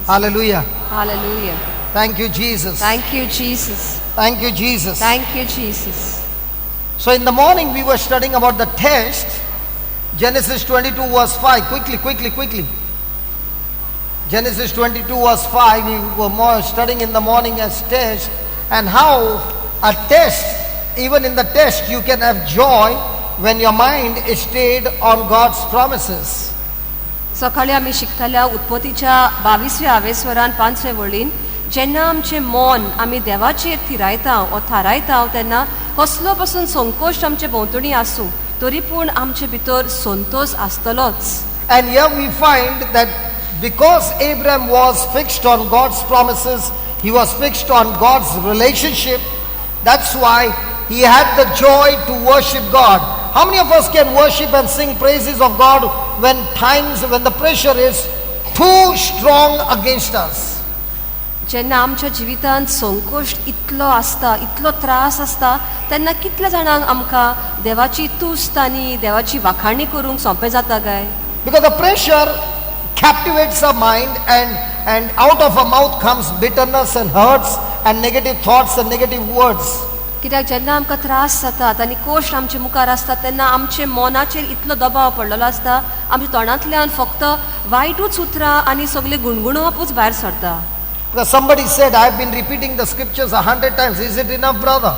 Hallelujah. Hallelujah. Thank you, Jesus. Thank you, Jesus. Thank you, Jesus. Thank you, Jesus. So in the morning we were studying about the test. Genesis 22 verse 5. Quickly. Genesis 22 verse 5. We were more studying in the morning as test, and how a test, even in the test you can have joy when your mind is stayed on God's promises. सकाळी आमी शिकताल्या उत्पत्तीच्या 22व्या आवेस्वरान 5व्या वळीन जेन्ना आमचें मन आमी देवाचेर थिरायता वा थारायता तेन्ना कसलो पासून संकोश आमचे भोंवतणी आसूं तरी पूण आमचे भितर संतोष आसतलोच. And here we find that because Abraham was fixed on God's promises, he was fixed on God's relationship. That's why he had the joy to worship God. How many of us can worship and sing praises of God when the pressure is too strong against us? जेन्ना आमच्या जिवितांत संकोश इतलो आसता, इतलो त्रास आसता, तेन्ना कितल्या जाणांक आमकां देवाची तुस्त आनी देवाची वाखाणणी करूंक सोंपें जाता काय? Because the pressure captivates our mind, and out of our mouth comes bitterness and hurts and negative thoughts and negative words. कित्याक जेन्ना आमकां त्रास जातात आनी कोश्ट आमचे मुखार आसता तेन्ना आमचे मनाचेर इतलो दबाव पडलेलो आसता, आमच्या तोंडांतल्यान फक्त वायटूच उतरां आनी सगळे गुणगुणवपूच भायर सरता. Because somebody said, I have been repeating the scriptures 100 times. Is it enough, brother?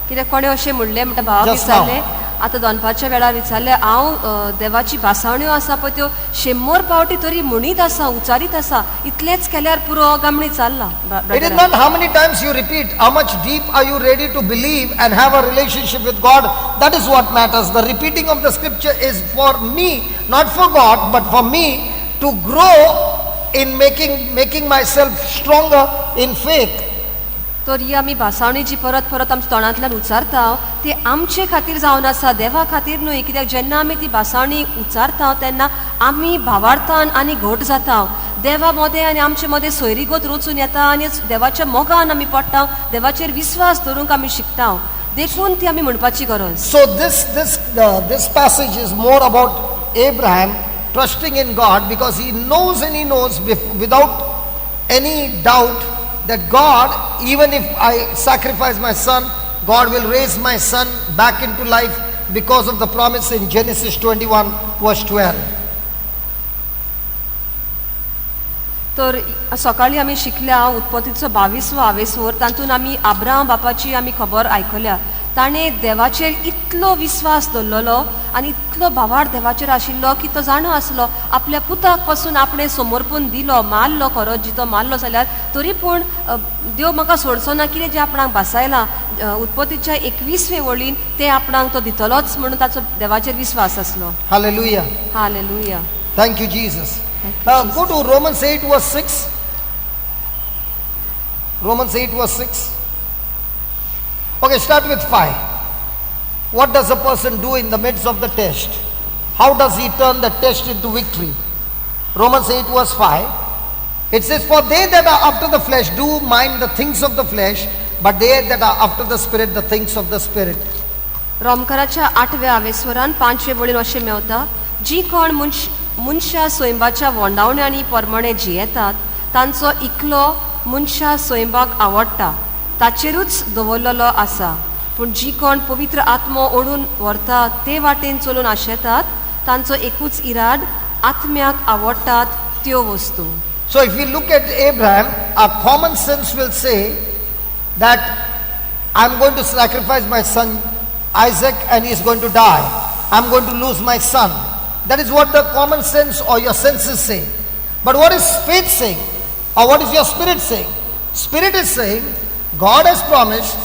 कित्याक कोणे अशें म्हणलें म्हणटा भावाक Just विचारलें, आतां दनपारच्या वेळार विचारलें, हांव देवाची भासावण्यो आसा पळय त्यो 100 पावटी तरी म्हणीत आसा, उच्चारीत आसा, इतलेंच केल्यार पुरो गामणी चल्ला. It is not how many times you repeat, how much deep are you ready to believe and have a relationship with God. That is what matters. The repeating of the scripture is for me, not for God, but for me to grow in making myself stronger in faith. तर ही आमी भासावणी जी परत परत आमच्या तोंडांतल्यान उच्चारता ती आमचे खातीर जावन आसा, देवा खातीर न्हय. कित्याक जेन्ना आमी ती भासावणी उच्चारता तेन्ना आमी भावार्थान आनी घट जाता, देवा मदें आनी आमचे मदें सोयरीगत रचून येता आनी देवाच्या मोगान आमी पडटा, देवाचेर विश्वास दवरूंक आमी शिकता, देखून ती आमी म्हणपाची गरज. So this passage is more about Abraham trusting in God, because he knows without any doubt that God, even if I sacrifice my son, God will raise my son back into life because of the promise in Genesis 21 verse 12. तर सकाळी आमी शिकल्या उत्पत्तीचो 22वा आवेस्वर, तातूंत आमी Abraham बापाची आमी खबर आयकल्या. ताणें देवाचेर इतलो विश्वास दवरलेलो आनी इतलो भावार्थ देवाचेर आशिल्लो की तो जाणो आसलो आपल्या पुताक पासून आपणें समर्पण दिलो, मारलो, खरो जितो मारलो जाल्यार तरी पूण देव म्हाका सोडचो ना, कितें जें आपणाक भासायलां उत्पत्तीच्या 21वे वळीन तें आपणाक तो दितलोच म्हणून ताचो देवाचेर विश्वास आसलो. Hallelujah. Hallelujah. Thank you, Jesus. Now go to Romans 8 verse 6. Romans 8 verse 6. Okay, start with 5. What does a person do in the midst of the test? How does he turn the test into victory? Romans 8 verse 5. It says, for they that are after the flesh do mind the things of the flesh, but they that are after the spirit the things of the spirit. रोमकाराच्या 8व्या आवेस्वरान 5वे वळीन अशें मेवता, जी कोण मनशा स्वयंबाच्या वोंडावण्यांनी परमणे जियेतात तांचो इकलो मनशा स्वयंबाक आवडटा ताचेरूच दवरलेलो आसा, पूण जी कोण पवित्र आत्मो ओडून व्हरता ते वाटेन चलून आशेतात तांचो एकूच इराद आत्म्याक आवडटात त्यो वस्तू. So if we look at Abraham, our common sense will say that I'm going to sacrifice my son Isaac and he is going to die. I'm going to lose my son. That is what the common sense or your senses say. But what is faith saying? Or what is your spirit saying? Spirit is saying, God has promised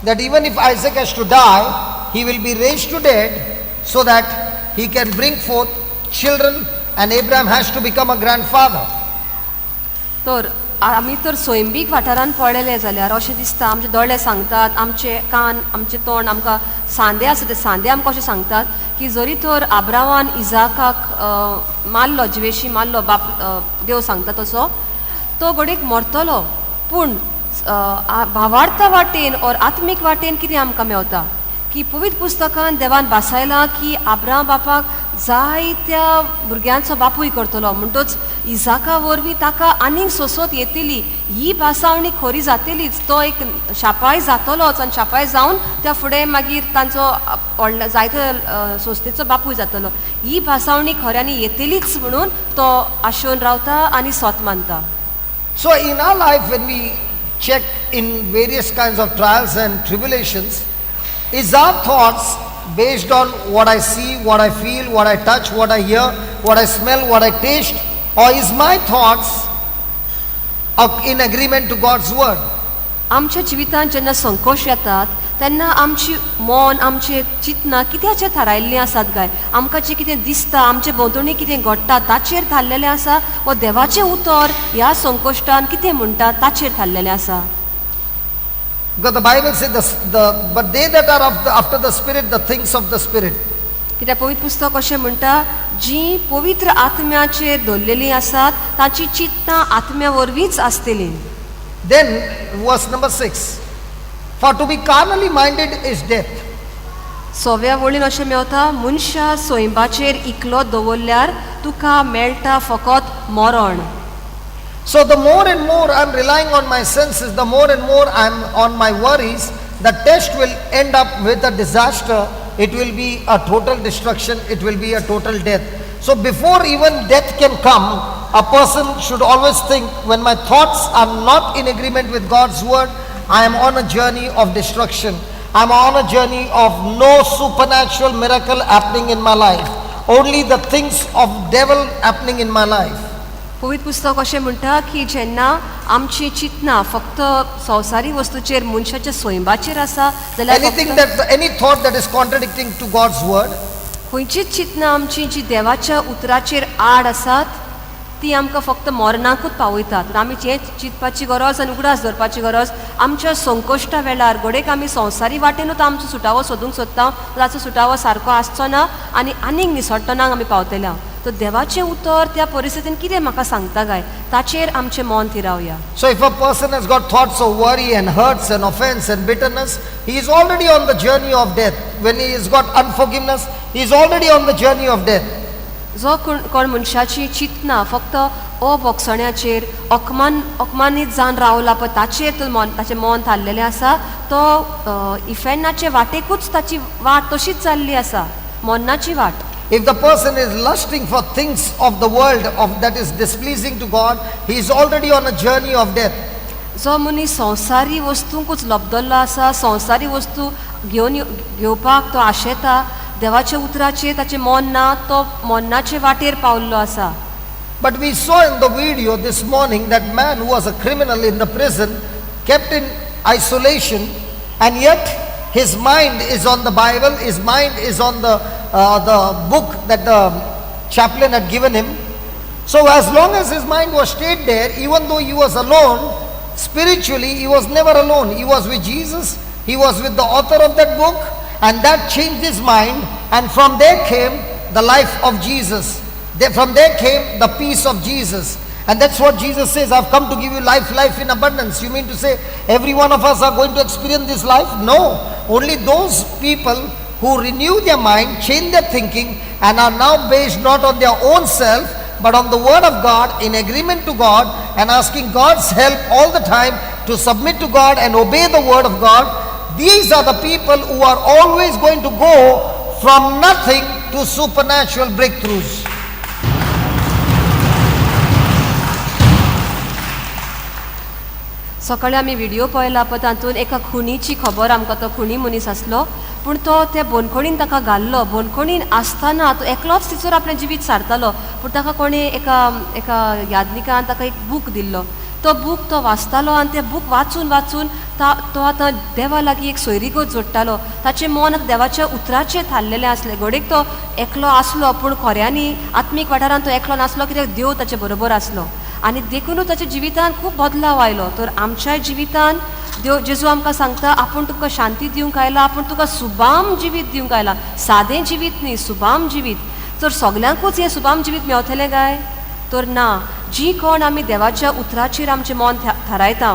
that even if Isaac has to die, he will be raised to dead so that he can bring forth children, and Abraham has to become a grandfather. तर आमी तर स्वयंबीक वाठारान पळयलें जाल्यार अशें दिसता, आमचे दोळे सांगतात, आमचे कान, आमचे तोंड आमकां सांदे आसा ते सांदे आमकां अशें सांगतात की जरी तर अब्रामान इजाकाक मारलो, जिवेशी मारलो, बाप देव सांगता तसो, तो घडीक मरतलो, पूण भावार्था वाटेन और आत्मीक वाटेन कितें आमकां मेवता की पवित्र पुस्तकान देवान बासायला की अब्राहम बापाक जायत्या भुरग्यांचो बापूय करतलो म्हणटच इजाका वरवीं ताका आनीक सोसत येतली ही भासावणी खरी जातलीच तो एक शापाय जातलोच आनी शापाय जावन त्या फुडें मागीर तांचो व्हडलो जायतो सोस्तेचो बापूय जातलो ही भासावणी खऱ्यांनी येतलीच म्हणून तो आशोवन रावता आनी सोत मानता. So in our life, when we check in various kinds of trials and tribulations, is our thoughts based on what I see, what I feel, what I touch, what I hear, what I smell, what I taste, or is my thoughts in agreement to God's word? आमच्या जिवितांत जेन्ना संकोश येतात तेन्ना आमची मन आमचे चिंतना कित्याचेर थारायल्लीं आसात काय आमकां जें कितें दिसता आमचे भोंवतणी कितें घडटा ताचेर थारलेलें आसा वा देवाचें उतर ह्या संकोश्टान कितें म्हणटा ताचेर थारलेलें आसा. Because the Bible says, but they that are after the Spirit, the things of the Spirit. कित्याक पवित्र पुस्तक अशें म्हणटा जीं पवित्र आत्म्याचेर दवरलेलीं आसात तांची चिंतनां आत्म्या वरवींच आसतलीं. Then verse number 6, for to be carnally minded is death. 6व्या वळीन अशें मेवता मनशा सोयंबाचेर इकलो दवरल्यार तुका मेळटा फकत मरण. So the more and more I'm relying on my senses, the more and more I'm on my worries, the test will end up with a disaster. It will be a total destruction. It will be a total death. So before even death can come, a person should always think, when my thoughts are not in agreement with God's word, I am on a journey of destruction. I am on a journey of no supernatural miracle happening in my life. Only the things of devil happening in my life. पवित्र पुस्तक अशें म्हणटा की जेन्ना आमची चिंतना फक्त संवसारी वस्तूचेर मनशाच्या सोयंबाचेर आसा जाल्यार any thought that is contradicting to God's word, खंयचीच चिंतना आमची जी देवाच्या उतराचेर आड आसात ती आमकां फक्त मरणाकूच पावयतात. आमी हें चिंतपाची गरज आनी उगडास धरपाची गरज आमच्या संकोश्टा वेळार घडयेक आमी संवसारी वाटेनूच आमचो सुटावो सोदूंक सोदता ताचो सुटावो सारको आसचो ना आनी आनीक निसट्टणाक आमी पावतल्या. तर देवाचें उतर त्या परिस्थितीन कितें म्हाका सांगता काय ताचेर आमचें मन थिरावया. So if a person has got thoughts of worry and hurts and offense and bitterness, he is already on the journey of death. When he has got unforgiveness, he is already on the journey of death. जो कोण मनशाची चिंतना फक्त अभोगसण्याचेर अकमानीत जावन रावला पळय ताचें मन थारलेलें आसा तो इफेनाचे वाटेकूच ताची वाट तशीच जाल्ली आसा मरणाची वाट. If the person is lusting for things of the world that is displeasing to God, he is already on a journey of death. जो मनीस संवसारी वस्तूंकूच लबदल्लो आसा संवसारी वस्तू घेवपाक तो आशेता देवाच्या उतराचेर ताचें मन ना तो मरणाचे वाटेर पावल्लो आसा. But we saw in the video this morning that man who was a criminal in the prison, kept in isolation, and yet his mind is on the Bible, his mind is on the book that the chaplain had given him. So as long as his mind was stayed there, even though he was alone, spiritually he was never alone. He was with Jesus, he was with the author of that book, and that changed his mind, and from there came the life of Jesus. From there came the peace of Jesus. And that's what Jesus says, I've come to give you life in abundance. You mean to say every one of us are going to experience this life? No. Only those people who renew their mind, change their thinking, and are now based not on their own self, but on the word of God, in agreement to God, and asking God's help all the time to submit to God and obey the word of God. These are the people who are always going to go from nothing to supernatural breakthroughs. सकाळी आमी video पळयला पळय तातूंत एका खुनीची खबर आमकां तो खुनी मनीस आसलो पूण तो त्या बोनखणीन ताका घाल्लो बोनखणीन आसतना तो एकलोच तिचोर आपलें जिवीत सारतालो पूण ताका कोणें एका यादनिकान ताका एक बूक दिल्लो तो बूक तो वाचतालो आनी तें बूक वाचून तो आतां देवा लागीं एक सोयरीगत जोडटालो ताचें मन देवाच्या उतराचेर थारलेलें आसलें घडयेक तो एकलो आसलो पूण खऱ्यांनी आत्मीक वाठारांत तो एकलो नासलो कित्याक देव ताचे बरोबर आसलो आनी देखूनच ताच्या जिवितांत खूब बदलाव आयलो तर आमच्या जिवितांत देव जेजू आमकां सांगता आपूण तुका शांती दिवंक आयला आपूण तुका सुबाम जिवीत दिवंक आयला सादें जिवीत न्ही सुबाम जिवीत तर सगल्यांकूच हें सुबाम जिवीत मेवतलें काय तर ना जी कोण आमी देवाच्या उतराचेर आमचें मन थारायता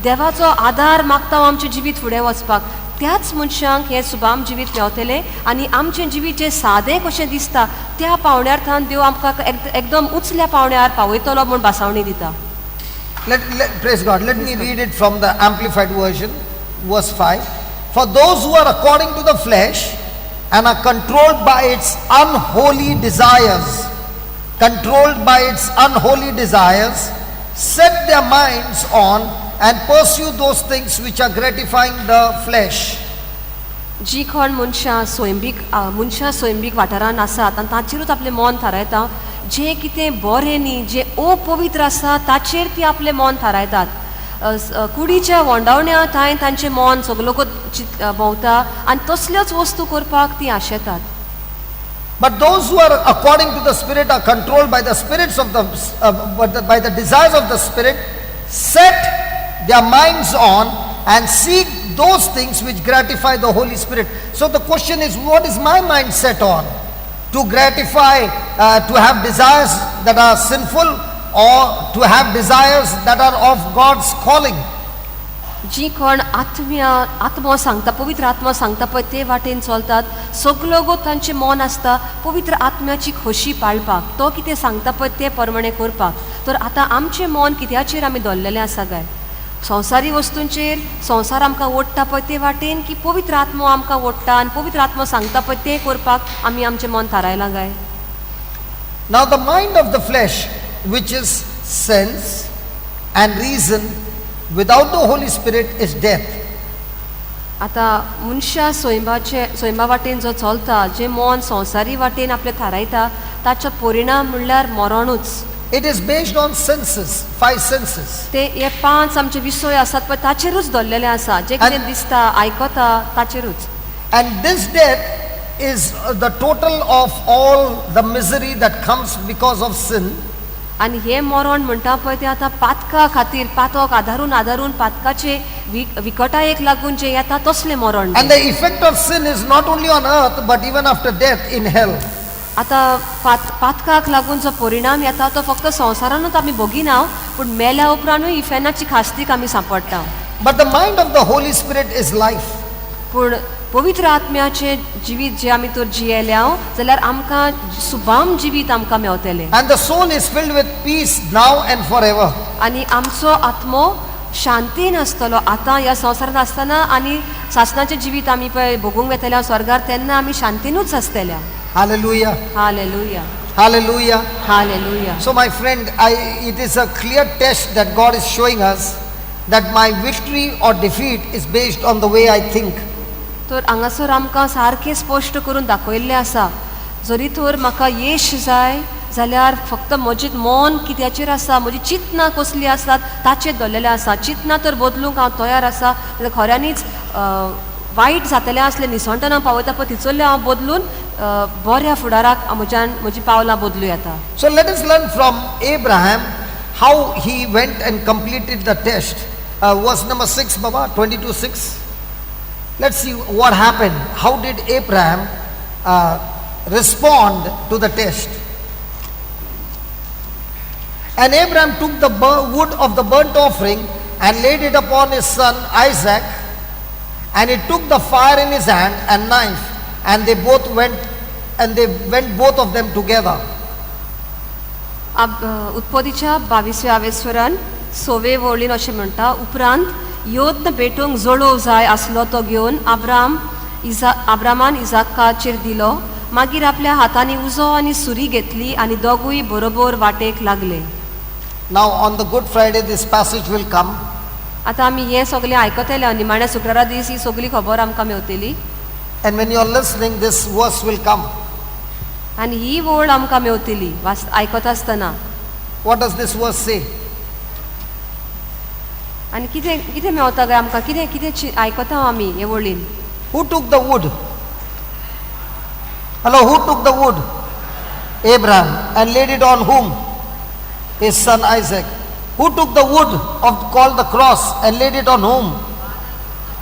देवाचो आदार मागता आमचें जिवीत फुडें वचपाक त्याच मनशांक हे सुबाम जिवीत मेवतले आनी आमचें जिवीत जें सादें कशें दिसता त्या पावण्यार थान देव आमकां एकदम उचल्या पावण्यार पावयतलो म्हूण भासावणी दिता. Praise God. Let me read it from the Amplified Version, verse 5. For those who are according to the flesh and are controlled by its unholy desires, set their minds on and pursue those things which are gratifying the flesh. जी कोण मनशां स्वयंबीक वाठारान आसात आनी ताचेरूच आपलें मन थारायता, जें कितें बरें न्ही, जें अपवित्र आसा ताचेर ती आपलें मन थारायतात. कुडीच्या वोंडावण्या थंय तांचें मन सगळोकूच भोंवता आनी तसल्योच वस्तू करपाक ती आशेतात. But those who are according to the Spirit are controlled by the spirits of by the desires of the Spirit, set their minds on and seek those things which gratify the Holy Spirit. So the question is, what is my mind set on? To gratify, to have desires that are sinful, or to have desires that are of God's calling? जी कोण आत्मा सांगता, पवित्र आत्मा सांगता पळय ते वाटेन चलतात, सगळो तांचें मन आसता पवित्र आत्म्याची खोशी पाळपाक, तो कितें सांगता पळय ते प्रमाणे करपाक. तर आतां आमचें मन कित्याचेर आमी दवरलेलें आसा काय? संवसारी वस्तूंचेर, संवसार आमकां ओडटा पळय ते वाटेन, की पवित्र आत्मा आमकां ओडटा आनी पवित्र आत्मा सांगता पळय ते करपाक आमी आमचें मन थारायलां काय? Now the mind of the flesh, which is sense and reason, without the Holy Spirit is death. आता मनशा स्वयंबा वाटेन जो चलता, जे मन संवसारी वाटेन आपले थारायता, ताचो परिणाम म्हणल्यार मरणूच. It is based on senses, 5 senses. ते हे 5 आमचे विषय आसात पळय ताचेरूच दवरलेले आसा, जे कितें दिसता आयकता ताचेरूच. And this death is the total of all the misery that comes because of sin. आनी हे मरण म्हणटा पळय ते आतां पातका खातीर, पातक आदारून पातकाचे विकटायेक लागून जे येता तसलें मरण. And the effect of sin is not only on earth but even after death in hell. आतां पातकाक लागून जो परिणाम येता तो फक्त संवसारानूच आमी भोगिना, पूण मेल्या उपरांतूय ही फेनाची खास्तीक आमी सांपडटा. But the mind of the Holy Spirit is life. पूण पवित्र आत्म्याचे जिवीत जे आमी तर जियेल्या जाल्यार आमकां सुबाम जिवीत आमकां मेवतलें. And the soul is filled with peace now and forever. आनी आमचो आत्मो शांतीन आसतलो आतां ह्या संवसारांत आसतना, आनी सासणाचें जिवीत आमी पळय भोगूंक येतल्या स्वर्गार तेन्ना आमी शांतीनूच आसतल्या. Hallelujah. Hallelujah. Hallelujah. Hallelujah. So my friend, it is a clear test that God is showing us that my victory or defeat is based on the way I think. तर हांगासर आमकां सारकें स्पश्ट करून दाखयल्लें आसा, जरी तर म्हाका यश जाय जाल्यार फक्त म्हजें मन कित्याचेर आसा, म्हजी चिंतनां कसलीं आसात ताचेर दवरलेलें आसा. चिंतनां तर बदलूंक हांव तयार आसा, जाल्यार खऱ्यांनीच वायट जातलें आसलें निसंटन हांव पावयता पळय तिचोल्लें हांव बदलून बऱ्या फुडाराक म्हजी पावलां बदलूं येता. So let us learn from Abraham how he went and completed the test. Verse number 6, Baba, 22:6. Let's see what happened. How did Abraham respond to the test? And Abraham took the wood of the burnt offering and laid it upon his son Isaac, and he took the fire in his hand and knife, and they went both of them together. उत्पत्तीच्या 22व्या वेसवरान 6वे वळीन अशें म्हणटा, उपरांत योद्ध पेटोवंक जळोव जाय आसलो तो घेवन आब्रामान इजाकाचेर दिलो. मागीर आपल्या हातांनी उजो आनी सुरी घेतली आनी दोगूय बरोबर वाटेक लागले. Now on the Good Friday this passage will come. आतां आमी हें सगळें आयकतले, निमाण्या शुक्रारा दीस ही सगळी खबर आमकां मेवतली. And when you are listening, this verse will come. आनी ही वळ आमकां मेवतली आयकता आसतना. What does this verse say? आनी कितें मेवता काय आमकां, कितें आयकता आमी हे वळीन. Who took the wood? Hello, who took the wood? Abraham. And laid it on whom? His son Isaac. Who took the wood called the cross and laid it on whom?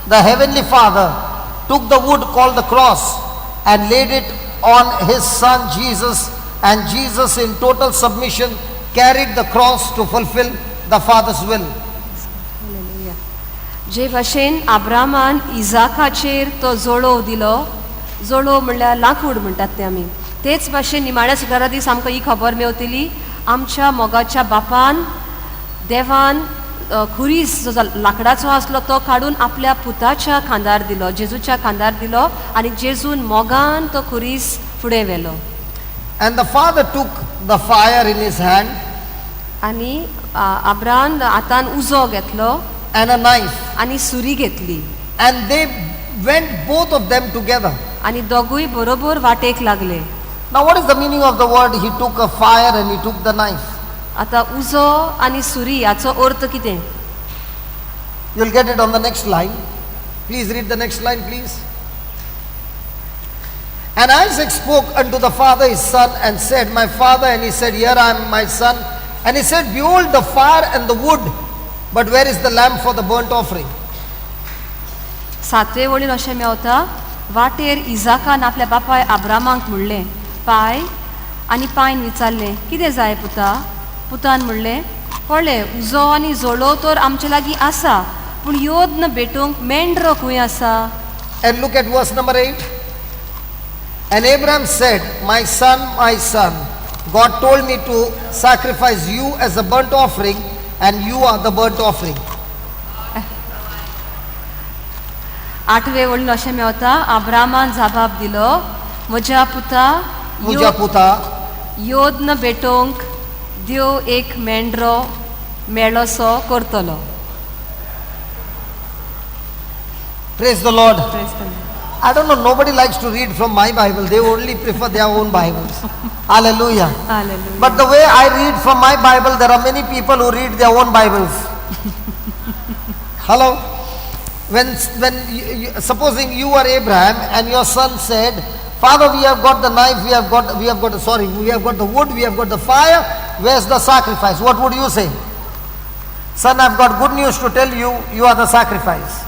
The heavenly Father took the wood called the cross and laid it on his son Jesus, and Jesus in total submission carried the cross to fulfill the Father's will. जे भाशेन आब्रामान इजाकाचेर तो जोडो दिलो, जोडो म्हणल्यार लाकूड म्हणटात ते आमी, तेच भाशेन निमाण्या सुदारा दीस आमकां ही खबर मेवतली, आमच्या मोगाच्या बापान देवान खुरीस जो लाकडाचो आसलो तो काडून आपल्या पुताच्या खांदार दिलो, जेजूच्या खांदार दिलो, आनी जेजून मोगान तो खुरीस फुडें व्हेलो. And the father took the fire in his hand आनी आब्रान हातान उजो घेतलो and a knife, आनी सुरी घेतली, and they went both of them together. आनी दोगूय बरोबर वाटेक लागले. Now what is the meaning of the word he took a fire and he took the knife? आता उजो आनी सुरी हाचो अर्थ कितें? You'll get it on the next line. Please read the next line, please. And Isaac spoke unto the father his son and said, My father. And he said, Here I am, my son. And he said, Behold the fire and the wood, but where is the lamb for the burnt offering? 7वे वळीन अशें मेवता, वाटेर इजाकान आपल्या बापाय आब्रामांक म्हणलें, पाय, आनी पायन विचारलें, कितें जाय पुता? पुतान म्हणलें, पळय, उजो आनी जोडो तर आमचे लागीं आसा, पूण योद्न भेटूंक मेंढरो खंय आसा? And look at verse number 8. And Abraham said, my son, God told me to sacrifice you as a burnt offering, and you are the burnt offering. 8वे वळीन अशें मेवता, आब्रामान जबाब दिलो, म्हज्या पुता, योद्न भेटोवंक देव एक मेंढरो मेळोसो करतलो. Praise the Lord. I don't know, nobody likes to read from my Bible. They only prefer their own Bibles. Hallelujah. Hallelujah. But the way I read from my Bible, there are many people who read their own Bibles. Hello? When supposing you are Abraham and your son said, Father, we have got the knife, we have got the wood, we have got the fire, where's the sacrifice? What would you say? Son, I've got good news to tell you, you are the sacrifice.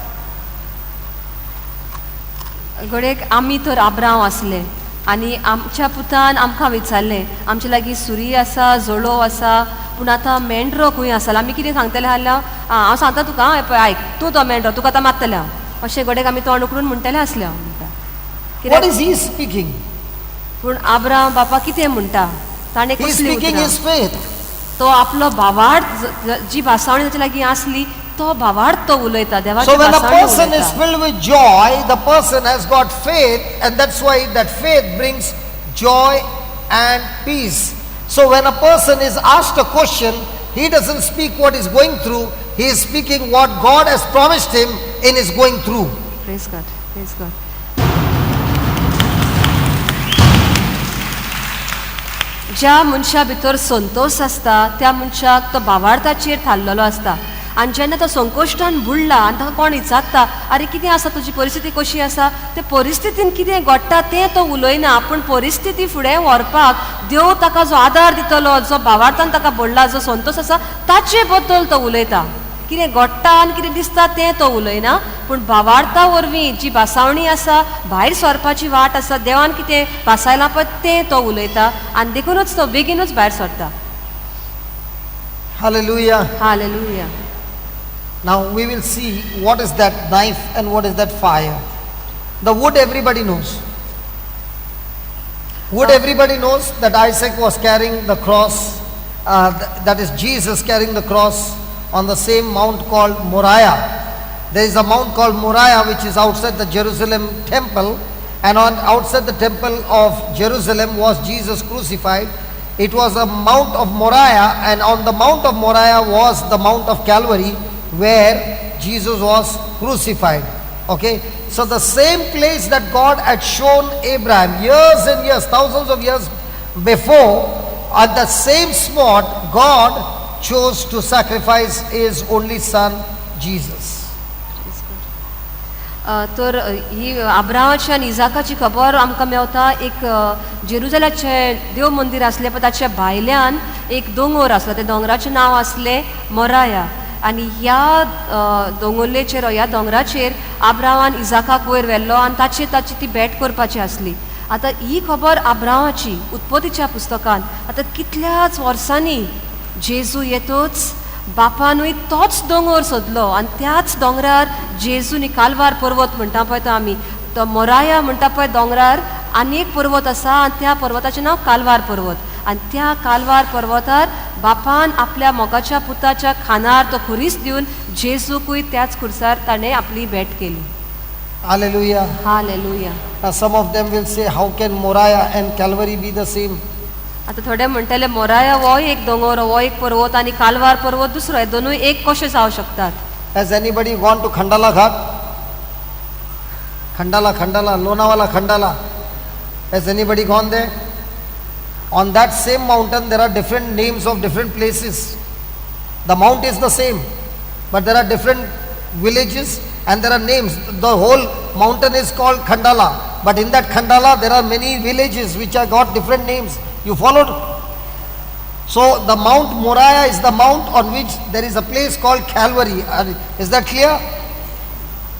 घडयेक आमी तर आब्रांव आसले आनी आमच्या पुतान आमकां विचारलें, आमचे लागीं सुरी आसा, जोडो आसा, पूण आतां मेंढरो खंय आसा? आमी कितें सांगतले आसल्या, हांव सांगता तुका, आयक, तूं तो मेंढरो, तुका आतां मारतले हांव, अशें घडयेक आमी तोंड उकडून म्हणटले आसले हांव म्हणटा. What is he speaking? पूण आब्रांव बापा कितें म्हणटा? ताणें He is कसली speaking his faith. तो आपलो भावार्थ जी भासावणी ताचे लागीं आसली तो भावार्थ तो उलयता. देवाची So when a भासावणी person is उलयता. filled with joy, the person has got faith, and that's why that faith brings joy and peace. So when a person is asked a question, he doesn't speak what he's going through, he is speaking what God has promised him in his going through. Praise God. Praise God. ज्या मनशा भितर संतोष आसता त्या मनशाक तो भावार्थाचेर थारलेलो आसता आनी जेन्ना तो संकोश्टान बुडला आनी ताका कोण विचारता, अरे कितें आसा, तुजी परिस्थिती कशी आसा, ते परिस्थितीन कितें घडटा तें तो उलयना, पूण परिस्थिती फुडें व्हरपाक देव ताका जो आदार दितलो, जो भावार्थान ताका बोडला, जो संतोष आसा ताचे बद्दल तो उलयता. कितें घडटा आनी कितें दिसता तें तो उलयना, पूण भावार्था वरवीं जी भासावणी आसा, भायर सरपाची वाट आसा, देवान कितें भासायलां पळय तें तो उलयता आनी देखूनच तो बेगीनूच भायर सरता. Hallelujah. Hallelujah. Now we will see what is that knife and what is that fire. The wood everybody knows. Wood everybody knows that Isaac was carrying the cross, that is Jesus carrying the cross on the same mount called Moriah. There is a mount called Moriah which is outside the Jerusalem temple, and on outside the temple of Jerusalem was Jesus crucified. It was a mount of Moriah, and on the mount of Moriah was the mount of Calvary where Jesus was crucified. Okay, so the same place that God had shown Abraham years and years, thousands of years before, at the same spot God chose to sacrifice his only son Jesus. तर ही अब्रामाची आनी इजाकाची खबर आमकां मेवता. एक जेरुसलेमाचें देव मंदिर आसलें पळय ताच्या भायल्यान एक दोंगर आसलो, त्या दोंगराचें नांव आसलें मोराया. आनी ह्या दोंगुल्लेचेर ह्या दोंगराचेर अब्रामान इजाकाक वयर व्हेल्लो आनी ताची ती भेट करपाची आसली. आतां ही खबर अब्रामाची उत्पत्तीच्या पुस्तकान आतां कितल्याच वर्सांनी जेजू येतोच बापानूय तोच दोंगर सोदलो आनी त्याच दोंगरार जेजूनी काल्वार पर्वत म्हणटा पळय तो आमी तो मोराया म्हणटा पळय दोंगरार आनी एक पर्वत आसा आनी त्या पर्वताचें नांव काल्वार पर्वत आनी त्या काल्वार पर्वतार बापान आपल्या मोगाच्या पुताच्या खानार तो खुरीस दिवन जेजूकूय त्याच खुर्सार ताणें आपली भेट केली. Hallelujah. Hallelujah. Now some of them will say, how can Moriah and Calvary be the same? आता थोडे म्हणटले मोराया हो एक दोंगर हो एक पर्वत आनी काल्वार पर्वत दुसरो हे दोनूय एक कशे जावं शकतात. Has anybody gone to Khandala Ghat? Khandala, Lonawala Khandala. Has anybody gone there? On that same mountain there are different names of different places. The mount is the same, but there are different villages and there are names. The whole mountain is called Khandala, but in that Khandala there are many villages which have got different names. You followed? So the Mount Moriah is the mount on which there is a place called Calvary. Is that clear?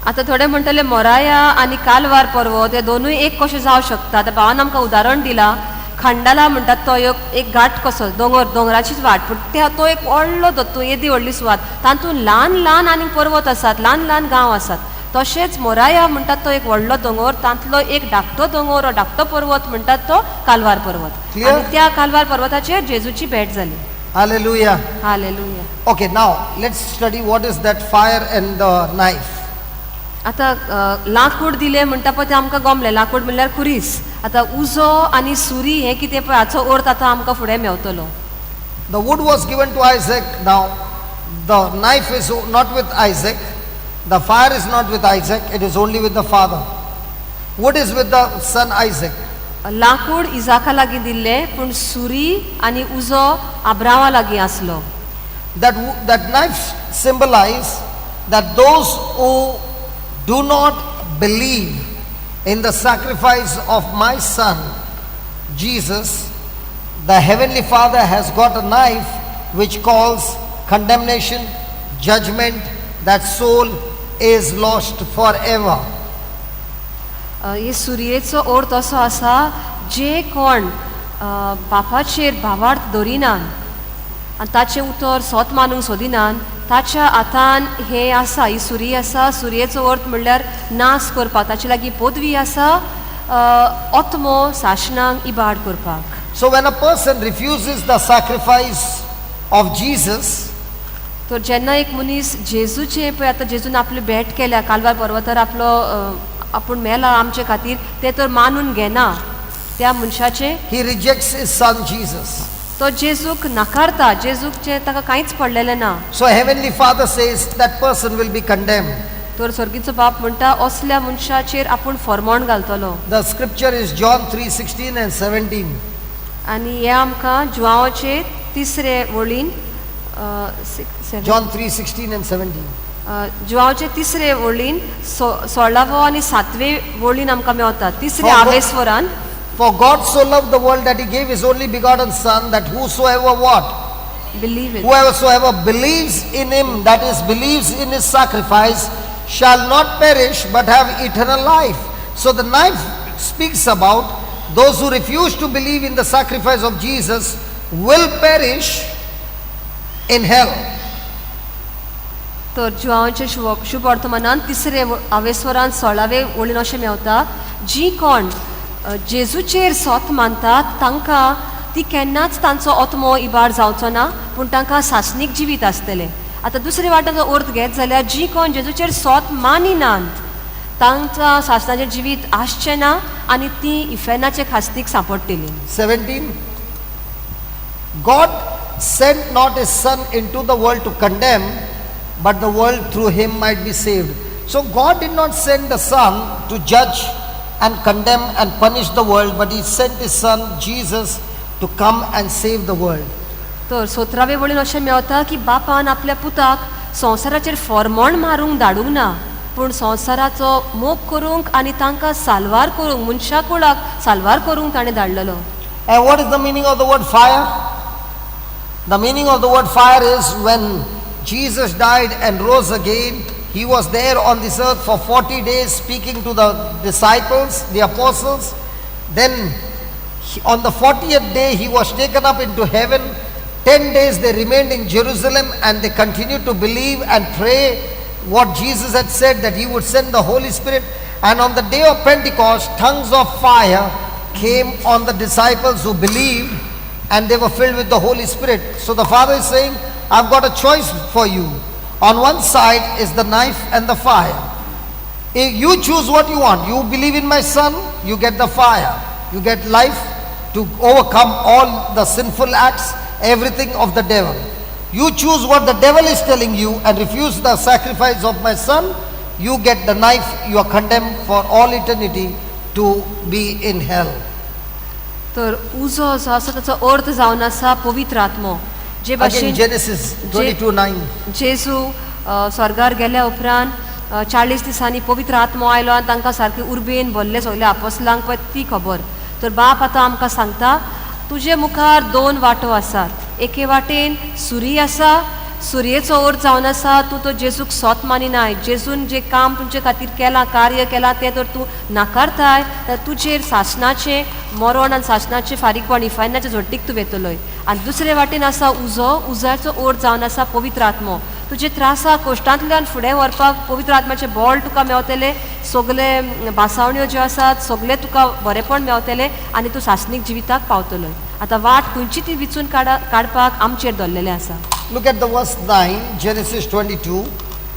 आता थोडे म्हणटले मोराया आनी काल्वार पर्वत हे दोनूय एक कशे जावं शकता. आता भावान आमकां उदाहरण दिला खंडाला म्हणटात तो एक घाट कसो दोंगराचीच वाट पूण तो एक व्हडलो दोतू येदी व्हडली सुवात तातूंत ल्हान ल्हान आनी पर्वत आसात ल्हान ल्हान गांव आसात. तशेंच मोराया म्हणटात तो एक व्हडलो दोंगर तांतलो एक धाकटो दोंगर हो धाकटो पर्वत म्हणटात तो काल्वार पर्वत आनी त्या काल्वार पर्वताचेर जेजूची भेट जाली. Hallelujah. Hallelujah. Okay, now let's study what is that fire and the knife. आता लाकूड दिले म्हणटा पळय ते आमकां गमलें लाकूड म्हणल्यार खुरीस. आता उजो आनी सुरी हे कितें पळय हाचो अर्थ आतां आमकां फुडें मेवतलो. The wood was given to Isaac. Now the knife is not with Isaac. The fire is not with Isaac. It is only with the father. Wood is with the son Isaac. लाकूड इजाका लागीं दिल्लें पूण सुरी आनी उजो अब्रामा लागीं आसलो. That knife symbolize that those who do not believe in the sacrifice of my son Jesus, the heavenly Father has got a knife which calls condemnation, judgment, that soul is lost forever. हे सुरयेचो अर्थ असो आसा जे कोण बापाचेर भावार्थ दवरिनात आनी ताचें उतर सोत मानूंक सोदिनात ताच्या हातान हे आसा ही सुरी आसा. सुरयेचो अर्थ म्हणल्यार नाश करपाक ताचे लागीं पदवी आसा आत्मो साशनांक इबाड करपाक. So when a person refuses the sacrifice of Jesus, तर जेन्ना एक मनीस जेजूचे पळय आतां जेजून आपली भेट केल्या काल्वार पर्वतार आपलो आपूण मेला आमचे खातीर ते तर मानून घेना त्या मनशाचे he rejects his son Jesus. तो जेजूक नाकारता जेजूकचे ताका कांयच पडलेलें ना. So heavenly Father says that person will be condemned. तर स्वर्गीचो बाप म्हणटा असल्या मनशाचेर आपूण फरमोण घालतलो. The scripture is John 3:16 and 17. आनी हे आमकां जुवांवाचे तिसरे वळीन John 3:16 and 17. जुवांवाचे तिसरे वळीन 16वे आनी 7वे वळीन आमकां मेवता. तिसरे आवेस्वरान For God so loved the world that he gave his only begotten son, that whosoever what? Believe it. Whoeversoever believes in him, that is believes in his sacrifice, shall not perish but have eternal life. So the knife speaks about those who refuse to believe in the sacrifice of Jesus will perish in hell. तर जुवांवाचे शुभ वर्तमानान तिसरे आवेस्वरान 16वे वळीन अशें मेवता जी कोण जेजूचेर सोत मानतात तांकां ती केन्नाच तांचो आत्मो इबाड जावचो ना पूण तांकां सासनीक जिवीत आसतलें. आतां दुसरे वाटेचो अर्थ घेत जाल्यार जी कोण जेजूचेर सोत मानिनात तांकां सासनाचें जिवीत आसचें ना आनी ती इफेनाचे खास्तीक सांपडटली. 17. God sent not his son into the world to condemn, but the world through him might be saved. So God did not send the son to judge and condemn and punish the world, but he sent his son Jesus to come and save the world. तर 17वे वळीन अशें मेवता की बापान आपल्या पुताक संवसाराचेर फरमोण मारूंक धाडूंक ना पूण संवसाराचो मोग करूंक आनी तांकां साल्वार करूंक मनशा कुळाक साल्वार करूंक ताणें धाडलेलो. And what is the meaning of the word fire? The meaning of the word fire is when Jesus died and rose again, he was there on this earth for 40 days speaking to the disciples, the apostles. Then on the 40th day he was taken up into heaven, 10 days they remained in Jerusalem and they continued to believe and pray what Jesus had said, that he would send the Holy Spirit. And on the day of Pentecost, tongues of fire came on the disciples who believed, and they were filled with the Holy Spirit. So the Father is saying, I've got a choice for you. On one side is the knife and the fire. If you choose what you want. You believe in my Son, you get the fire. You get life to overcome all the sinful acts, everything of the devil. You choose what the devil is telling you and refuse the sacrifice of my Son, you get the knife. You are condemned for all eternity to be in hell. तर उजो जो आसा ताचो अर्थ जावन आसा पवित्र आत्मो. जे Again, भाशेन Genesis 22:9. जेजू स्वर्गार गेल्या उपरांत 40 दिसांनी पवित्र आत्मो आयलो आनी तांकां सारके उर्बेन भरले सगल्या आपोस्तलांक पळय ती खबर. तर बाप आतां आमकां सांगता, तुजे मुखार 2 वाटो आसात. एके वाटेन सुरी आसा, सुरयेचो अर्थ जावन आसा तूं तो जेजूक सोत मानिनाय. जेजून जे काम तुमचे खातीर केलां, कार्य केलां तें तर तूं नाकारताय, तर तुजेर सासणाचें मरण आनी सासणाचें फारीकपण इफायनाच्या झोडटीक तूं वेतलोय. आनी दुसरे वाटेन आसा उजो. उजाचो अर्थ जावन आसा पवित्र आत्मो. तुजे त्रासा कोश्टांतल्यान फुडें व्हरपाक पवित्र आत्म्याचें बळ तुका मेवतलें. सगले बासावण्यो ज्यो आसात सगळे तुका बरेपण मेवतलें आनी तूं सासणीक जिविताक पावतलोय. आतां वाट खंयची ती विचून काडपाक आमचेर दवरलेलें आसा. Look at the verse 9, Genesis 22.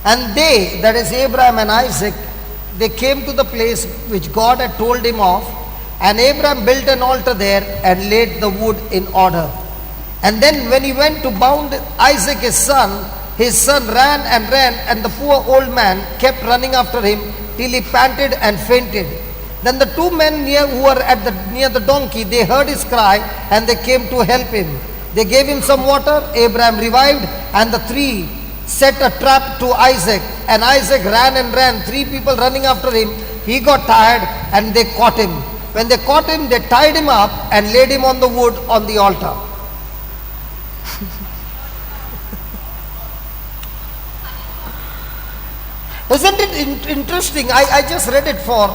And they, that is Abraham and Isaac, they came to the place which God had told him of. And Abraham built an altar there and laid the wood in order. And then when he went to bound Isaac his son ran and the poor old man kept running after him till he panted and fainted. Then the 2 men who were near the donkey, they heard his cry and they came to help him. They gave him some water. Abraham revived, and the 3 set a trap to Isaac. And Isaac ran and ran, 3 people running after him. He got tired and they caught him. When they caught him, they tied him up and laid him on the wood on the altar. Isn't it interesting? I just read it for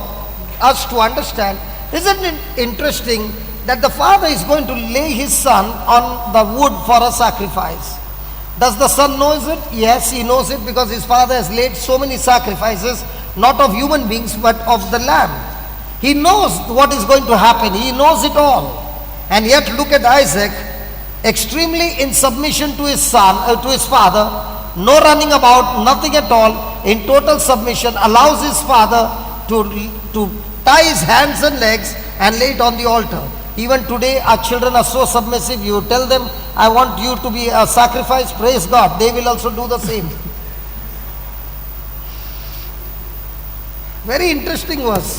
us to understand. Isn't it interesting that the Father is going to lay his Son on the wood for a sacrifice? Does the Son knows it? Yes, he knows it, because his Father has laid so many sacrifices, not of human beings but of the Lamb. He knows what is going to happen. He knows it all. And yet look at Isaac, extremely in submission to his son, to his father, no running about, nothing at all, in total submission, allows his father to tie his hands and legs and lay it on the altar. Even today our children are so submissive. You tell them, I want you to be a sacrifice, praise God, they will also do the same. Very interesting verse.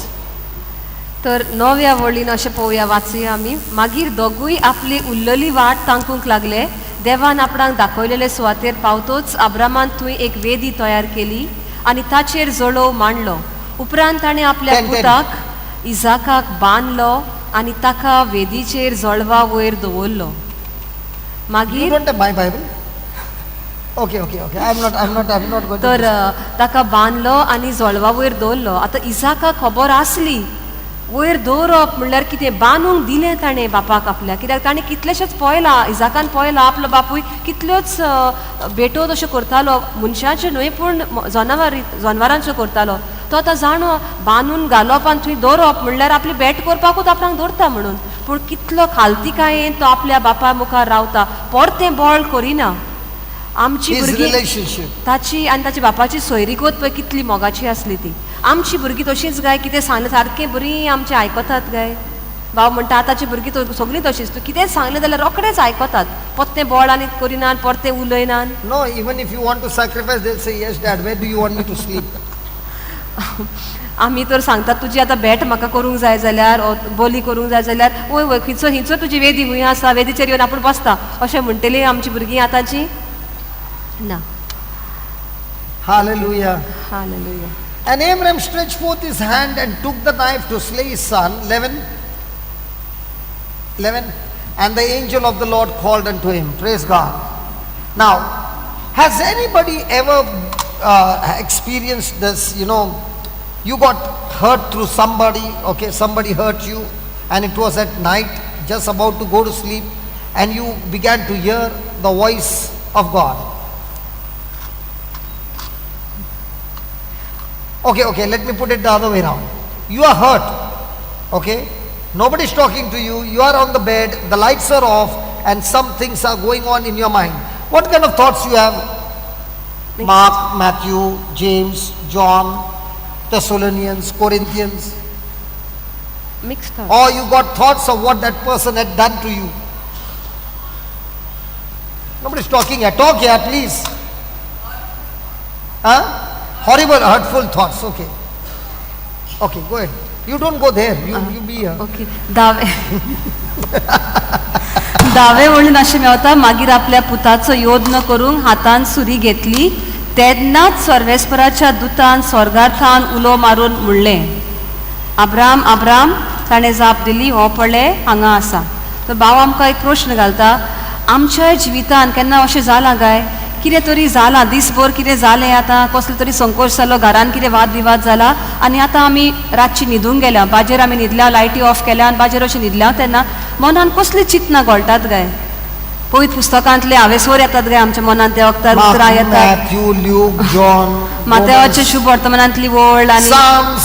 तर 9व्या वळीन अशें पळोवया, वाचुया आमी. मागीर दोगूय आपली उरलेली वाट तांकूंक लागले. देवान आपणाक दाखयलेले सुवातेर पावतोच अब्रामान थंय एक वेदी तयार केली आनी ताचेर जळोव मांडलो. उपरांत ताणें आपल्या पुताक इजाकाक बांदलो आनी ताका वेदीचेर जळवा वयर दवरलो. मागीर तर ताका बांदलो आनी जळवा वयर दवरलो. आतां इजाकाक खबर आसली वयर दवरप म्हणल्यार कितें, बांदूंक दिलें ताणें बापाक आपल्या, कित्याक ताणें कितलेशेच पळयलां, इजाकान पळयलां आपलो बापूय कितल्योच भेटो तशें करतालो, मनशाच्यो न्हय पूण जनावरांच्यो करतालो. तो आतां जाणो बांदून घालप आनी थंय दवरप म्हणल्यार आपली भेट करपाकूच आपणाक दवरता म्हणून. पूण कितलो खालतीकायेन तो आपल्या बापा मुखार रावता, परतें बळ करिना. आमची भुरगीं ताची आनी ताच्या बापाची सोयरीकोत पळय कितली मोगाची आसली ती. आमची भुरगीं तशींच गाय, कितें सांगलें सारकें बरीं आमचें आयकतात गाय. भाव म्हणटा आतांची भुरगीं सगळीं तशींच, तूं कितें सांगलें जाल्यार रोखडेंच आयकतात, परतें बळ आनी करिनात, परतें उलयनात. No, even if you want to sacrifice, they'll say, yes dad, where do you want me to sleep? आमी तर सांगतात तुजी आतां भेट म्हाका करूंक जाय जाल्यार, बोली करूंक जाय जाल्यार, वय वय हिंचो तुजी वेदी खंय आसा, वेदीचेर येवन आपूण बसता अशें म्हणटलीं आमची भुरगीं आतांची ना. Hallelujah. Hallelujah. And Abraham stretched forth his hand and took the knife to slay his son. 11. And the angel of the Lord called unto him. Praise God. Now, has anybody ever experienced this? You know, you got hurt through somebody, okay, somebody hurt you, and it was at night, just about to go to sleep, and you began to hear the voice of God. Okay, let me put it the other way around. You are hurt, okay? Nobody's talking to you, you are on the bed, the lights are off, and some things are going on in your mind. What kind of thoughts you have? Mark, Matthew, James, John, Thessalonians, Corinthians. Mixed thoughts. Or you got thoughts of what that person had done to you. Nobody's talking here. Talk here, please. Huh? Horrible, hurtful thoughts. Okay, go ahead. You don't go there. You be here. Okay दावे म्हणून अशें मेवता मागीर आपल्या पुताचो योद न करूंक हातान सुरी घेतली तेन्नाच सर्वेस्पराच्या दुतान स्वर्गार्थान उलो मारून म्हणलें आब्राम आब्राम ताणें जाप दिली हो पळय हांगा आसा. तर भाव आमकां एक प्रश्न घालता आमच्या जिवितान केन्ना अशें जालां काय कितें तरी जालां दिसभर कितें जालें आतां कसलो तरी संकोच जालो घरान कितें वाद विवाद जाला आनी आतां आमी रातची न्हिदूंक गेल्या बाजेर आमी न्हिदल्या लायटी ऑफ केल्या आनी बाजेर अशें न्हिदल्या तेन्ना मनान कसली चिंतना घोळटात काय पवित्र पुस्तकांतले हावेसवर येतात काय आमच्या मनान त्या वक्तार उतरां येतात Matthew, Luke, John, मातेवाच्या शुभ वर्तमानांतली वळ आनी Psalms.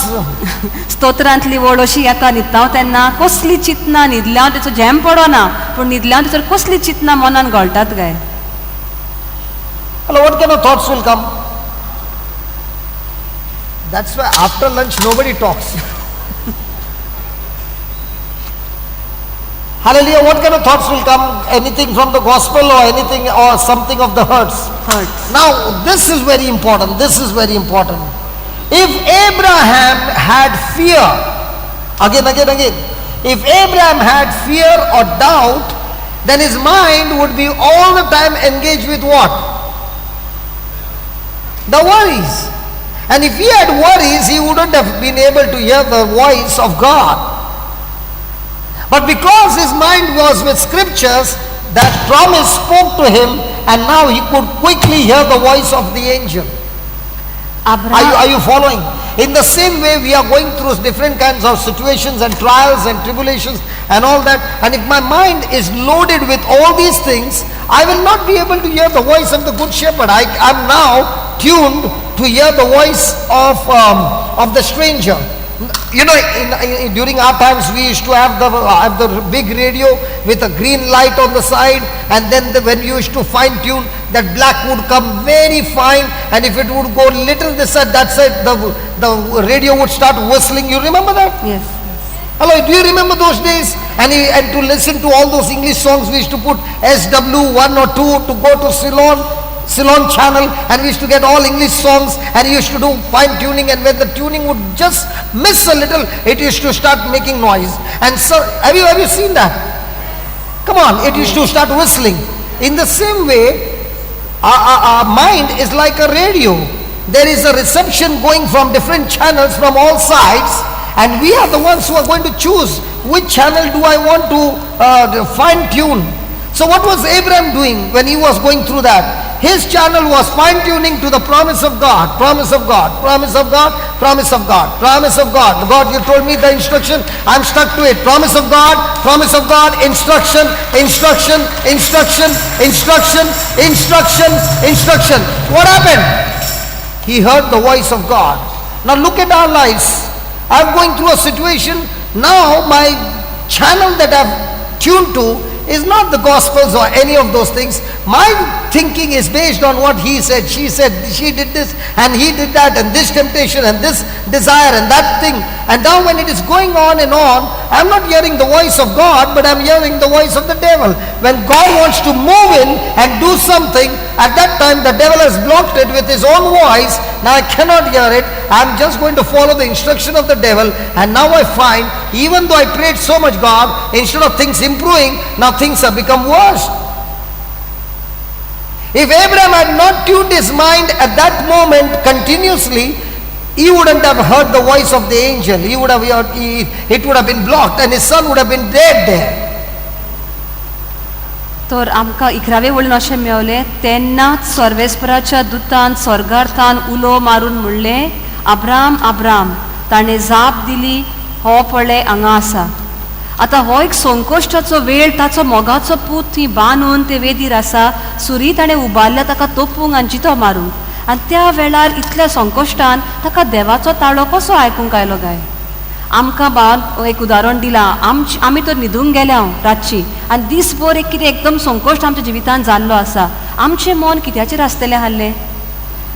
स्तोत्रांतली वळ अशी येता न्हिदता तेन्ना कसली चिंतना न्हिदल्या तेचो झेम पडना पूण न्हिदल्या तेचो कसली चिंतना मनान घोळटात काय. Hello, what kind of thoughts will come? That's why after lunch nobody talks. Hallelujah, what kind of thoughts will come? Anything from the gospel or anything or something of the hurts? Now, this is very important. If Abraham had fear, again, if Abraham had fear or doubt, then his mind would be all the time engaged with what? The worries. And if he had worries, he wouldn't have been able to hear the voice of God. But because his mind was with scriptures, that promise spoke to him, and now he could quickly hear the voice of the angel. Are you following? In the same way, we are going through different kinds of situations and trials and tribulations and all that. And if my mind is loaded with all these things, I will not be able to hear the voice of the Good Shepherd. I am now tuned to hear the voice of the stranger. You know, during our times we used to have the big radio with a green light on the side, and then when you used to fine tune, that black would come very fine, and if it would go little this side, that side, the radio would start whistling. You remember that? Yes. Hello, do you remember those days? And to listen to all those English songs, we used to put SW1 or 2 to go to Ceylon channel, and we used to get all English songs, and we used to do fine tuning, and when the tuning would just miss a little, it used to start making noise. And so, have you seen that? Come on, it used to start whistling. In the same way, our mind is like a radio. There is a reception going from different channels from all sides, and we are the ones who are going to choose which channel do I want to fine tune. So what was Abraham doing when he was going through that? His channel was fine-tuning to the promise of God, promise of God, promise of God, promise of God, promise of God. God, you told me the instruction, I'm stuck to it. Promise of God, instruction, instruction, instruction, instruction, instruction, instruction. What happened? He heard the voice of God. Now look at our lives. I'm going through a situation. Now my channel that I've tuned to is not the Gospels or any of those things. My thinking is based on what he said, she said, she did this and he did that, and this temptation and this desire and that thing. And now when it is going on and on, I'm not hearing the voice of God, but I'm hearing the voice of the devil. When God wants to move in and do something, at that time the devil has blocked it with his own voice. Now I cannot hear it. I'm just going to follow the instruction of the devil, and now I find, even though I prayed so much God, instead of things improving, now things have become worse. If Abraham had not tuned his mind at that moment continuously, he wouldn't have heard the voice of the angel. He would have heard, it would have been blocked, and his son would have been dead there. तर आमकां 11वे वळीन अशें मेवलें तेन्नाच सर्वेस्पराच्या दुतान स्वर्गार्थान उलो मारून म्हणलें Abraham Abraham ताणें जाप दिली हो पळय हांगा आसा. आतां हो एक संकोश्टाचो वेळ, ताचो मोगाचो पूत थंय बांदून ते वेदीर आसा, सुरी ताणें उबारल्या ताका तोपूंक आनी जितो मारूंक. आनी त्या वेळार इतल्या संकोश्टान ताका देवाचो ताळो कसो आयकूंक आयलो काय? आमकां बाल एक उदाहरण दिलां. आमी तर न्हिदूंक गेल्या रातची आनी दीसभर एक कितें एकदम संकोश्ट आमच्या जिवितांत जाल्लो आसा. आमचें मन कित्याचेर आसतलें आहलें?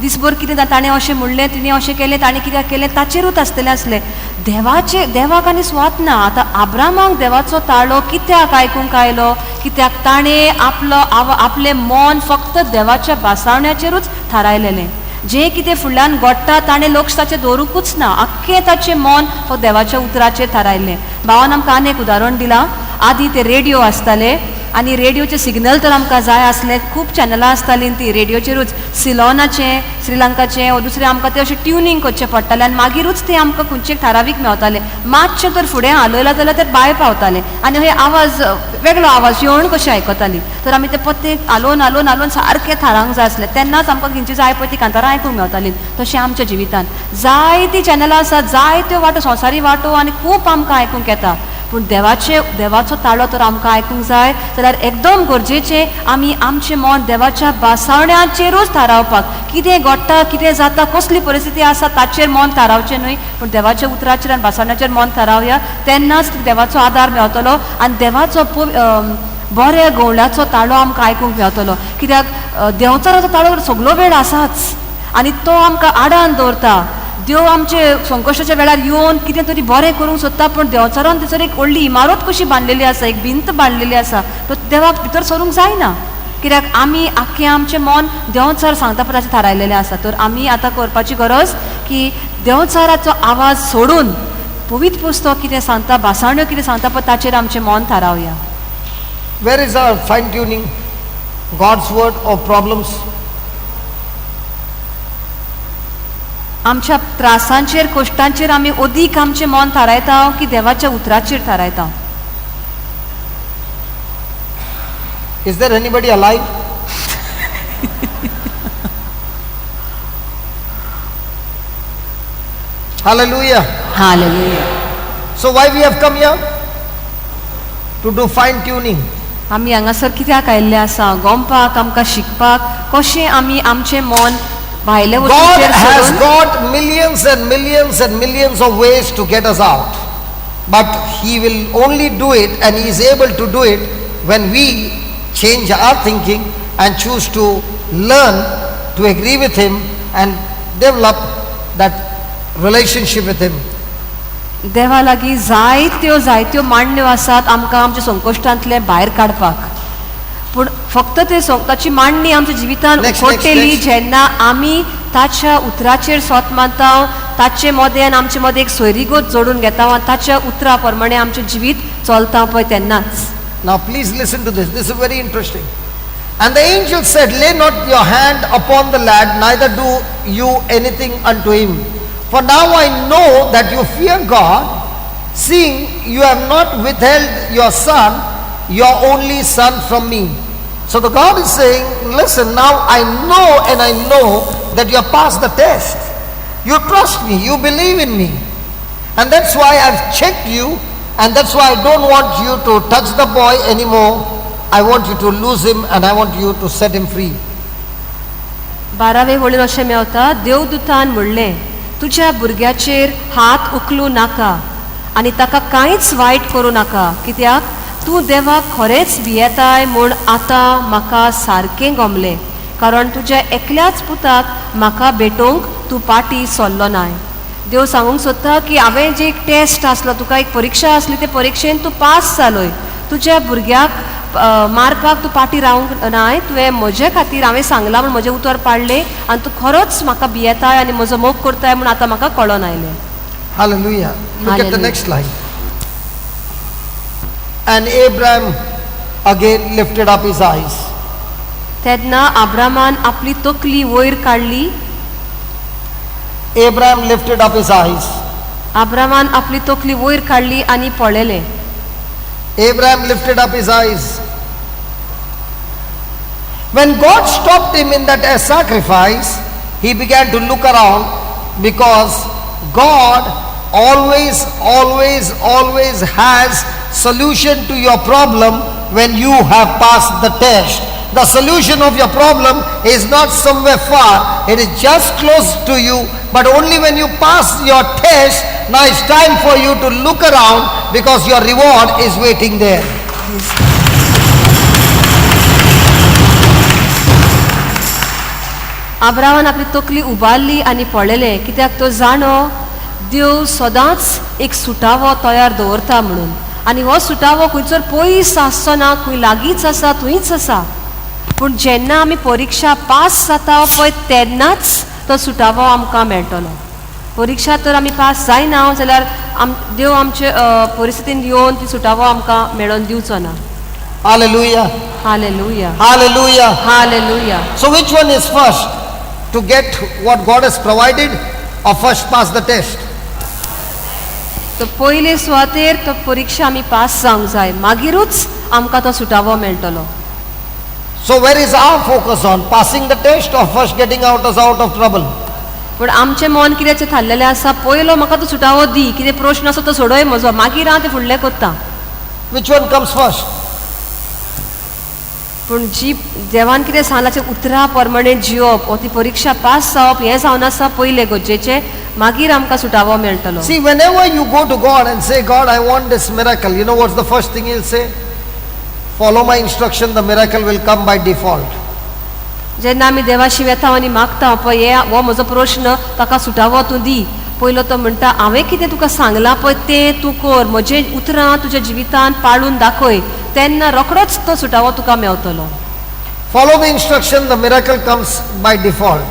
दीसभर कितें ताणें अशें म्हणलें, तिणें अशें केलें, ताणें कित्याक केलें, ताचेरूच आसतलें आसलें. देवाक आनी स्वात ना. आतां आब्रामाक देवाचो ताळो कित्याक आयकूंक आयलो? कित्याक ताणें आपलें मन फक्त देवाच्या बासावण्याचेरूच थारायलेलें. जें कितें फुडल्यान घडटा ताणें लक्ष ताचें दवरूंकूच ना. आख्खें ताचें मन फक्त देवाच्या उतराचेर थारायल्लें. भावान आमकां आनी एक उदाहरण दिलां. आदीं ते रेडिओ आसताले आनी रेडिओचें सिग्नल तर आमकां जाय आसलें. खूब चॅनलां आसतालीं ती रेडिओचेरूच, सिलोनाचें, श्रीलंकाचें वा दुसरें आमकां तें अशें ट्युनिंग करचें पडटालें आनी मागीरूच तें आमकां खंयचें थारावीक मेवतालें. मातशें तर फुडें हालयलां जाल्यार तें भायर पावतालें आनी हे आवाज, वेगळो आवाज येवन कशी आयकतालीं. तर आमी ते पत्तेक हालोवन सारकें थारावंक जाय आसलें. तेन्नाच आमकां खंयची जाय पळय ती कांतारां आयकूंक मेवतालीं. तशें आमच्या जिवितांत जायतीं चॅनलां आसात, जायत्यो वाटो, संवसारी वाटो, आनी खूब आमकां आयकूंक येता. पूण देवाचो ताळो तर आमकां आयकूंक जाय जाल्यार एकदम गरजेचें आमी आमचें मन देवाच्या बासावण्याचेरूच थारावपाक. कितें घडटा, कितें जाता, कसली परिस्थिती आसा ताचेर मन थारावचें न्हय, पूण देवाच्या उतराचेर आनी बासावण्याचेर मन थारावया. तेन्नाच देवाचो आदार मेवतलो आनी देवाचो बऱ्या गवळ्याचो ताळो आमकां आयकूंक मेवतलो. कित्याक देंवचाराचो ताळो सगळो वेळ आसाच आनी तो आमकां आडान दवरता. देव आमचे संकश्टाच्या वेळार येवन कितें तरी बरें करूंक सोदता, पूण देंवचारान थंयसर एक व्हडली इमारत कशी बांदलेली आसा, एक भिंत बांदलेली आसा. तो देवाक भितर सरूंक जायना. कित्याक आमी आख्खें आमचें मन देंवचार सांगता पळय ताचेर थारायलेलें आसा. तर आमी आतां करपाची गरज की देंवचाराचो आवाज सोडून पवित्र पुस्तक कितें सांगता, बासावण्यो कितें सांगता पळय ताचेर आमचें मन थारावया. Where is our fine tuning? God's word or problems? आमच्या त्रासांचेर, कश्टांचेर आमी अदीक आमचें मन थारायता की देवाच्या उतराचेर थारायता? Is there anybody alive? Hallelujah. Hallelujah. So why we have come here? To do fine tuning. आमी हांगासर कित्याक आयिल्ले आसा? गमपाक, आमकां शिकपाक, कशें आमी आमचें मन भायले God वस्तूंचेर has सोडून. got millions and millions and millions of ways to get us out. But He will only do it, and He is able to do it when we change our thinking and choose to learn to agree with Him and develop that relationship with Him. देवा लागीं जायत्यो मांडण्यो आसात आमकां आमच्या संकश्टांतले भायर काडपाक. पूण फक्त ताची मांडणी आमच्या जिवितांत उखडटली जेन्ना आमी ताच्या उतराचेर स्वत मानता, ताचे मदें आनी आमचे मदें एक सोयरीगत जोडून घेता आनी ताच्या उतरा प्रमाणे आमचें जिवीत चलता पळय तेन्नाच. Now please listen to this. This is very interesting. And the angel said, lay not your hand upon the lad, neither do you anything unto him. For now I know that you fear God, seeing you have not withheld your son, your only son, from me. So the God is saying, listen, now I know, and I know that you have passed the test. You trust me, you believe in me. And that's why I've checked you, and that's why I don't want you to touch the boy anymore. I want you to lose him, and I want you to set him free. 12वे वळीर अशें मेवता, देवदूतान म्हणलें, तुज्या भुरग्याचेर हात उखलू नाका आनी ताका कांयच वायट करूं नाका, कित्याक तूं देवाक खरेंच भियेताय म्हूण आतां म्हाका सारकें गमलें. कारण तुज्या एकल्याच पुताक म्हाका भेटोवंक तूं पाटी सरलो नाय. देव सांगूंक सोदता की हांवें जे एक टेस्ट आसलो, तुका एक परीक्षा आसली, ते परीक्षेन तूं पास जालोय. तुज्या भुरग्याक मारपाक तूं पाटी रावंक नाय. तुवें म्हजे खातीर हांवें सांगलां म्हूण म्हजें उतर पाडलें आनी तूं खरोच म्हाका भियेताय आनी म्हजो मोग करताय म्हूण आतां म्हाका कळोन आयलें. Hallelujah. Look at the Hallelujah. next line. And Abraham again lifted up his eyes. तेन्ना अब्रामान आपली तकली वयर काडली. Abraham lifted up his eyes. अब्रामान आपली तकली वयर काडली आनी पळयलें. Abraham lifted up his eyes. When God stopped him in that sacrifice, he began to look around because God always has solution to your problem when you have passed the test. The solution of your problem is not somewhere far, it is just close to you, but only when you pass your test, now it's time for you to look around because your reward is waiting there. अब्रामान आपली तकली उबारली आनी पळयलें कित्याक तो जाणो देव सदांच एक सुटावो तयार दवरता म्हणून आनी हो सुटावो खंयसर पयस आसचो ना खंय लागींच आसा थंयच आसा पूण जेन्ना आमी परीक्षा पास जाता पळय तेन्नाच तो सुटावो आमकां मेळटलो. परीक्षा तर आमी पास जायना जाल्यार देव आमचे परिस्थितीन येवन ती सुटावो आमकां मेळोवन दिवचो ना. Hallelujah. Hallelujah. Hallelujah. Hallelujah. So which one is first? To get what God has provided or first pass the test? तो पयले सुवातेर तो परीक्षा आमी पास जावंक जाय मागीरूच आमकां तो सुटावो मेळटलो. So where is our focus on? Passing the test or first getting us out of trouble? पूण आमचें मन कितें थारलेलें आसा पयलो म्हाका तो सुटावो दी कितें प्रश्न आसा तो सोडय म्हजो मागीर हांव तें फुडलें करतां. Which one comes first? पूण जी देवान कितें सांगलां उतरां प्रमाणे जियोप हो ती परीक्षा पास जावप हें जावन आसा पयलें गरजेचें मागीर आमकां सुटावो मेळटलो. See, whenever you go to God and say, God, I want this miracle, you know what's the first thing He'll say? Follow my instruction, the miracle will come by default. जेन्ना आमी देवाशी येता आनी मागता पळय हो म्हजो प्रश्न ताका सुटावो तूं दी पयलो तो म्हणटा हांवें कितें तुका सांगलां पळय तें तूं कर म्हजें उतरां तुज्या जिवितान पाळून दाखय तेन्ना रोखडोच तो सुटावो तुका मेळटलो. Follow the instruction, the miracle comes by default.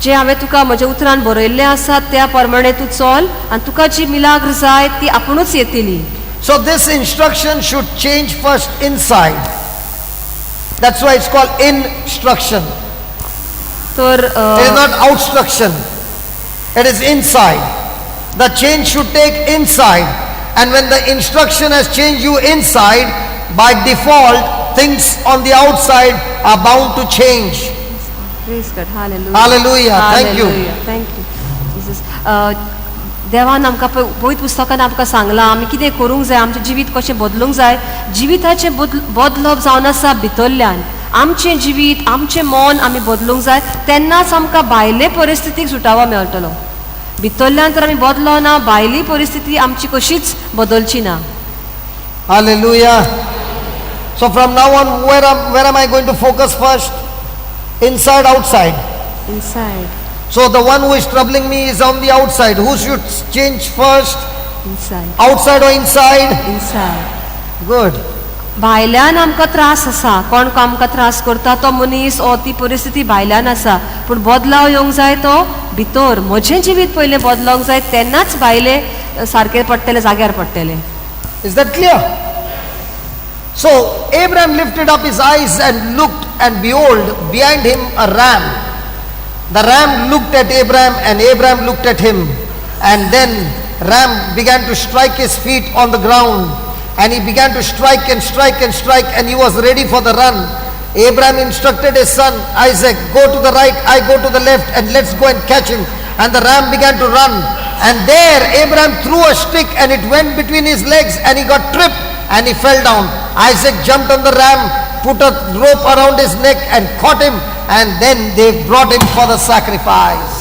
जे हांवें तुका म्हज्या उतरान बरयल्लें आसा त्या प्रमाणे तूं चल आनी तुका जी मिलाग्र जाय ती आपुणूच येतली. So this instruction should change first inside. That's why it's called instruction. तर It is not outstruction. It is inside. The change should take inside. And when the instruction has changed you inside, by default, things on the outside are bound to change. Praise God. Hallelujah. Hallelujah. Thank you. Thank you. Jesus. देवान आमकां पयत पुस्तकान आमकां सांगलां आमी कितें करूंक जाय आमचें जिवीत कशें बदलूंक जाय जिविताचें बदलप जावन आसा भितरल्यान आमचें जिवीत आमचें मन आमी बदलूंक जाय तेन्नाच आमकां भायले परिस्थितीक सुटावो मेळटलो. भितरल्यान तर आमी बदलो ना भायली परिस्थिती आमची कशीच बदलची ना. Hallelujah. So from now on, where am I going to focus first? Inside, outside? Inside. So the one who is troubling me is on the outside. Who should change first? Inside. Outside or inside? Inside. Good. भायल्यान आमकां त्रास आसा कोण आमकां त्रास करता तो मनीस ओ ती परिस्थिती भायल्यान आसा पूण बदलाव येवंक जाय तो भितर म्हजें जिवीत पयलें बदलोंक जाय तेन्नाच भायले सारकें पडटलें जाग्यार पडटलें. Is that clear? So Abraham lifted up his eyes and looked, and behold, behind him a ram. The ram looked at Abraham and Abraham looked at him, and then ram began to strike his feet on the ground, and he began to strike and strike and strike, and he was ready for the run. Abraham instructed his son Isaac, go to the right, I go to the left, and let's go and catch him. And the ram began to run, and there Abraham threw a stick and it went between his legs and he got tripped and he fell down. Isaac jumped on the ram, put a rope around his neck and caught him, and then they brought him for the sacrifice.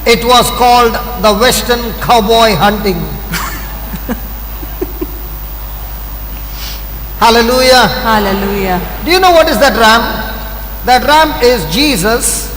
It was called the Western cowboy hunting. Hallelujah. Hallelujah. Do you know what is that ram? That ram is Jesus,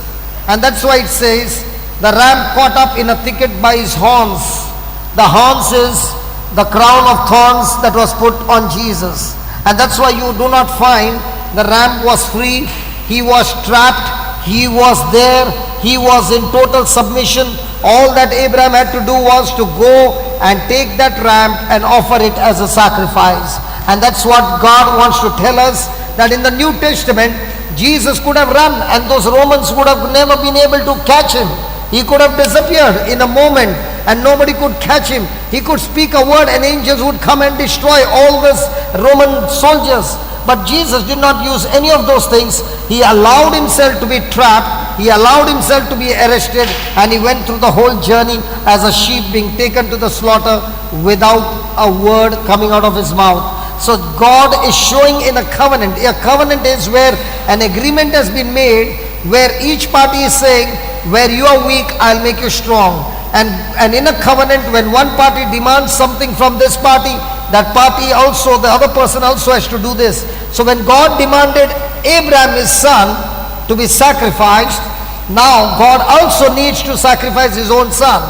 and that's why it says the ram caught up in a thicket by his horns. The horns is the crown of thorns that was put on Jesus, and that's why you do not find the ram was free. He was trapped, he was there, he was in total submission. All that Abraham had to do was to go and take that ram and offer it as a sacrifice. And that's what God wants to tell us, that in the New Testament Jesus could have run and those Romans would have never been able to catch him. He could have disappeared in a moment and nobody could catch him. He could speak a word and angels would come and destroy all these Roman soldiers. But Jesus did not use any of those things. He allowed himself to be trapped. He allowed himself to be arrested, and he went through the whole journey as a sheep being taken to the slaughter without a word coming out of his mouth. So God is showing in a covenant. A covenant is where an agreement has been made, where each party is saying, where you are weak, I'll make you strong. And in a covenant, when one party demands something from this party, that party also, the other person also has to do this. So when God demanded Abraham, his son, to be sacrificed, now God also needs to sacrifice his own son.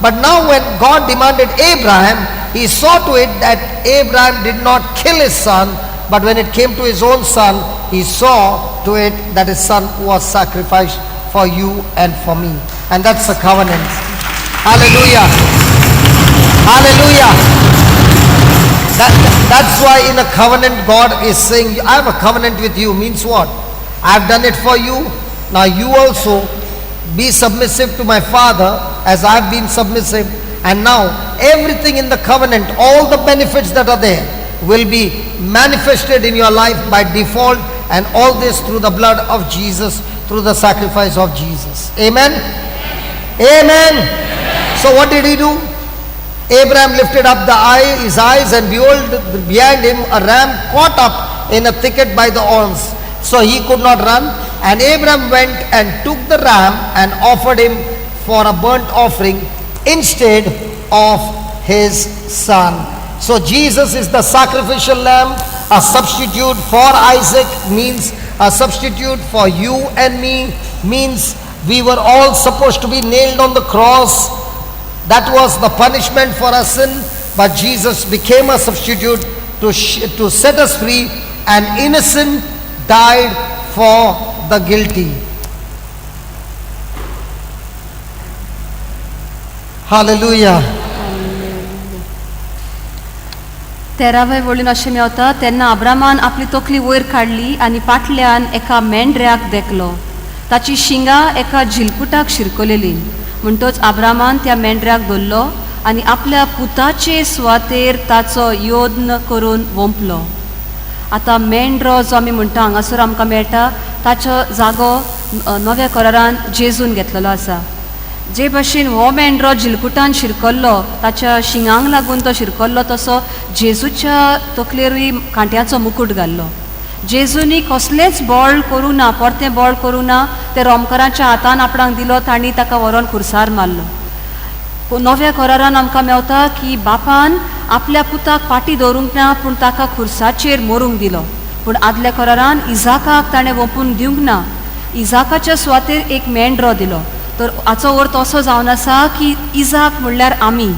But now when God demanded Abraham, he saw to it that Abraham did not kill his son, but when it came to his own son, he saw to it that his son was sacrificed for you and for me. And that's a covenant. Hallelujah. Hallelujah. That's why in a covenant God is saying, I have a covenant with you. Means what? I've done it for you. Now you also be submissive to my father as I've been submissive. And now everything in the covenant, all the benefits that are there, will be manifested in your life by default, and all this through the blood of Jesus, through the sacrifice of Jesus. Amen? Amen. So what did he do? Abraham lifted up his eyes, and behold, behind him a ram caught up in a thicket by the horns. So he could not run. And Abraham went and took the ram and offered him for a burnt offering instead of his son. So Jesus is the sacrificial lamb, a substitute for Isaac, means a substitute for you and me, means we were all supposed to be nailed on the cross. That was the punishment for our sin, but Jesus became a substitute to set us free, and innocent died for the guilty. Hallelujah. 13व्या वळीन अशें मेवता, तेन्ना अब्रामान आपली तकली वयर काडली आनी पाटल्यान एका मेंढऱ्याक देखलो. ताची शिंगां एका झिलकुटाक शिरकलेली. म्हणटच अब्रामान त्या मेंढऱ्याक धरलो आनी आपल्या पुताचे सुवातेर ताचो योद्न करून वंपलो. आतां मेंढरो जो आमी म्हणटा हांगासर आमकां मेळटा, ताचो जागो नव्या करारान जेजून घेतलेलो आसा. जे भाशेन हो मेंढरो झिलकुटान शिरकल्लो, ताच्या शिंगांक लागून तो शिरकल्लो, तसो जेजूच्या तकलेरूय कांट्याचो मुकुट घाल्लो. जेजूनी कसलेंच बळ करूं ना, परतें बळ करूं ना. ते रोमकाराच्या हातान आपणाक दिलो, तांणी ताका व्हरोन खुर्सार मारलो. नव्या करारान आमकां मेवता की बापान आपल्या पुताक पाटी दवरूंक ना, पूण ताका खुर्साचेर मरूंक दिलो. पूण आदल्या करारान इजाकाक ताणें वोपून दिवंक ना. इजाकाच्या सुवातेर एक मेंढरो दिलो. तर हाचो अर्थ असो जावन आसा की इजाक म्हणल्यार आमी.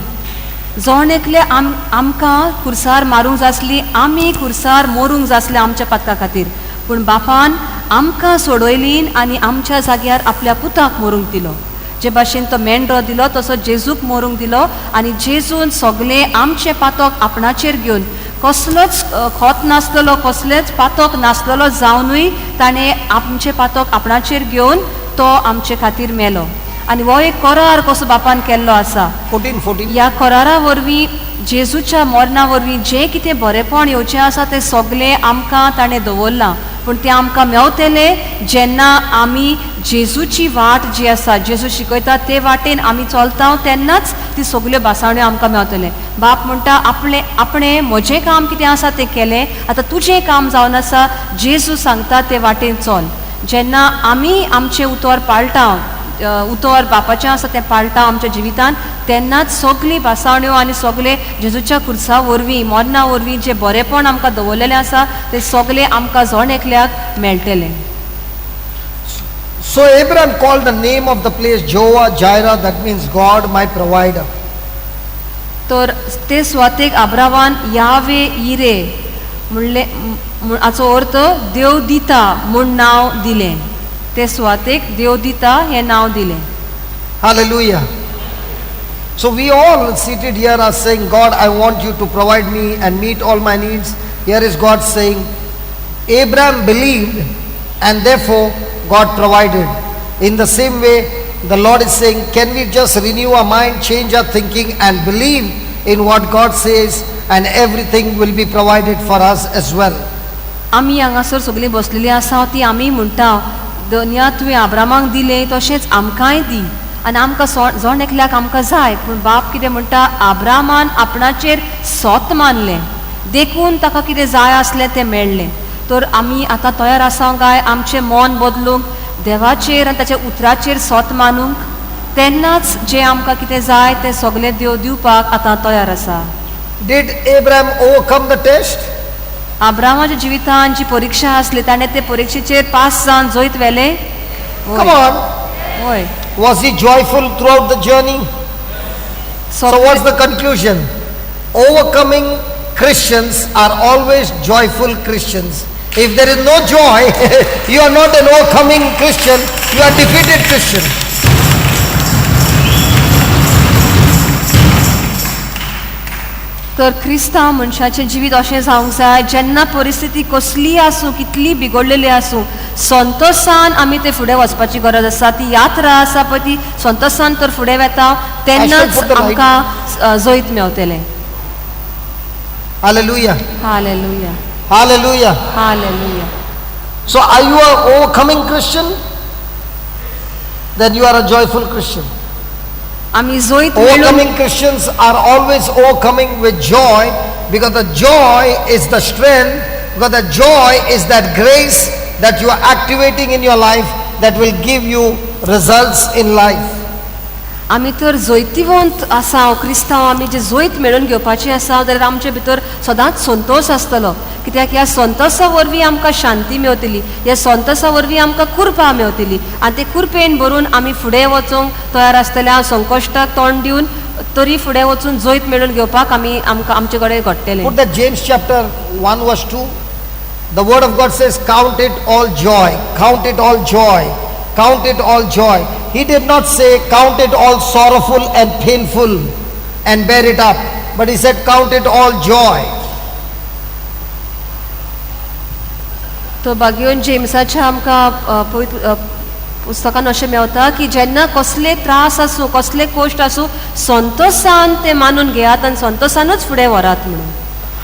जोण एकले आमकां खुर्सार मारूंक जाय आसली, आमी खुर्सार मरूंक जाय आसलें आमच्या पातका खातीर. पूण बापान आमकां सोडयलीन आनी आमच्या जाग्यार आपल्या पुताक मरूंक दिलो. जे भाशेन तो मेंढरो दिलो, तसो जेजूक मरूंक दिलो. आनी जेजून सगळें आमचें पातक आपणाचेर घेवन, कसलोच खोत नासलेलो, कसलेच पातक नासलेलो जावनूय ताणें आमचें पातक आपणाचेर घेवन तो आमचे खातीर मेलो. आनी हो एक करार कसो बापान केल्लो आसा. 14. ह्या करारा वरवीं, जेजूच्या मरणा वरवीं जें कितें बरेपण येवचें आसा तें सगळें आमकां ताणें दवरलां. पूण तें आमकां मेवतलें जेन्ना आमी जेजूची वाट जी आसा, जेजू शिकयता ते वाटेन आमी चलता, तेन्नाच ती सगल्यो बासावण्यो आमकां मेवतलें. बाप म्हणटा आपणें म्हजें काम कितें आसा तें केलें, आतां तुजें काम जावन आसा, जेजू सांगता ते वाटेन चल. जेन्ना आमी आमचें उतर पाळटा, उतर बापाचें आसा तें पाळटा आमच्या जिवितान, तेन्नाच सगळीं बासावण्यो आनी सगळे जेजूच्या खुर्सा वरवीं, मरणा वरवीं जे बरेपण आमकां दवरलेलें आसा तें सगळें आमकां जण एकल्याक मेळटलें. So Abraham called the name of the place Jehovah Jireh, that means God my provider. तर ते सुवातेक अब्रामान यावे इरे म्हणले, हाचो अर्थ देव दिता म्हूण नांव दिलें. ते सुवातेक देव दिता हें नांव दिलें. Hallelujah. So we all seated here are saying, God, I want you to provide me and meet all my needs. Here is God saying, Abraham believed and therefore God provided. In the same way, the Lord is saying, can we just renew our mind, change our thinking and believe in what God says, and everything will be provided for us as well. आमी हांगासर सगळीं बसलेली आसा ती आमी म्हणटा दुनिया तुवें आब्रामाक दिलें तशेंच आमकांय दी आनी आमकां जोण एकल्याक आमकां जाय. पूण बाप कितें म्हणटा, आब्रामान आपणाचेर सोत मानलें देखून ताका कितें जाय आसलें तें मेळ्ळें. तर आमी आतां तयार आसा काय आमचें मन बदलूंक, देवाचेर आनी ताच्या उतराचेर सोत मानूंक? तेन्नाच जें आमकां कितें जाय तें सगळें देव दिवपाक आतां तयार आसा. Did Abraham overcome the test? आब्रामाच्या जिवितांत जी परीक्षा आसली ताणें ते परीक्षेचेर पास जावन जैत व्हेलें? Come on. हय. Was he joyful throughout the journey? So what's the conclusion? Overcoming Christians are always joyful Christians. If there is no joy, you are not an overcoming Christian, you are a defeated Christian. तर क्रिस्तांव मनशाचें जिवीत अशें जावंक जाय जेन्ना परिस्थिती कसली आसूं, कितली बिगडलेली आसूं, संतोशान आमी ते फुडें वचपाची गरज आसा. ती यात्रा आसा पळय ती संतोशान तर फुडें वेता तेन्नाच आमकां जैत मेवतलें. Hallelujah. Hallelujah. Hallelujah. Hallelujah. So are you an overcoming Christian? Then you are a joyful Christian. आमी जैत Overcoming Christians are always overcoming with joy, because the joy is the strength, because the joy is that grace that you are activating in your life that will give you results in life. आमी तर जैतिवंत आसा क्रिस्तांव, आमी जे जैत मेळून घेवपाची आसा जाल्यार आमचे भितर सदांच संतोश आसतलो. कित्याक ह्या संतोशा वरवीं आमकां शांती मेवतली, ह्या संतोशा वरवीं आमकां कृपा मेवतली आनी ते कृपेन भरून आमी फुडें वचूंक तयार आसतल्या. संकश्टाक तोंड दिवन तरी फुडें वचून जैत मेळून घेवपाक आमकां आमचे कडेन घडटलें. Put that James chapter 1 verse 2. The word of God says, count it all joy, count it all joy, count it all joy. He did not say count it all sorrowful and painful and bear it up, but he said count it all joy. तो बागेवन जेम्साच्या आमकां पुस्तकान अशें मेवता की जेन्ना कसले त्रास आसूं, कसले कोश्ट आसूं, संतोशान ते मानून घेयात आनी संतोशानूच फुडें व्हरात म्हणून.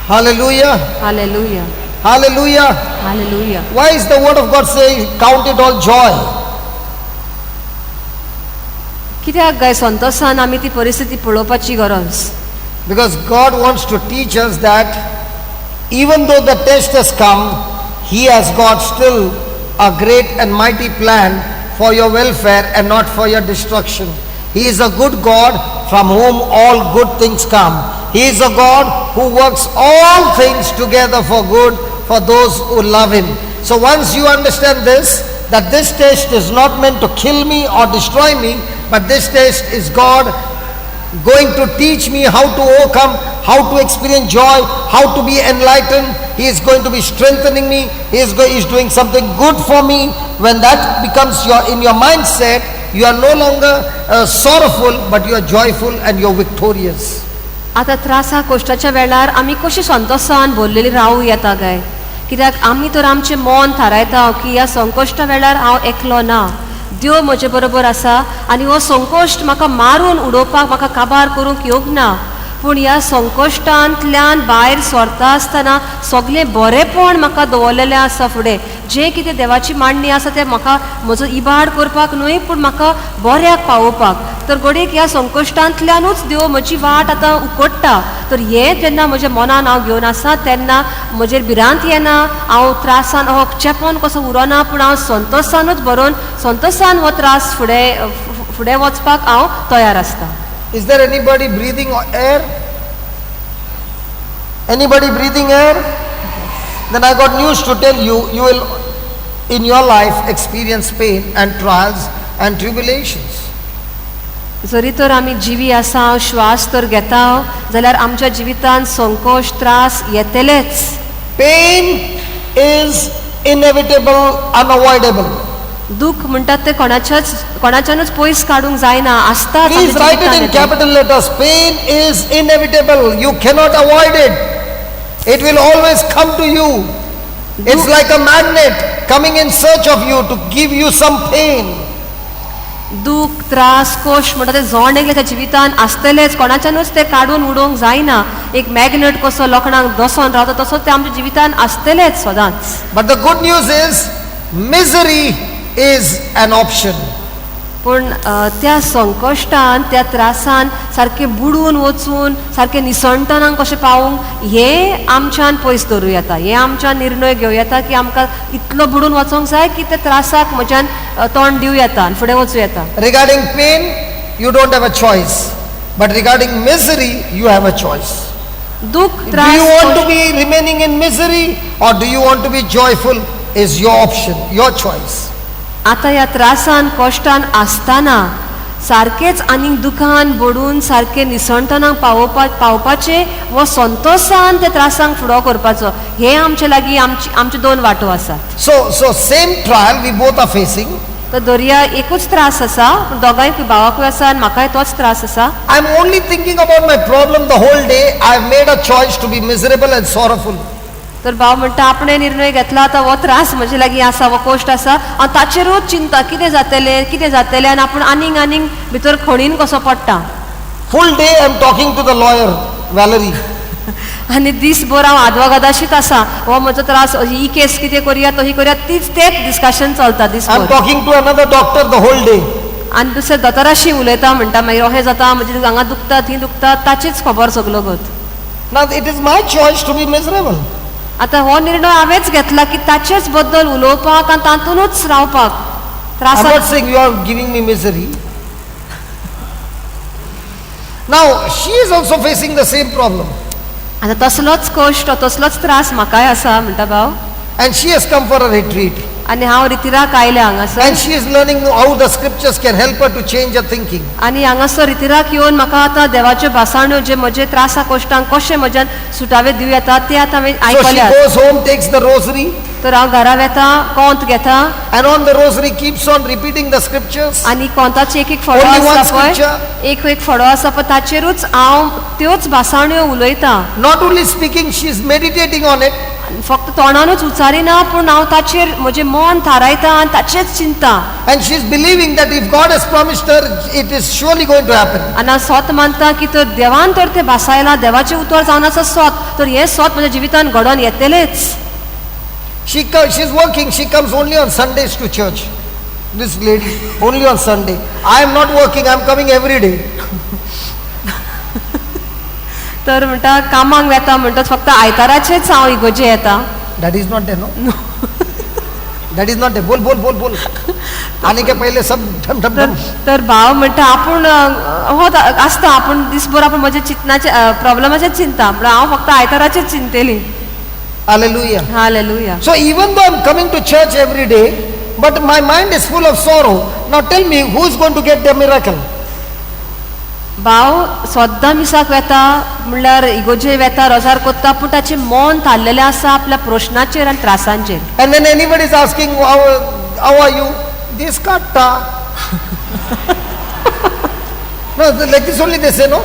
Hallelujah. Hallelujah. Hallelujah. Hallelujah. Why is the word of God saying count it all joy? कित्याक गाय संतोशान आमी ती परिस्थिती पळोवपाची गरज? Because God wants to teach us that even though the test has come, He has got still a great and mighty plan for your welfare and not for your destruction. He is a good God from whom all good things come. He is a God who works all things together for good for those who love Him. So once you understand this, that this test is not meant to kill me or destroy me, but this test is God going to teach me how to overcome, how to experience joy, how to be enlightened. He is going to be strengthening me. He is doing something good for me. When that becomes in your mindset, you are no longer sorrowful, but you are joyful and you are victorious. आता त्रासा कोश्टाच्या वेळार आमी कशी संतोशान भरलेली रावूं येता काय? कित्याक आमी तर आमचें मन थारायता की ह्या संकश्टा वेळार हांव एकलो ना, देव म्हजे बरोबर आसा आनी हो संकश्ट म्हाका मारून उडोवपाक, म्हाका काबार करूंक येवंक ना. पूण ह्या संकश्टांतल्यान भायर सरता आसतना सगळें बरेंपण म्हाका दवरलेलें आसा फुडें. जें कितें देवाची मांडणी आसा तें म्हाका म्हजो इबाड करपाक न्हय, पूण म्हाका बऱ्याक पावोवपाक. तर घडयेक ह्या संकश्टांतल्यानूच देव म्हजी वाट आतां उकडटा. तर हें जेन्ना म्हज्या मनान हांव घेवन आसा तेन्ना म्हजेर भिरांत येना, हांव त्रासान चेपन कसो उरना, पूण हांव संतोशानूच बरोवन संतोशान हो त्रास फुडें वचपाक हांव तयार आसता. Is there anybody breathing air? Anybody breathing air? Then I got news to tell you. You will in your life experience pain and trials and tribulations. जरी तर आमी जिवी आसा, श्वास तर घेता, जाल्यार आमच्या जिवितांत संकोश, त्रास येतलेच. Pain is inevitable, unavoidable. दुख म्हणटात ते कोणाच्यानूच पयस काडूंक जायना, आसता. Please write it in capital letters. Pain is inevitable. You cannot avoid it. It will always come to you. It's like a magnet coming in search of you to give you some pain. दूख त्रास कोश म्हणटा ते जोण एकल्या जिवितान आसतलेच, कोणाच्यानूच ते काडून उडोवंक जायना. एक मॅग्नेट कसो लोकांक दोसोन रावता तसो ते आमच्या जिवितान आसतलेच सदांच. But the good news is, misery is an option. पूण त्या संकश्टान त्या त्रासान सारखे बुडून वचून सारखे निसणटणांक कशें पावूंक हे आमच्यान पयस दवरूं येता. हे आमच्यान निर्णय घेवं येता की आमकां इतलो बुडून वचोंक जाय की त्या त्रासाक म्हज्यान तोंड दिवं येता आनी फुडें वचूं येता. Regarding pain, you don't have a choice. But regarding misery, you have a choice. दूख Do त्रास you want to be remaining in misery or do you want to be joyful is your option, your choice. आता ह्या त्रासान कश्टान आसतना सारखेच आनीक दुखान बडून सारखे निसणटणांक पावपाचे वो संतोषान त्या त्रासांक फुडो करपाचो, हे आमचे लागीं आमचे दोन वाटो आसात. So same trial we both are facing. तर दर्या एकूच त्रास आसा, दोगांय भावाकूय आसा आनी म्हाकाय तोच त्रास आसा. I'm only thinking about my problem the whole day. I've made a choice to be miserable and sorrowful. तर भाव म्हणटा आपणे निर्णय घेतला, आता हो त्रास म्हजे लागीं आसा, वो कोश्ट आसा आनी ताचेरूच चिंता कितें जातलें आनी आपूण आनीक भितर खणीन कसो पडटा. Full day I'm talking to the lawyer, Valerie. आनी दीसभर हांव आदवोगादाशीच आसा, हो म्हजो त्रास, ही केस कितें करया तो ही करया, तेच डिस्कशन चलता I'm दीसभर. talking to another doctor the whole day. आनी दुसऱ्या दोतोराशी उलयता, म्हणटा मागीर अहें जाता, म्हजे हांगा दुखता थंय दुखता, ताचीच खबर सगलो गत. Now it is my choice to be miserable. आता हो निर्णय हांवेंच घेतला की ताचेच बद्दल उलोवपाक आनी तातूंतच रावपाक. I'm त्रासांत not saying you are giving me misery. Now she is also facing the same problem. आता तसलोच कश्ट तसलोच त्रास म्हाकाय आसा म्हणटा भाव. And she has come for a retreat. आनी हांव रितिराक आयलें हांगासर. And she is learning how the scriptures can help her to change her thinking. आनी हांगासर रितिराक येवन म्हाका आतां देवाच्यो भासाण्यो जे म्हजे त्रासा कश्टांक कशें म्हज्यान सुटावे दिवं येता ते आतां हांवें So she आयकल्यात. goes home, takes the rosary, तर हांव घरा वेता, कोंत घेता and on the rosary keeps on repeating the scriptures. आनी कोंताचे एक फळो Only one आसा पळय, scripture. एक फळो आसा पळय, ताचेरूच हांव त्योच भासाण्यो उलयतां. Not only speaking, she is meditating on it. फक्त तोंडानूच उचारिना, पूण हांव ताचेर म्हजें मन थारायता आनी ताचेच चिंता. And she is believing that if God has promised her, it is surely going to happen. आनी हांव स्वत मानता की तर देवान तर तें भासायलां, देवाचें उतर जावन आसा स्वत, तर हें स्वत म्हज्या जिवितान घडोवन येतलेंच. She is working, she comes only on Sundays to church. This lady, only on Sunday. I am not working, I am coming every day. तर म्हणटा कामाक वेता म्हणटा फक्त आयताराचेच हांव इगोजे येता. That is not there, no? That is not there. बोल. आने के पहले सब ठम ठम ठम. तर भाव म्हणटा आपूण हो आसता, आपूण दिसभर आपूण म्हज्या चिंतनाचे प्रॉब्लेमाचेच चिंता, पण हांव फक्त आयताराचेच चिंतेली. Hallelujah. Hallelujah. So even though I am coming to church every day, but my mind is full of sorrow. Now tell me, who is going to get the miracle? भाव सद्दां मिसाक वेता म्हणल्यार इगोजे वेता, रोजार कोत्ता, पूण ताचें मन थारलेलें आसा आपल्या प्रश्नाचेर आनी त्रासांचेर. And then anybody is asking, how are you? This katta. No, like this only they say, no?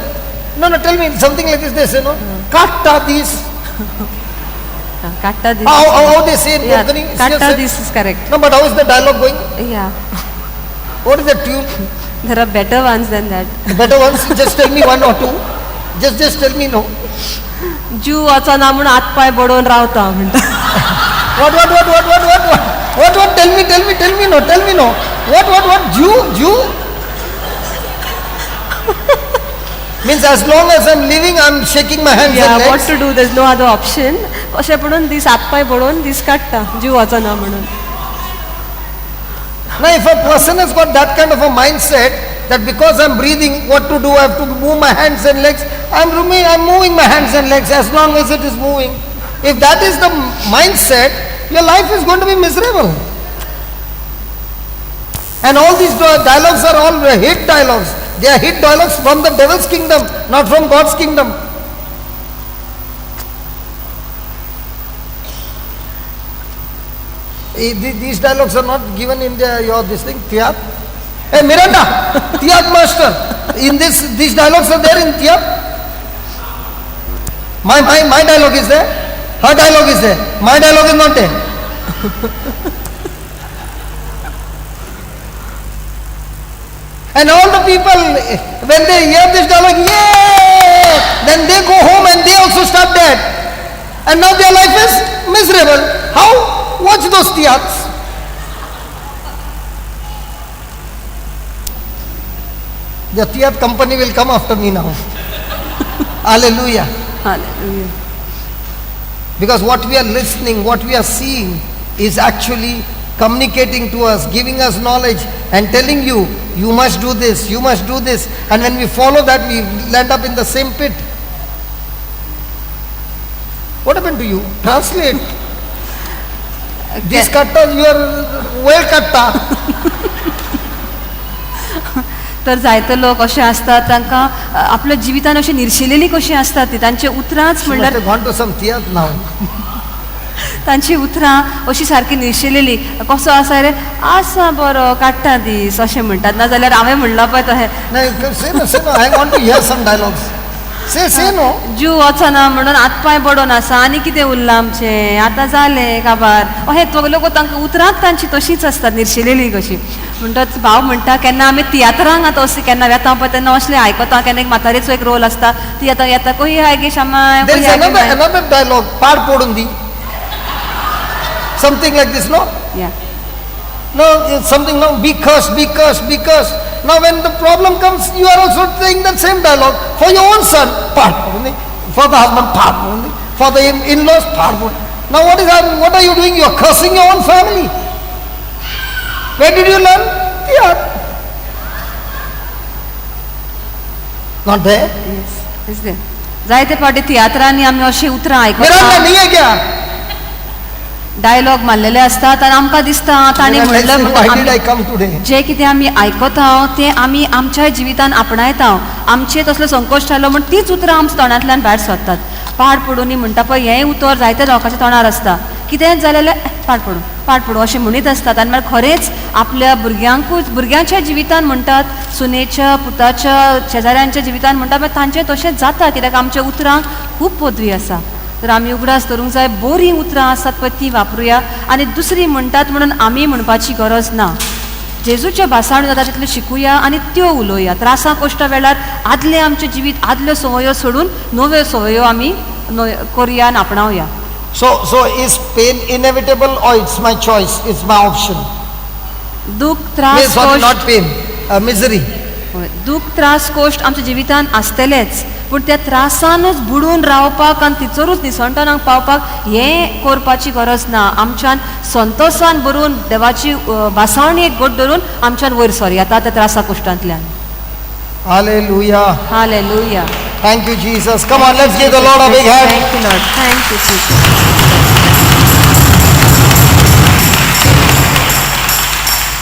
No, tell me something like this they say, no? Katta this. काट्टा these. How they say in Yeah, Konkani? काट्टा these is correct. No, but how is the dialogue going? Yeah, What is the tune? there are better ones than that. The better ones, just tell me one or two. Just tell me, no. जीव वचना म्हूण हात पाय बडोवन रावता म्हणटा. What? Tell me, no. What? Jew? Means as long as I'm living, I'm shaking my hands Yeah, and what legs. to do? There's no other option. अशें म्हणून दीस हात पाय बडोवन दीस काडटा जीव वचना म्हणून. Now if a person has got that kind of a mindset that because I'm breathing, what to do? I have to move my hands and legs. I'm moving my hands and legs as long as it is moving. If that is the mindset, your life is going to be miserable. And all these dialogues are all hate dialogues. They are hate dialogues from the devil's kingdom, not from God's kingdom. These dialogues are not given in this thing, Tiyat. Hey Miranda, Tiyat master. In these dialogues are there in Tiyat. My dialogue is there. Her dialogue is there. My dialogue is not there. And all the people, when they hear this dialogue, yay! Then they go home and they also start dead. And now their life is miserable. How? Watch those theaters. The theater company will come after me now. Hallelujah. Hallelujah. Because what we are listening, what we are seeing is actually communicating to us, giving us knowledge and telling you, you must do this, you must do this. And when we follow that, we land up in the same pit. What happened to you? Translate. This katta, you are well katta. तर जायते लोक असे असतात, तांकां आपल्या जिवितान अशी निर्शिलेली कशी असतात ती तांचे उतरांच म्हणल्यार Gone to some theater now. तांची उतरां अशी सारकी निर्शिलेली. कसो आसा रे, आसा बरो काडटा दीस अशें म्हणटात. नाजाल्यार हांवें म्हणला पळय तशें No, say no. I want to hear some dialogues. Say no. जीव वचना म्हणून हातपाय बडोवन आसा, आनी कितें उरलां आमचें, आतां जालें काबार. अहें लोक तांकां उतरांच तांची तशीच आसतात, निर्शिलेली कशी. म्हणटच भाव म्हणटा, केन्ना आमी तियात्रांक आतां अशें केन्ना येता पळय तेन्ना असलें आयकता. केन्ना एक म्हातारेचो एक रोल आसता, ती आतां येता कही हाय गे शामाय. There is another dialogue. Paad podun di. Something like this, no? Yeah. No, it's something, no, be cursed, be cursed, be cursed. Now when the problem comes, you are also saying that same dialogue. For your own son, paad podun di. For the husband, paad podun di. For the in-laws, paad podun. Now what are you doing? You are cursing your own family. Where did you learn? Theater. Not there? Yes, is there. जायते फावटी तियात्रांनी आमी अशी उतरां मेरा आयकता, नहीं है क्या? डायलॉग मारलेले असतात आनी आमकां दिसता ताणें म्हणलें Why did I म्हणून come today? जे कितें आमी आयकता तें आमी आमच्या जिवितान आपणायता. आमचे तसलो संकोश्ट आयलो म्हण तीच उतरां आमच्या तोंडांतल्यान भायर सरतात. पाड पडून म्हणटा पळय हें उतर जायत्या लोकांच्या तोंडार आसता. कितेंच जालें जाल्यार पाड पडूं अशें म्हणीत असतात. आनी मागीर खरेंच आपल्या भुरग्यांच्या जिवितान म्हणटात, सुनेच्या पुताच्या शेजाऱ्यांच्या जिवितान म्हणटात, मागीर तांचें तशेंच जाता. कित्याक आमच्या उतरांक खूब पदवी आसा. तर आमी उगडास धरूंक जाय, बरीं उतरां आसात पळय ती वापरुया. आनी दुसरी म्हणटात म्हणून आमी म्हणपाची गरज ना. जेजूच्या भासाण जाता तितल्यो शिकुया आनी त्यो उलोवया. त्रासां कश्टा वेळार आदलें आमचें जिवीत, आदल्यो संवयो सोडून नव्यो संवयो आमी करुया आनी आपणावया. So is pain inevitable or it's my choice? It's my option. दूख त्रास Not pain, misery. दूख त्रास कोश्ट आमच्या जिवितान आसतलेच, पूण त्या त्रासानूच बुडून रावपाक आनी तिचोरूच निसंटनाक पावपाक हें करपाची गरज ना. आमच्यान संतोषान भरून देवाची भासावणी एक घोट धरून आमच्यान वयर सर येता त्या त्रासा कोश्टांतल्यान. Hallelujah. Hallelujah. Thank you, Jesus. Come on, let's give the Lord a big hand. Thank you, Lord. Thank you, Jesus.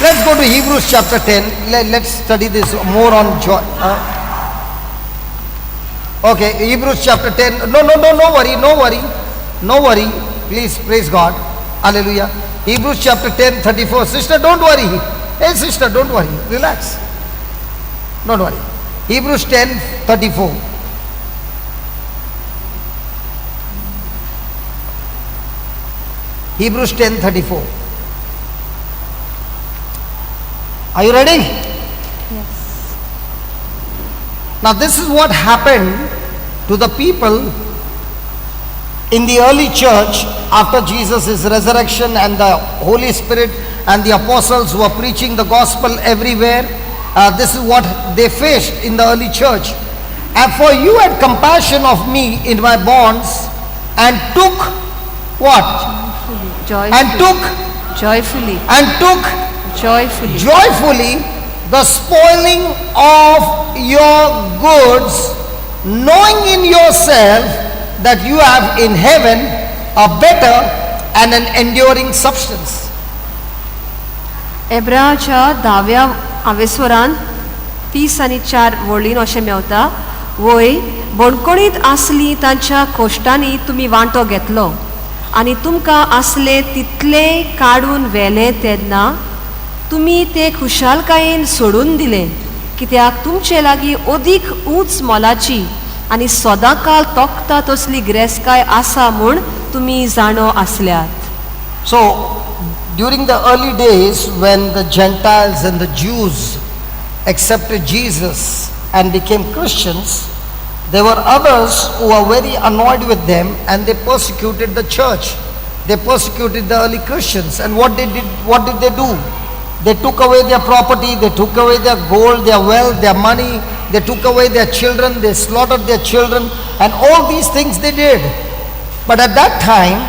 Let's go to Hebrews chapter 10. Let's study this more on joy. Okay, Hebrews chapter 10. No worry. Please, praise God. Hallelujah. Hebrews chapter 10, 34. Sister, don't worry. Hey, sister, don't worry. Relax. Don't worry. Hebrews 10, 34. Hebrews 10, 34. Are you ready? Yes. Now this is what happened to the people in the early church after Jesus' resurrection and the Holy Spirit and the apostles who were preaching the gospel everywhere. This is what they faced in the early church. And for you had compassion of me in my bonds and took what? Joyfully. Joyfully the spoiling of your goods, knowing in yourself that you have in heaven a better and an enduring substance. एब्राच्या 10व्या आवेस्वरान 30 आनी 4 वळीन अशें मेवता, वय बणकणीत आसली तांच्या कोश्टांनी तुमी वांटो घेतलो आनी तुमकां आसले तितले काडून व्हेले तेन्ना तुमी ते खुशालकायेन सोडून दिले, कित्याक तुमचे लागीं अदीक उंच मोलाची आनी सदांकाल तोखता तसली गिरेस्तकाय आसा म्हूण तुमी जाणो आसल्यात. So during the early days when the Gentiles and the Jews accepted Jesus and became Christians, there were others who were very annoyed with them and they persecuted the church. They persecuted the early Christians. And what did they do? They took away their property, they took away their gold, their wealth, their money, they took away their children, they slaughtered their children, and all these things they did. But at that time,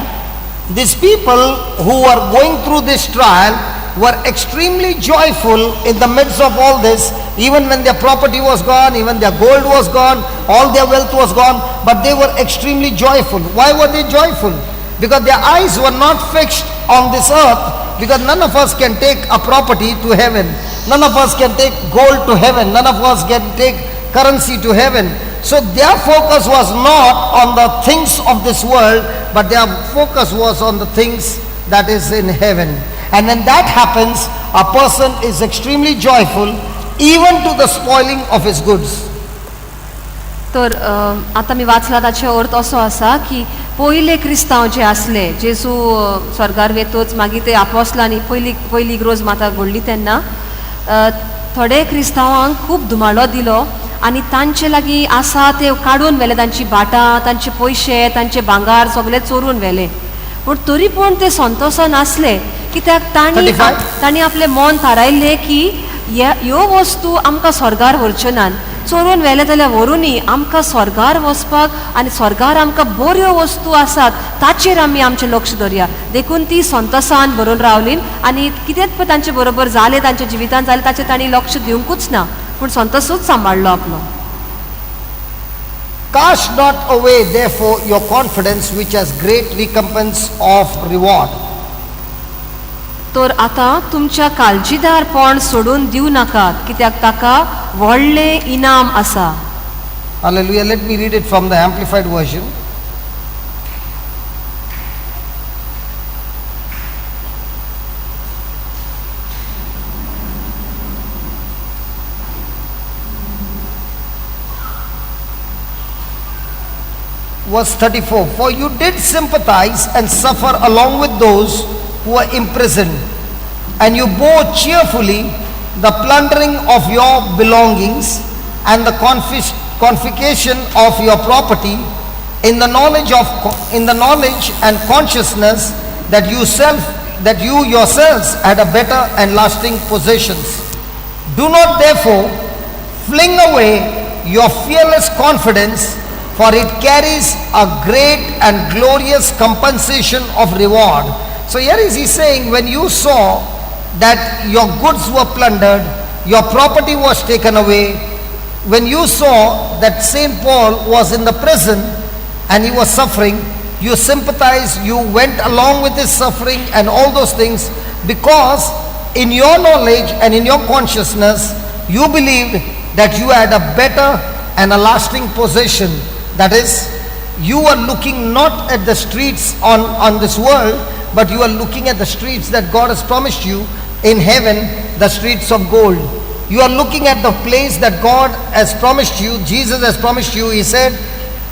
these people who were going through this trial were extremely joyful in the midst of all this, even when their property was gone, even their gold was gone, all their wealth was gone, but they were extremely joyful. Why were they joyful? Because their eyes were not fixed on this earth, because none of us can take a property to heaven. None of us can take gold to heaven. None of us can take currency to heaven. So their focus was not on the things of this world, but their focus was on the things that is in heaven. And when that happens, a person is extremely joyful, even to the spoiling of his goods. तर आता मी वाचला ताचे अर्थ असो आसा की पयले क्रिस्तांव जे आसले, जेजू स्वर्गार वेतोच मागीर ते आपोस्लांनी पयली रोज माता घडली तेन्ना थोडे क्रिस्तांवांक खूब धुमाळो दिलो आनी तांचे लागीं आसा ते काडून व्हेले, तांची बाटां, तांचे पयशे, तांचे भांगार सगळे चोरून व्हेले. पूण तरी पूण ते संतोशान आसले कित्याक तांणी आपले मन थारायल्ले की ह्यो वस्तू आमकां स्वर्गार व्हरच्यो नात. चोरून व्हेले जाल्यार व्हरूनी आमकां स्वर्गार वचपाक आनी स्वर्गार आमकां बऱ्यो वस्तू आसात ताचेर आमी आमचें लक्ष दवरया. देखून ती संतोशान भरून रावली आनी कितेंच पळय तांचे बरोबर जालें, तांच्या जिवितांत जालें ताचेर तांणी लक्ष दिवंकूच ना, पूण संतोशूच सांबाळलो आपलो. Cast not away therefore your confidence, which has great recompense of reward. तर आतां तुमच्या काळजीदारपण सोडून दिव नाकात, कित्याक ताका व्हडलें इनाम आसा. Hallelujah. Let me read it from the Amplified Version. Verse 34, for you did sympathize and suffer along with those who were imprisoned, and you bore cheerfully the plundering of your belongings and the confiscation of your property in the knowledge and consciousness that you yourselves had a better and lasting possessions. Do not therefore fling away your fearless confidence, for it carries a great and glorious compensation of reward. So here is he saying, when you saw that your goods were plundered, your property was taken away, when you saw that St. Paul was in the prison and he was suffering, you sympathized, you went along with his suffering and all those things, because in your knowledge and in your consciousness, you believed that you had a better and a lasting possession. That is, you are looking not at the streets on this world, but you are looking at the streets that God has promised you in heaven, the streets of gold. You are looking at the place that God has promised you, Jesus has promised you. He said,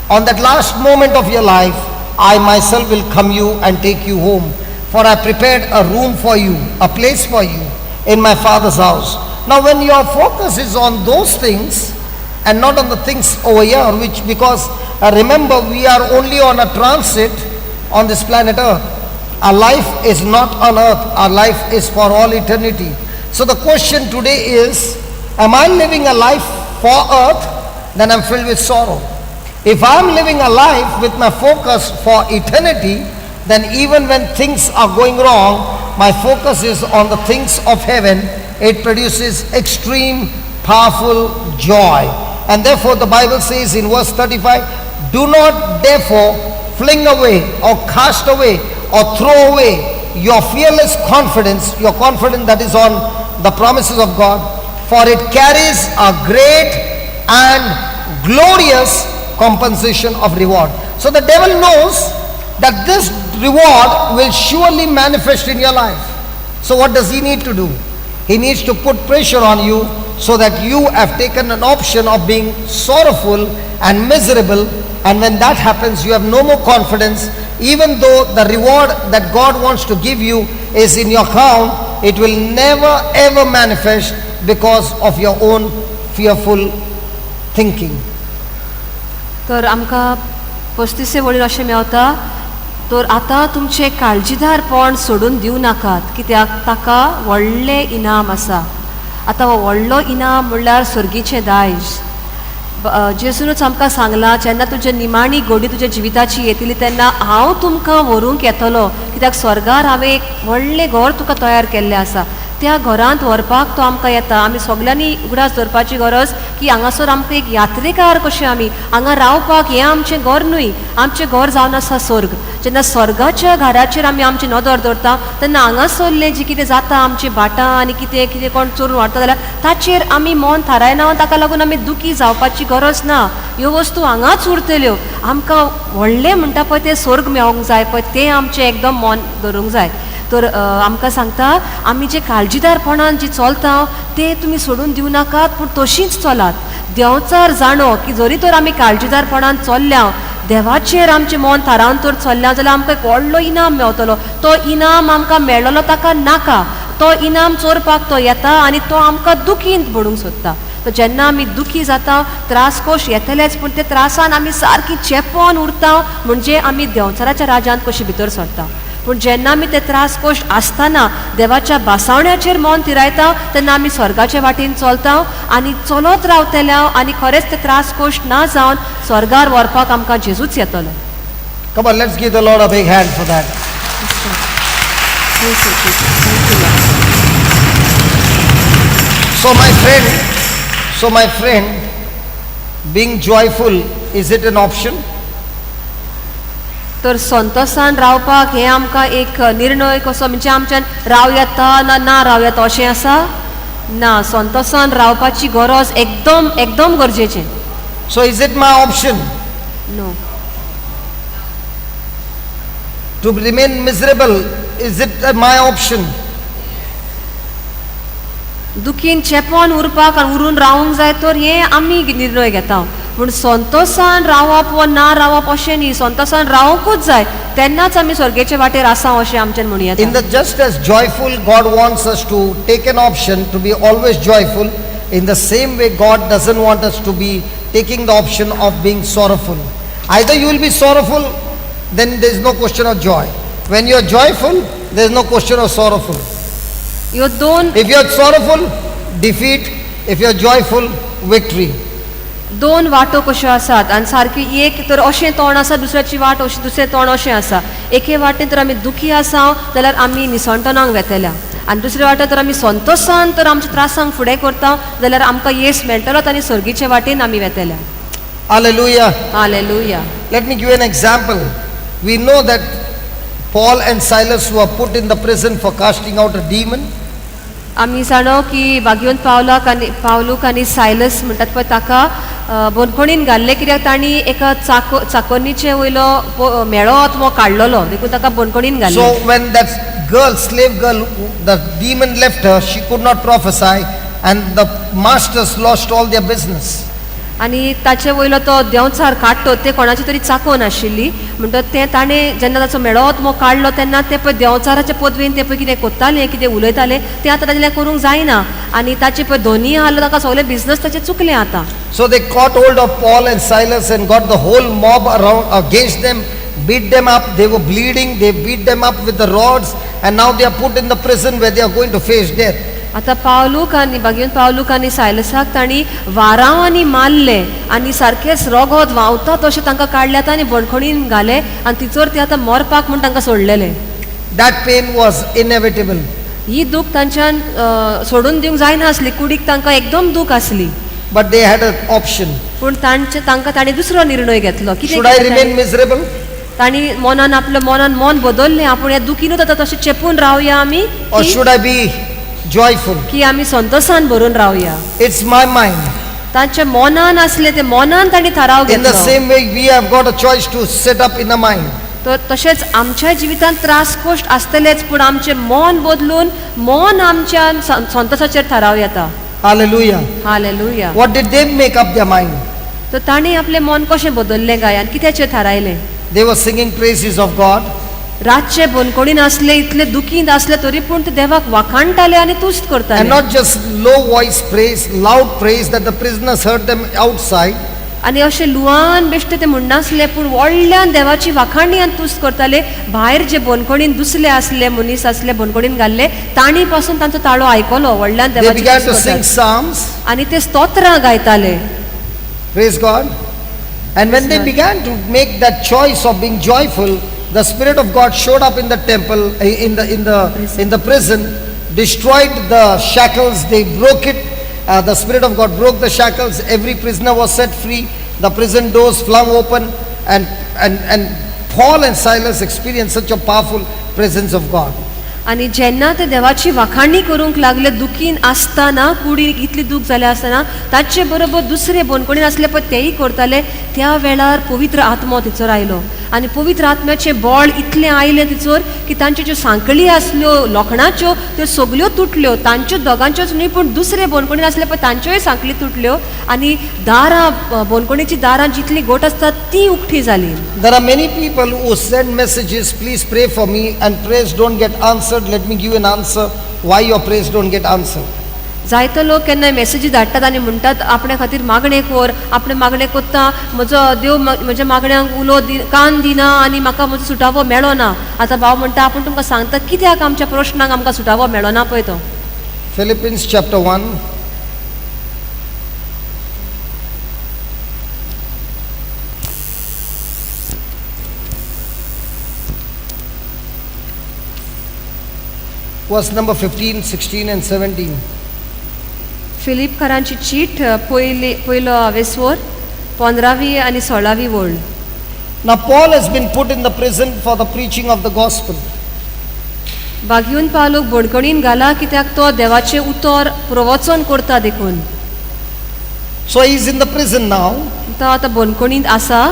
on that last moment of your life, I myself will come you and take you home. For I prepared a room for you, a place for you in my Father's house. Now when your focus is on those things, and not on the things over here, because remember, we are only on a transit on this planet Earth. Our life is not on earth, our life is for all eternity. So the question today is, am I living a life for earth? Then I'm filled with sorrow. If I'm living a life with my focus for eternity, then even when things are going wrong, my focus is on the things of heaven. It produces extreme, powerful joy. And therefore the Bible says in verse 35, do not therefore fling away or cast away or throw away your fearless confidence, your confidence that is on the promises of God, for it carries a great and glorious compensation of reward. So the devil knows that this reward will surely manifest in your life. So what does he need to do? He needs to put pressure on you, so that you have taken an option of being sorrowful and miserable, and when that happens, you have no more confidence. Even though the reward that God wants to give you is in your account, it will never ever manifest because of your own fearful thinking. तर आमकां 35 वळीर अशें मेवता, तर आतां तुमचें काळजीदारपण सोडून दिवं नाकात, कित्याक ताका व्हडलें इनाम आसा. आतां हो व्हडलो इनाम म्हणल्यार स्वर्गीचें दायज. जेजूनच आमकां सांगलां, जेन्ना तुजी निमाणी घोडी तुज्या जिविताची येतली तेन्ना हांव तुमकां व्हरूंक येतलो, कित्याक स्वर्गार हांवें एक व्हडलें घर तुका तयार केल्लें आसा. त्या घरांत व्हरपाक तो आमकां येता. आमी सगल्यांनी उगडास धरपाची गरज की हांगासर आमकां एक यात्रेकार कशें आमी हांगा रावपाक हें आमचें घर न्हय, आमचें घर जावन आसा स्वर्ग. जेन्ना स्वर्गाच्या घराचेर आमी आमची नदर दवरता तेन्ना हांगासरलें जी कितें जाता आमची भाटां आनी कितें कितें कोण चोरून व्हरता जाल्यार ताचेर आमी मन थारायना, ताका लागून आमी दुखी जावपाची गरज ना. ह्यो वस्तू हांगाच उरतल्यो. आमकां व्हडलें म्हणटा पळय तें स्वर्ग मेळोंक जाय पळय, तें आमचें एकदम मन धरूंक जाय. तर आमकां सांगता, आमी जे काळजीदारपणान जी चलता ते तुमी सोडून दिवं नाकात, पूण तशींच चलात. देंवचार जाणो की जरी तर आमी काळजीदारपणान चल्ल्या, देवाचेर आमचें मन थारावन तर चल्ल्या जाल्यार आमकां एक व्हडलो इनाम मेळटलो. तो इनाम आमकां मेळ्ळलो ताका नाका, तो इनाम चोरपाक तो येता आनी तो आमकां दुखींत पडूंक सोदता. तर जेन्ना आमी दुखी जाता, त्रास कोश येतलेच, पूण ते त्रासान आमी सारकी चेपोन उरता म्हणजे आमी देंवचाराच्या राज्यांत कशी भितर सरता. पूण जेन्ना आमी ते त्रास कोश्ट आसतना देवाच्या बासावण्याचेर मन थिरायता तेन्ना आमी स्वर्गाचे वाटेन चलता आनी चलत रावतल्या आनी खरेंच ते त्रास कोश्ट ना जावन स्वर्गार व्हरपाक आमकां जेजूच येतलो. Come on, let's give the Lord a big hand for that. So my friend, being joyful, is it an option? तर संतोषान रावपाक हें आमकां एक निर्णय कसो, म्हणजे आमच्यान राव येता ना राव येता अशें आसा? ना, संतोषान रावपाची गरज एकदम एकदम गरजेचें. So is it my option? No. To remain miserable, is it my option? दुखीन चेपोन उरपाक आनी उरून रावूंक जाय तर हें आमी निर्णय घेता. पूण संतोषान रावप वा ना रावप अशें न्ही, संतोषान रावंकूच जाय, तेन्नाच आमी स्वर्गेचे वाटेर आसा अशें आमच्यान म्हणूं येता. In the just as joyful God wants us to take an option to be always joyful, in the same way God doesn't want us to be taking the option of being sorrowful. Either you will be sorrowful, then there is no question of joy. When you are joyful, there is no question of sorrowful. ह्यो दोन, if you are sorrowful, defeat. If you are joyful, victory. दोन वाटो कश्यो आसात आनी सारकी एक तर अशें तोंड आसा, दुसऱ्याची वाट अशी, दुसरें तोंड अशें आसा. एके वाटेन तर आमी दुखी आसा जाल्यार आमी निसंतनाक वेतल्या, आनी दुसरे वाटेन तर आमी संतोषान तर आमच्या त्रासांक फुडें करता जाल्यार आमकां येस मेळटलोच आनी सर्गीचे वाटेन आमी वेतल्या. Hallelujah. Hallelujah. Let me give you an example. We know that Paul and Silas were put in the prison for casting out a demon. आमी जाणो की भाग्यवंत पावलूक आनी सायलस म्हणटात पळय ताका बंदखणीन घाल्ले, कित्याक तांणी एका चाकोनीचे वयलो मेळो आत्मो काडलोलो, देखून ताका बंदखणीन घाल्ले. So when that girl, slave girl, the demon left her, she could not prophesy and the masters lost all their business. आनी ताचे वयलो तो देंवचार काडटो ते कोणाची तरी चाकोन आशिल्ली, म्हणटा ते ताणें जेन्ना ताचो मेळो आत्मो काडलो तेन्ना ते पळय देंवचाराच्या पदवेन ते पळय कितें कोत्ताले, कितें उलयताले ते आतां ताजें करूंक जायना आनी ताचे पळय धोनी आहलो, ताका सगळे बिझनस ताचे चुकले आतां. So they caught hold of Paul and Silas and got the whole mob around against them, beat them up. They were bleeding, they beat them up with the rods, and now they are put in the prison where they are going to face death. आतां भाग्यवंत पावलूक आनी सायलसाक तांणी वारांवांनी मारले आनी सारकेच रगत व्हांवता तशें तांकां काडल्यात आनी बंदखणीन घाले आनी तिचोर ते आतां मरपाक म्हूण तांकां सोडलेले. That pain was inevitable. ही दूख तांच्यान सोडून दिवंक जायनासली, कुडीक तांकां एकदम दूख आसली. But they had an option. पूण तांकां तांणी दुसरो निर्णय घेतलो. Should I remain miserable? तांणी आपल्या मनान मन बदललें, आपूण ह्या दुखीनूच आतां तशें चेपून रावया आमी, Or should I be joyful? की आमी संतोषान भरून रावया. It's my mind. तांच्या मनान आसले ते मनान तांणी थाराव In the घेतलो. same way, we have got a choice to set up in the mind. तर तशेंच आमच्या जिवितांत त्रास कोश्ट आसतलेच, पूण आमचें मन बदलून मन आमच्या संतोषाचेर थाराव येता. Hallelujah. Hallelujah. What did they make up their mind? तर तांणी आपलें मन कशें बदललें काय आनी कित्याचेर थारायलें? They were singing praises of God. रातचे बोनकोडीन असले, इतले दुखीत असले तरी पूण ते देवाक वाखाणटाले आनी तुस्त And करताले. not just low voice praise, loud praise that the prisoners heard them outside. आनी अशें लुवान बेश्टे ते म्हणनासले, पूण व्हडल्यान देवाची वाखाणी आनी तुस्त करताले. भायर जे बोनकोडीन दुसले असले, मनीस असले बोनकोडीन घाल्ले, तांणी पासून तांचो ताळो आयकलो, व्हडल्यान They देवाची began to तुस्त sing करताले. psalms. आनी ते स्तोत्रां गायताले. Praise God. And when they began to make that choice of being joyful, the Spirit of God showed up in the temple, in the prison, destroyed the shackles. They broke it. The Spirit of God broke the shackles. Every prisoner was set free. The prison doors flung open, and Paul and Silas experienced such a powerful presence of God. आनी जेन्ना ते देवाची वाखाणी करूंक लागले, दुखीन आसतना, कुडीन इतली दूख जाले आसतना, ताचे बरोबर दुसरे बोनकोडीन असले पळय तेय करताले. त्या वेळार पवित्र आत्मो तिचोर आयलो आनी पवित्र आत्म्याचे बळ इतले आयले तिचोर की तांच्यो ज्यो सांकळी आसल्यो लोखणाच्यो त्यो सगल्यो तुटल्यो. तांच्यो दोगांच्योच न्ही पूण दुसरे बोनकोडीन असले पळय तांच्योय सांकळी तुटल्यो आनी दारां, बोनकोडीची दारां जितली गोट आसतात ती उक्ती जाली. There are many people who send messages, please pray for me, and prayers don't get answered. Let me give you an answer why your prayers don't get answered. जायतो लोक केन्नाय मेसेजी धाडटात आनी म्हणटात आपणे खातीर मागणे कर, आपणे मागणे कोत्ता, म्हजो देव म्हज्या मागण्यांक उलो कान दिना आनी म्हाका म्हजो सुटावो मेळो ना. आतां भाव म्हणटा आपूण तुमकां सांगता कित्याक आमच्या प्रश्नांक आमकां सुटावो मेळो ना पळय तो. Philippians chapter 1. Verse number 15, 16 and 17. फिलिपकारांची cheat पयलो हावेसवर 15वी आनी 16वी वळ. Now Paul has been put in the prison for the preaching of the gospel. बागीवन पावलोक बोडकणीन घाला कित्याक तो देवाचे उतर प्रवचन करता देखून. So he is in the prison now. तो आतां बोनकोणींत आसा.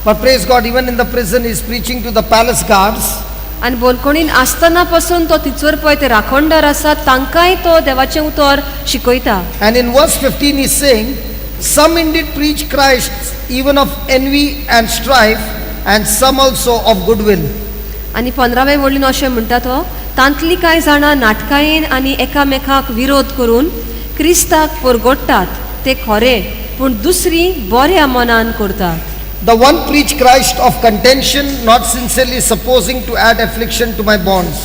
But praise God, even in the prison he is preaching to the palace guards. आनी बोनकोणीन आसतना पासून तो तिचोर पळय ते राखणदार आसा तांकांय तो देवाचें उतर शिकयता. And in verse 15 he is saying, some indeed preach Christ even of envy and strife, and some also of goodwill. आनी 15वे वळीन अशें म्हणटा तो, तांतली कांय जाणां नाटकायेन आनी एकामेकाक विरोध करून क्रिस्ताक परगोडटात ते खरे, पूण दुसरी बऱ्या मनान करतात. The one preach Christ of contention, not sincerely supposing to add affliction to my bonds.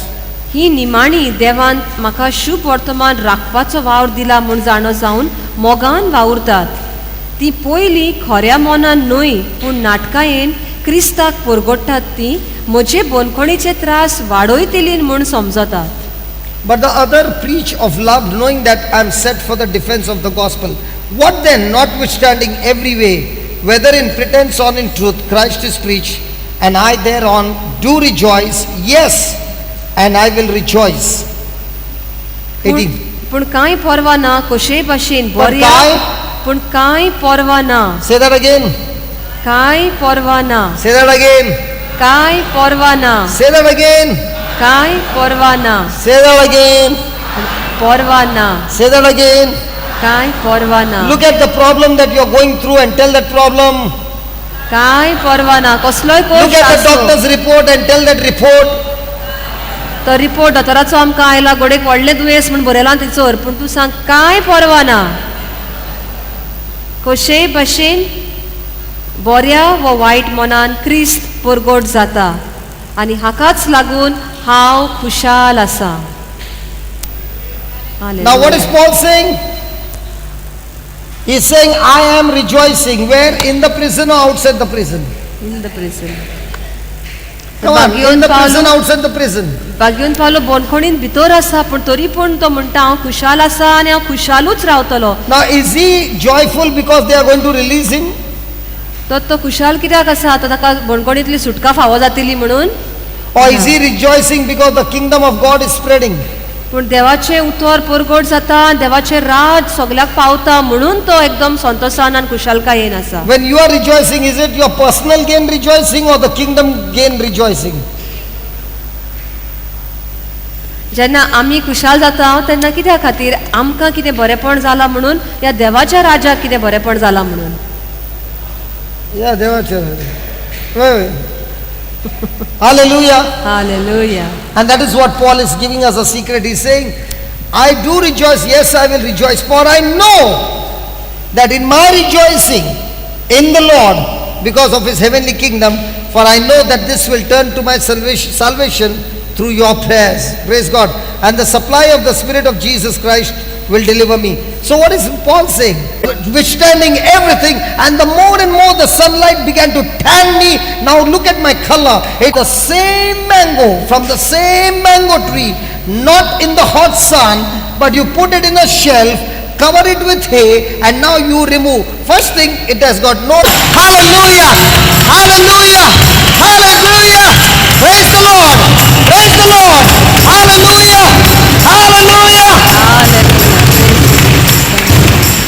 ही निमाणी देवान म्हाका शुभ वर्तमान राखपाचो वावर दिला म्हूण जाणो जावन मोगान वावुरतात. ती पयली खऱ्या मनान न्हय पूण नाटकायेन क्रिस्ताक परगोडटात. ती म्हजे बोनखणीचे त्रास वाडयतलीं म्हूण समजतात. But the other preach of love, knowing that I am set for the defense of the gospel. What then, notwithstanding every way, whether in pretense or in truth, Christ is preached, and I thereon do rejoice, yes, and I will rejoice. 18. पूण कांय परवा ना कशेय भाशेन बऱ्या, पूण कांय परवा ना. Say that again. कांय परवा ना. Say that again. कांय परवा ना. Say that again. कांय परवा ना. Say that again. परवा ना. Say that again. कांय परवा ना. Look at the problem that you are going through and tell that problem. कांय परवा ना. कसलोय Look कोश at the आसलो. doctor's report and tell that report. तो रिपोर्ट दोतोराचो आमकां आयला, गोडेक व्हडलें दुयेंस म्हूण बरयलां तिचोर, पूण तूं सांग कांय परवा ना. कशेय भाशेन बऱ्या वा वायट मनान क्रिस्त परगोड जाता आनी हाकाच लागून हांव खुशाल आसा. Now what is Paul saying? He is saying, I am rejoicing. Where? In the prison or outside the prison? In the prison. Come on, in the prison, outside the prison. बागीवन पावलो बोनखणीन भितर आसा, पूण तरी पूण तो म्हणटा हांव खुशाल आसा आनी हांव खुशालूच रावतलो. Now is he joyful because they are going to release him? तो खुशाल कित्याक आसा? आतां ताका बोनखणींतली सुटका फावो जातली म्हणून? Or is he rejoicing because the kingdom of God is spreading? पूण देवाचें उतर परगोड जाता, देवाचें राज सगल्याक पावता म्हणून तो एकदम संतोषान आनी खुशालकायेन आसा. When you are rejoicing, is it your personal gain rejoicing or the kingdom gain rejoicing? जेन्ना आमी खुशाल जाता तेन्ना कित्या खातीर? आमकां कितें बरेपण जालां म्हणून या देवाच्या राजाक कितें बरेपण जालां म्हणून. Yeah, देवाच्या. Hallelujah. Hallelujah. And that is what Paul is giving us a secret. He's saying, I do rejoice, yes, I will rejoice, for I know that in my rejoicing in the Lord, because of his heavenly kingdom, for I know that this will turn to my salvation through your prayers. Praise God. And the supply of the Spirit of Jesus Christ will deliver me. So what is Paul saying? Withstanding everything, and the more and more the sunlight began to tan me. Now look at my color. It's the same mango from the same mango tree, not in the hot sun, but you put it in a shelf, cover it with hay, and now you remove. First thing, it has got no. Hallelujah! Hallelujah! Hallelujah! Praise the Lord! Praise the Lord! Hallelujah! Hallelujah!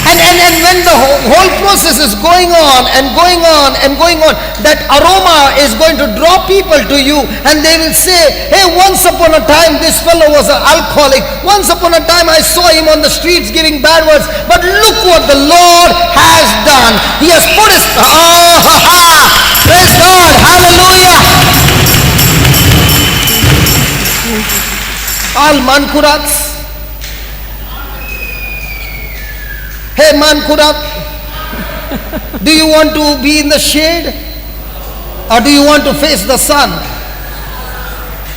And when the whole process is going on and going on and going on, that aroma is going to draw people to you, and they will say, hey, once upon a time this fellow was an alcoholic. Once upon a time I saw him on the streets giving bad words, but look what the Lord has done. He has put his, praise God, hallelujah. All mankurats. Hey mankurat, do you want to be in the shade, or do you want to face the sun?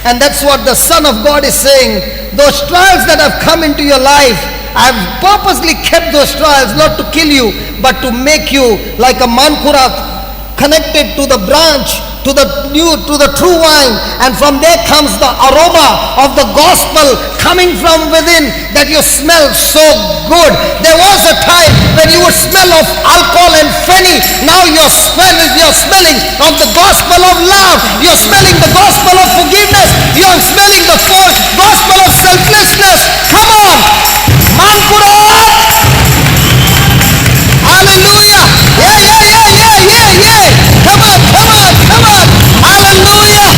And that's what the Son of God is saying. Those trials that have come into your life, I've purposely kept those trials not to kill you, but to make you like a mankurat, connected to the branch, to the true vine, and from there comes the aroma of the gospel coming from within, that you smell so good. There was a time when you would smell of alcohol and fenny. Now you're smelling of the gospel of love. You're smelling the gospel of forgiveness. You're smelling the gospel of selflessness. Come on, Mankura! Hallelujah! Yeah! Come on! Hallelujah!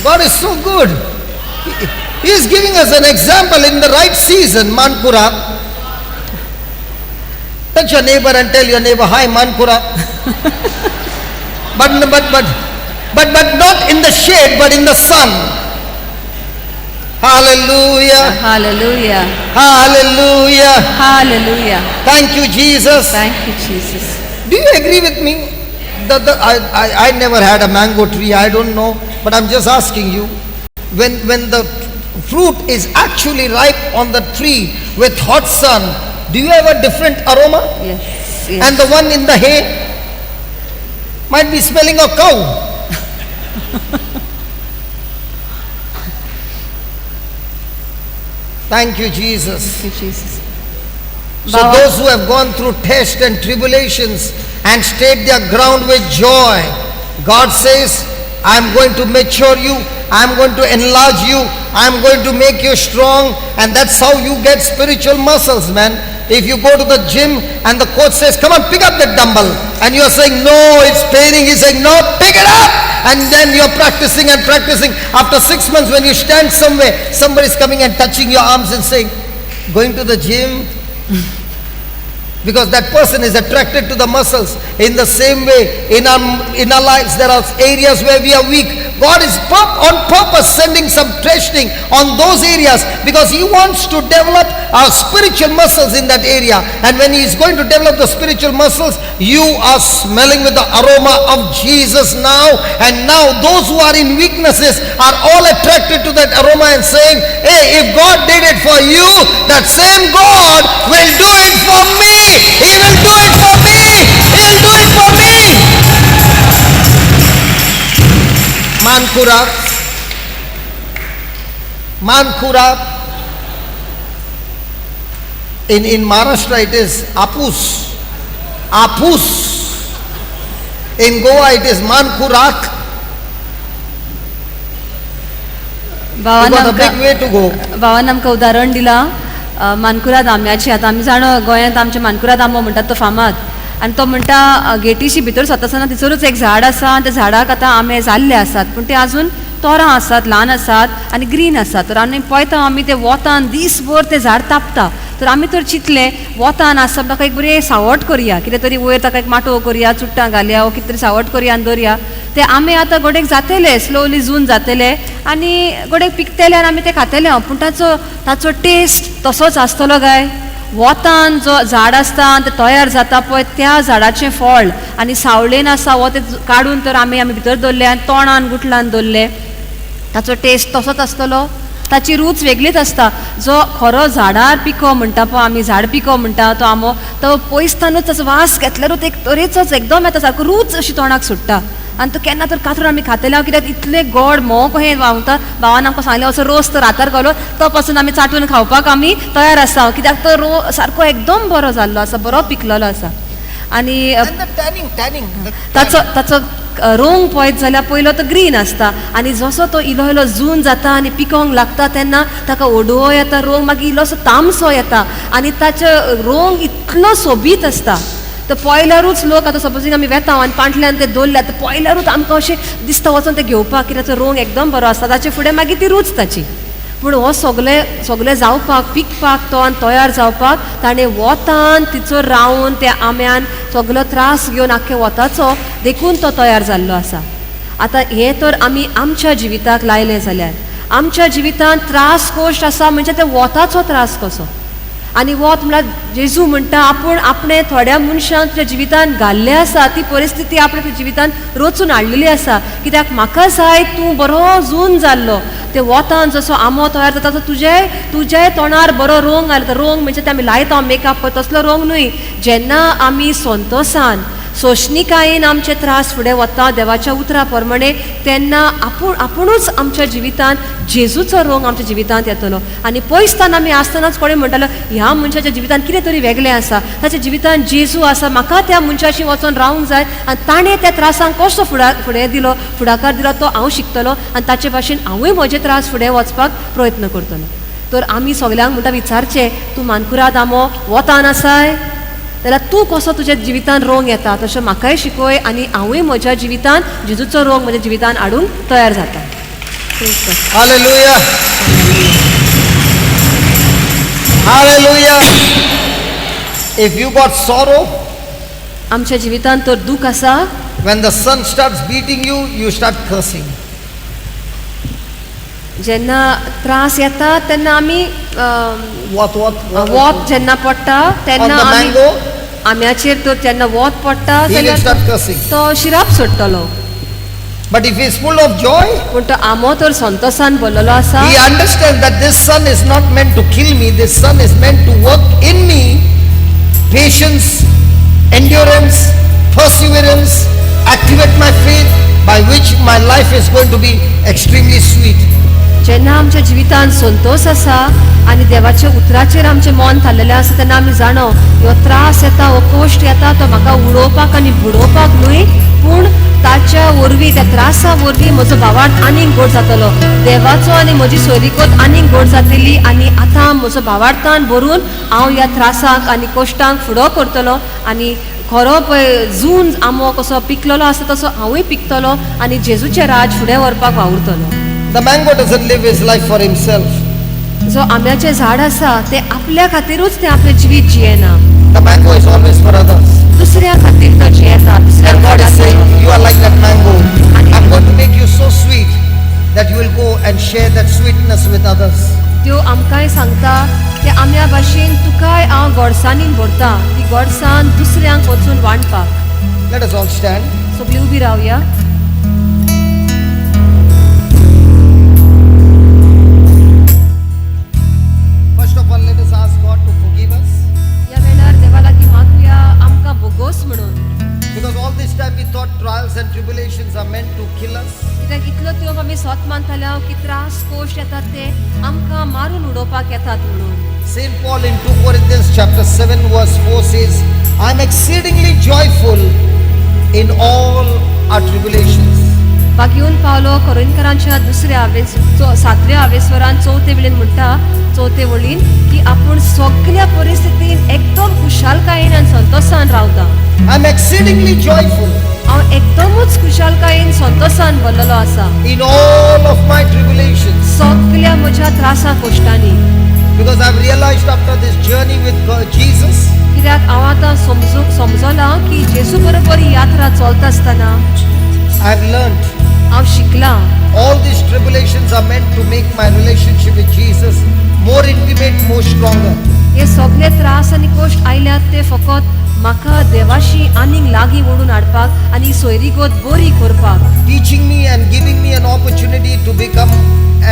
God is so good. He is giving us an example in the right season, Mankura. Touch your neighbor and tell your neighbor, hi Mankura. but not in the shade, but in the sun. Hallelujah. Hallelujah. Hallelujah. Hallelujah. Thank you, Jesus. Thank you, Jesus. Do you agree with me? I never had a mango tree. I don't know. But I'm just asking you. When the fruit is actually ripe on the tree with hot sun, do you have a different aroma? Yes. And the one in the hay might be smelling of cow. Thank you, Jesus. Thank you, Jesus. So those who have gone through tests and tribulations and stayed their ground with joy, God says, I'm going to mature you, I'm going to enlarge you, I'm going to make you strong, and that's how you get spiritual muscles, man. If you go to the gym and the coach says, come on, pick up that dumbbell, and you're saying, no, it's paining, he's saying, no, pick it up, and then you're practicing and practicing. After 6 months, when you stand somewhere, somebody's coming and touching your arms and saying, going to the gym? Because that person is attracted to the muscles. In the same way, in our lives, there are areas where we are weak. God is on purpose sending some testing on those areas, because He wants to develop our spiritual muscles in that area. And when He is going to develop the spiritual muscles, you are smelling with the aroma of Jesus now. And now those who are in weaknesses are all attracted to that aroma and saying, hey, if God did it for you, that same God will do it for me. He will do it for me. He'll do it for me. Mankura. In Maharashtra it is Apus. In Goa it is Mankurak. You got a big way to go. भावान आमकां उदाहरण दिला मानकुराद आंब्याची. आतां आमी जाणो गोंयांत आमचे मानकुराद आंबो म्हणटात तो फामाद, आनी तो म्हणटा गेटीशी भितर सरतासतना थंयसरूच एक झाड आसा, आनी त्या झाडाक आतां आंबे जाल्ले आसात, पूण ते आजून तोरां आसात, ल्हान आसात आनी ग्रीन आसात. तर आनी पळयता आमी ते वतान दीसभर तें झाड तापता, तर आमी तर चिंतलें वतान आसा ताका एक बरी सावट करुया, कितें तरी वयर ताका एक माटोव करुया, चुट्टां घालया वो कितें तरी सावट करुया आनी दवरया. ते आमे आतां गोडेक जातले, स्लोली जून जातले आनी गोडेक पिकतले आनी आमी ते खातले. पूण ताचो टेस्ट तसोच आसतलो काय? वतान जो झाड आसता आनी ते तयार जाता पळय त्या झाडाचें फळ आनी सावळेन आसा वो ते काडून तर आमी भितर दवरले आनी तोंडान गुटलान दवरले, ताचो टेस्ट तसोच आसतलो? ताची रूच वेगळीच आसता. जो खरो झाडार पिको म्हणटा पळय आमी, झाड पिको म्हणटा तो आंबो, तो पयसतानूच ताचो वास घेतल्यारूच एक तरेचोच एकदम येता, सारको रूच अशी तोंडाक सुट्टा. आनी तो केन्ना तर कातरून आमी खातले कित्याक इतले गोड मोव कहें व्हांवता. भावान आमकां सांगलें असो रोस तर रातार घालो तो पासून आमी चाटून खावपाक आमी तयार आसा, कित्याक तो सारको एकदम बरो जाल्लो आसा, बरो पिकलेलो आसा. आनी ताचो रोंग पळयत जाल्यार पयलो तो ग्रीन आसता आनी जसो तो इलो इलो जून जाता आनी पिकोंक लागता तेन्ना ताका ओडवो येता, रोंग मागीर इल्लोसो तामसो येता आनी ताचो रोंग इतलो सोबीत आसता. तर पयल्यारूच लोक आतां सपोजींग आमी वेता आनी पांटल्यान ते दवरल्या तर पयल्यारूच आमकां अशें दिसता वचोन ते घेवपाक, कित्याक तो रोंग एकदम बरो आसता. ताचे फुडें मागीर ती रूच ताची. पूण हो सगळें जावपाक, पिकपाक तो आनी तयार जावपाक ताणें वतान तिचो रावन त्या आंब्यान सगळो त्रास घेवन आख्खे वताचो देखून तो तयार जाल्लो आसा. आतां हें तर आमी आमच्या जिविताक लायलें जाल्यार आमच्या जिवितांत त्रास कोश्ट आसा म्हणजे ते वताचो त्रास कसो. आनी वत म्हळ्यार जेजू म्हणटा आपूण आपणे थोड्या मनशांक तुज्या जिवितान घाल्लें आसा, ती परिस्थिती आपणे तुज्या जिवितान रचून हाडलेली आसा. कित्याक म्हाका जाय तूं बरो जून जाल्लो, ते वतान जसो आंबो तयार जाता तो तुज्याय तोंडार बरो रोंग घालता. रोंग म्हणजे ते आमी लायता मेकअप पळय तसलो रोंग न्हय. जेन्ना आमी संतोशान सोशणिकायेन आमचे त्रास फुडें वता देवाच्या उतरा प्रमाणे तेन्ना आपुणूच आमच्या जिवितान जेजूचो रोंग आमच्या जिवितांत येतलो. आनी पयसतान आमी आसतनाच कोणें म्हणटालो ह्या मनशाच्या जिवितान कितें तरी वेगळें आसा, ताच्या जिवितान जेजू आसा, म्हाका त्या मनशाशी वचोन रावंक जाय आनी ताणें त्या त्रासांक कसो फुडें दिलो, फुडाकार दिलो तो हांव शिकतलो आनी ताचे भाशेन हांवूय म्हजे त्रास फुडें वचपाक प्रयत्न करतलो. तर आमी सगल्यांक म्हणटा विचारचें तूं मानकुराद आंबो वतान आसाय जाल्यार तूं कसो तुज्या जिवितान रोंग येता तशें म्हाकाय शिकय आनी हांवूय म्हज्या जिवितान जेजूचो रोंग म्हज्या जिवितान हाडूंक तयार जाता. Hallelujah. Hallelujah. If you got sorrow, आमच्या जिवितान तर दूख आसा, when the sun starts beating you, you start cursing. जेन्ना त्रास येता तेन्ना आमी वत जेन्ना पडटा तेन्ना आमी आम्याचेर तर जेन्ना वत पडटा तेन्ना तो शिराप सोडटलो. But if he is full of joy, पूण तो आंबो तर संतोशान भरलेलो आसा, he understands that this sun is not meant to kill me, this sun is meant to work in me patience, endurance, perseverance, activate my faith by which my life is going to be extremely sweet. जेन्ना आमच्या जिवितान संतोष आसा आनी देवाच्या उतराचेर आमचें मन थारलेलें आसा तेन्ना आमी जाणो ह्यो त्रास येता, हो कोश्ट येता तो म्हाका उडोवपाक आनी बुडोवपाक न्हय, पूण ताच्या वरवीं त्या त्रासा वरवीं म्हजो भावार्थ आनीक गोड जातलो. देवाचो आनी म्हजी सोयरीकोत आनीक गोड जातली आनी आतां म्हजो भावार्थान भरून हांव ह्या त्रासाक आनी कोश्टांक फुडो करतलो आनी खरो पळय जून आंबो कसो पिकलेलो आसा तसो हांवूय पिकतलो आनी जेजूचें राज फुडें व्हरपाक वावुरतलो. The mango doesn't live his life for himself. जो आंब्याचें झाड आसा ते आपल्या खातीरूच ते आपलें जिवीत जियेना. The mango is always for others. दुसऱ्या खातीर तो जियेता. And God is saying, you are like that mango. I'm going to make you so sweet that you will go and share that sweetness with others. त्यो आमकांय सांगता की आम्या भाशेन तुकाय हांव गोडसाणीन भरता, ती गोडसाण दुसऱ्यांक वचून वांटपाक. Let us all stand. सगळीं उबी रावया. First of all, let us ask God to forgive us. या वेळार देवा लागीं मागुया आमकां बोगोस म्हणून. Because all this time we thought trials and tribulations are meant to kill us. कित्याक इतलो तेंप आमी स्वत मानताले की त्रास कोश्ट येतात ते आमकां मारून उडोवपाक येतात म्हणून. Saint Paul in 2 Corinthians chapter 7 verse 4 says, I am exceedingly joyful in all our tribulations. बाकीऊन पावलो कोरिंथकरांच्या दुसऱ्या 7व्या हावेसवरान 4 वेळेन म्हणटा 4 वळीन की आपूण सगळ्या परिस्थितीन एकदम खुशालकायेन आनी संतोषान रावता. I am exceedingly joyful. हांव एकदमूच खुशालकायेन संतोषान भरलेलो आसा in all of my tribulations. सगळ्या म्हज्या त्रासा कोश्टांनी. Because I've realized after this journey with Jesus, कित्याक हांव आतां समजलां की जेजू बरोबर ही यात्रा चलता आसतना I've learned हांव शिकलां all these tribulations are meant to make my relationship with Jesus more intimate, more stronger. हे सगळे त्रास आनी कश्ट आयल्यात ते फकत म्हाका देवाशी आनीक लागीं ओडून हाडपाक आनी सोयरीगत बरी करपाक, Teaching me and giving me an opportunity to become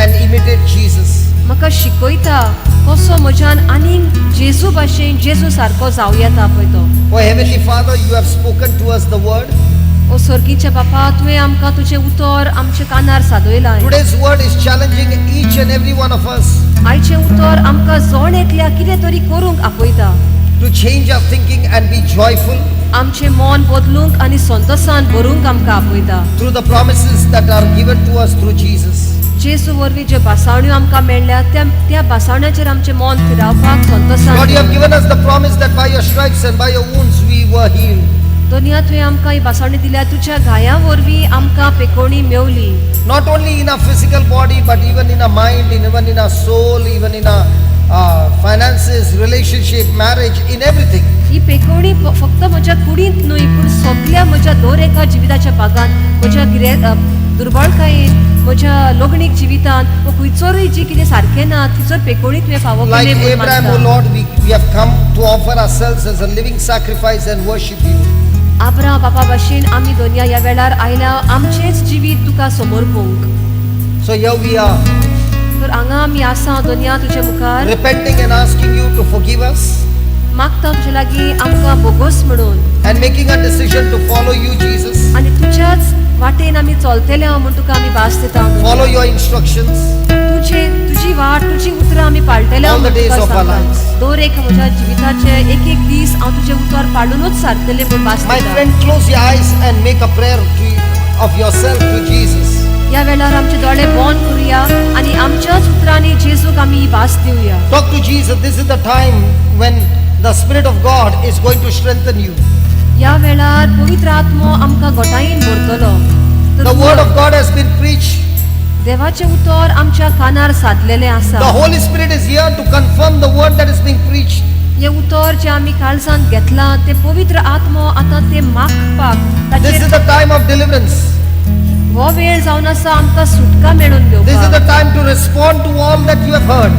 and imitate Jesus. म्हाका शिकयता कसो म्हज्यान आनीक जेजू भाशेन जेजू सारको जावं येता पळय तो. Oh Heavenly Father, you have spoken to us the word. ओ सर्गीचे बापा, तुवें आमकां तुजें उतर आमच्या कानार सादयलां. Today's word is challenging each and every one of us आयचें उतर आमकां जण एकल्या कितें तरी करूंक आपयता, to change our thinking and be joyful आमचें मन बदलूंक आनी संतोशान भरूंक आमकां आपयता. through the promises that are given to us through Jesus. जेजू वरवीं जे बासावण्यो आमकां मेळ्ळ्या त्या बासावण्याचेर आमचें मन फिरावपाक संतोशान. Lord, you have given us the promise that by your stripes and by your wounds we were healed. Doniya तुवें आमकां ही बासावणी दिल्या, तुज्या गाया वरवीं आमकां पेकोवणी मेवली. Not only in our physical body, but even in our mind, even in our soul, even in our finances, relationship, marriage, in everything. ही पेकोवणी फक्त म्हज्या कुडींत न्हय, पूण सगळ्या म्हज्या दर एका जिविताच्या भागांत, म्हज्या दुर्बळकायेन, म्हज्या लग्नीक जिवितांत, वा खंयसरूय जी कितें सारकें ना तिचो पेकोवणी तुवें फावो Like केलें म्हूण Abraham, O मानता. Lord, we have come to offer ourselves as a living sacrifice and worship you. Abraham बापा भाशेन आमी दोनिया ह्या वेळार आयल्या आमचेंच जिवीत तुका समर्पूंक. So here we are, तर हांगा आमी आसा दोनिया तुजे मुखार, repenting and asking you to forgive us मागता तुजे लागीं आमकां बोगोस म्हणून, and making a decision to follow you, Jesus. आनी तुज्याच वाटेन आमी चलतले म्हूण तुका आमी भास दिता. Follow your instructions. तुजी वाट तुजी उतरां आमी पाळटले All the days of our lives. दर एक म्हज्या जिविताचे एक एक दीस हांव तुजे उतर पाळूनच सारतले म्हूण भास My दिता. friend, close your eyes and make a prayer of yourself to Jesus. ह्या वेळार आमचे दोळे बंद करुया आनी आमच्याच उतरांनी जेजूक आमी ही भास Divya. Talk to Jesus. This is the time when the Spirit of God is going to strengthen you. ह्या वेळार पवित्र आत्मो आमकां घोटायेन भरतलो. The word of God has been preached. देवाचे उतर आमच्या कानार साधलेले आसा. The Holy Spirit is here to confirm the word that is being preached. हे उतर जे आमी काळजांत घेतला ते पवित्र आत्मो आतां ते मागपाक This is ताचेर the time of deliverance. हो वेळ जावन आसा आमकां सुटका मेळून This is the घेवपाक. time to respond to all that you have heard.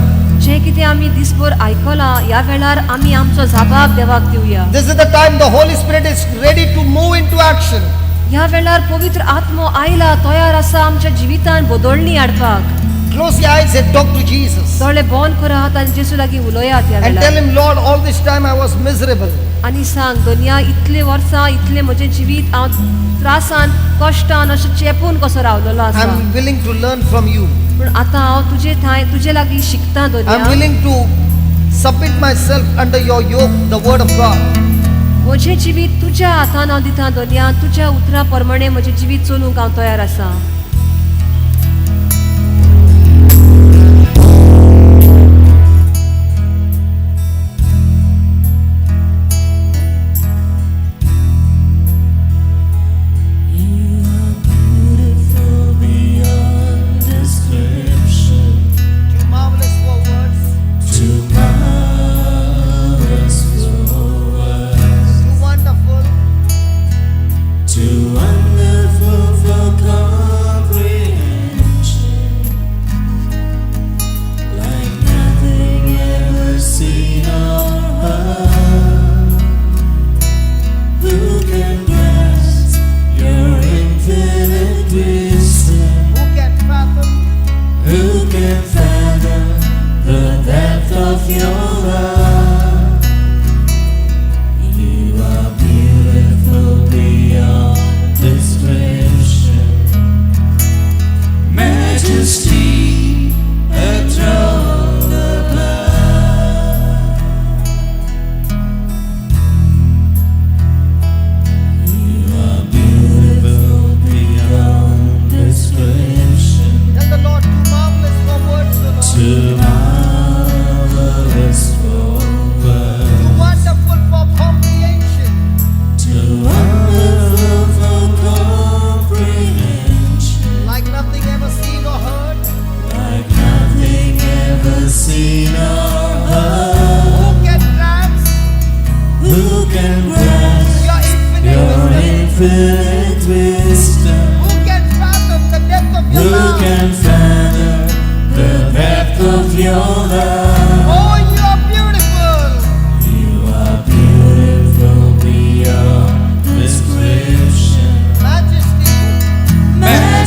जे कितें आमी दिसभर आयकलां ह्या वेळार आमी आमचो जबाब देवाक Divya. This is the time the Holy Spirit is ready to move into action. ह्या वेळार पवित्र आत्मो आयला, तयार आसा आमच्या जिवितान बदलणी हाडपाक. Close your eyes and talk to Jesus. दोळे बंद करात आनी जेजू लागीं उलोयात ह्या And tell वेळार. him, Lord, all this time I was miserable. आनी सांग, दोनिया इतले वर्सां इतले म्हजें जिवीत हांव त्रासान कश्टान अशें चेपून कसो रावलेलो आसा. I'm willing to learn from you. पूण आतां हांव तुजे लागीं शिकता I'm Doniya. willing to submit myself under your yoke, the word of God. म्हजें जिवीत तुज्या हातान हांव दिता दोनिया. तुज्या उतरा प्रमाणे म्हजें जिवीत चलूंक हांव तयार आसा. Wonderful. Too wonderful for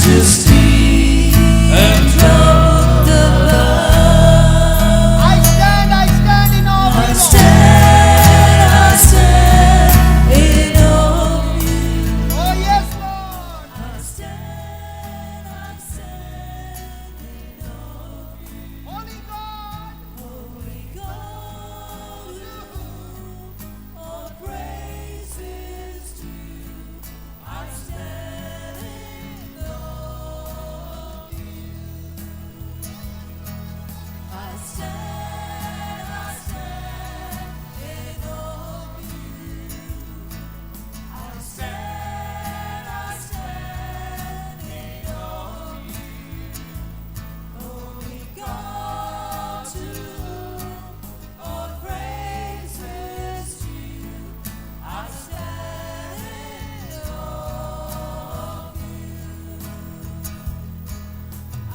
majesty and trouble the blood. I stand in awe I of you, Lord. stand in awe of you. Oh yes, Lord. I stand in awe of you. Holy God. Holy God, to whom all praise is due. I stand in awe of you. I stand in awe of you. I stand in awe of you. Holy God, to whom all praise is due. I stand in awe of you.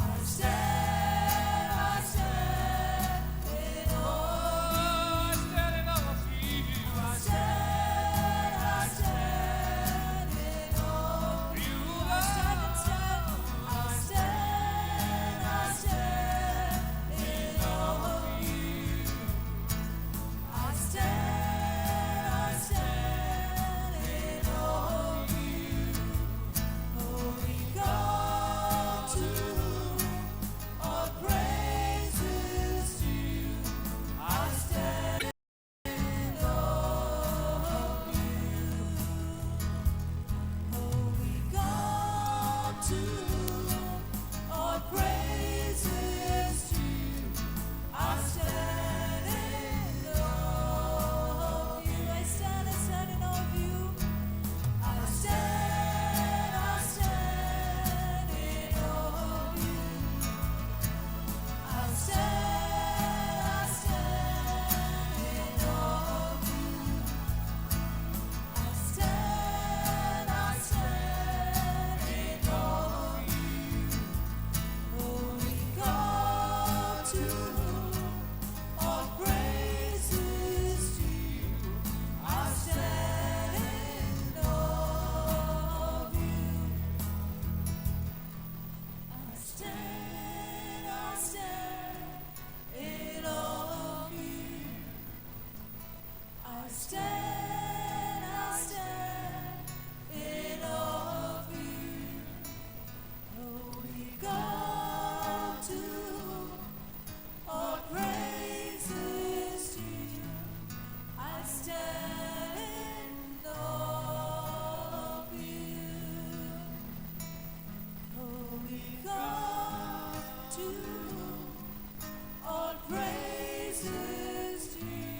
I stand in awe of you. I stand in awe of you. I stand in awe of you. I stand in awe of you. Holy God, to whom all praise is due. I stand in awe of you. Holy God, to whom all praise is due. I stand in awe of you. I stand in awe of you. I stand in awe of you. I stand in awe of you. I stand in awe of you. Holy God, to whom all praise is due. I stand in awe of you. I stand in awe of you. I stand in awe of you. Holy God, to whom all praise is due. I stand in awe of you. Holy God, to whom all praise is due.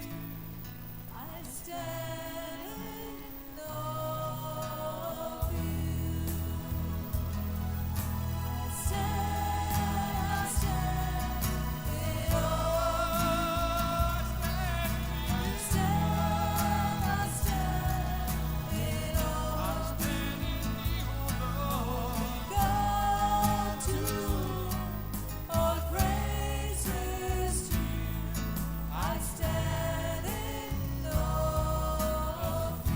I stand in awe of you. I stand in awe of you. I stand in awe of you. Holy God, to whom all praise is due. I stand in awe of you.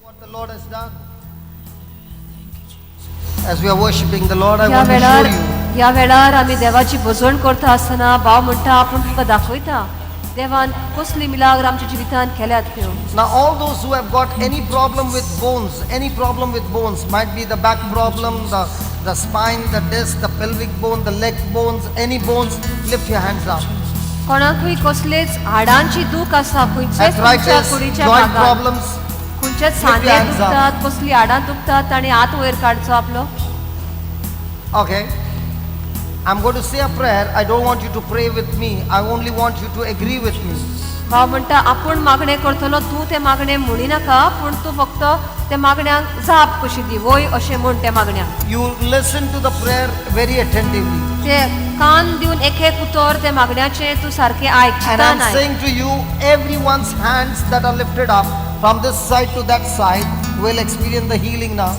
What the Lord has done. As we are worshiping the Lord, I ह्या want to वेळार show you ह्या वेळार आमी देवाची भजवण करता आसतना भाव म्हणटा आपूण तुका दाखयता देवान कसली मिलाग्र आमच्या जिवितांत केल्यात त्यो. Now all those who have got any problem with bones, might be the back problem, the spine, the disc, the pelvic bone, the leg bones, any bones, lift your hands up. कोणाकूय कसलेच हाडांची दूख आसा, खंयचेच तुमच्या Arthritis, कुडीच्या joint भागात, problems, खंयचेच your सांधे hands up. दुखतात, कसली हाडां दुखतात ताणें हात वयर काडचो आपलो. okay? I'm going to say a prayer. I don't want you to pray with me. I only want you to agree with me. भाव म्हणटा आपूण मागणें करतलो, तूं तें मागणें म्हणी नाका, पूण तूं फक्त त्या मागण्यांक जाप कशी दी, वय अशें म्हण त्या मागण्यांक. You listen to the prayer very attentively. ते कान दिवन एक एक उतर त्या मागण्याचें तू सारकें आयक, And चिंता I'm नाय. saying to you, everyone's hands that are lifted up from this side to that side will experience the healing now.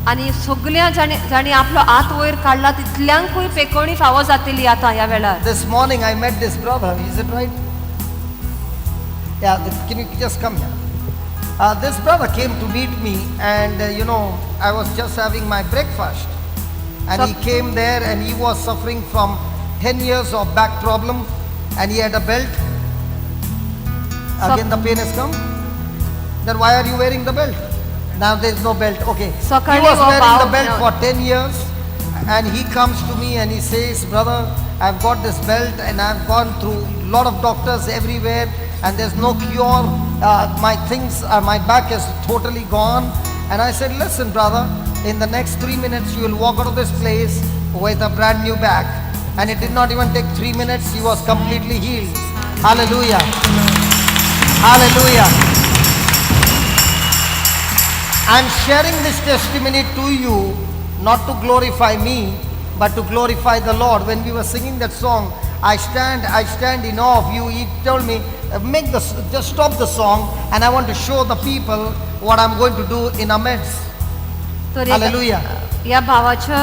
आनी सगळ्या जाणी आपलो हात वयर काडला तितल्यांकूय पेकोणी फावो जातली आतां ह्या वेळार. This morning I met this brother. Is it right? Yeah, can you just come here? This brother came to meet me, and I was just having my breakfast, and he came there and he was suffering from 10 years of back problem, and he had a belt. Again the pain has come. Then why are you wearing the belt? Now there is no belt. Okay. He was wearing the belt for 10 years, and he comes to me and he says, brother, I've got this belt and I've gone through a lot of doctors everywhere and there's no cure. My back is totally gone. And I said, listen brother, in the next 3 minutes you will walk out of this place with a brand new back. And it did not even take 3 minutes. He was completely healed. Hallelujah. Hallelujah. I'm sharing this testimony to you, not to glorify me, but to glorify the Lord. When we were singing that song, I stand in awe of you. He told me, just stop the song, and I want to show the people what I'm going to do in our midst. Hallelujah. या भावाच्या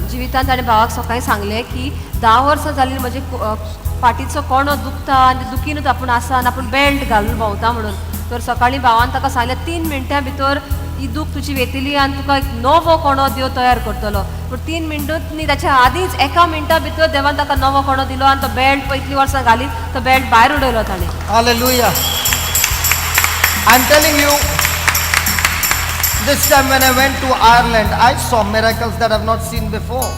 जिवितांत ताणें भावाक सकाळीं सांगलें की 10 वर्सां जालीं म्हजे पाठीचो कोणो दुखता आनी दुखीनूच आपूण आसा आनी आपूण बेल्ट घालून भोंवता म्हणून. तर सकाळीं भावान ताका सांगलें 3 मिनटां भितर ही दूख तुजी वेतली आनी तुका एक नवो कोणो देव तयार करतलो. पूण 3 मिनटांत न्ही, ताच्या आदींच 1 मिनटा भितर देवान ताका नवो कोणो दिलो आनी तो बेल्ट पळय इतलीं वर्सां घालीत तो बेल्ट भायर उडयलो ताणें. Hallelujah. I'm telling you, this time when I went to Ireland, I saw miracles that I've not seen before.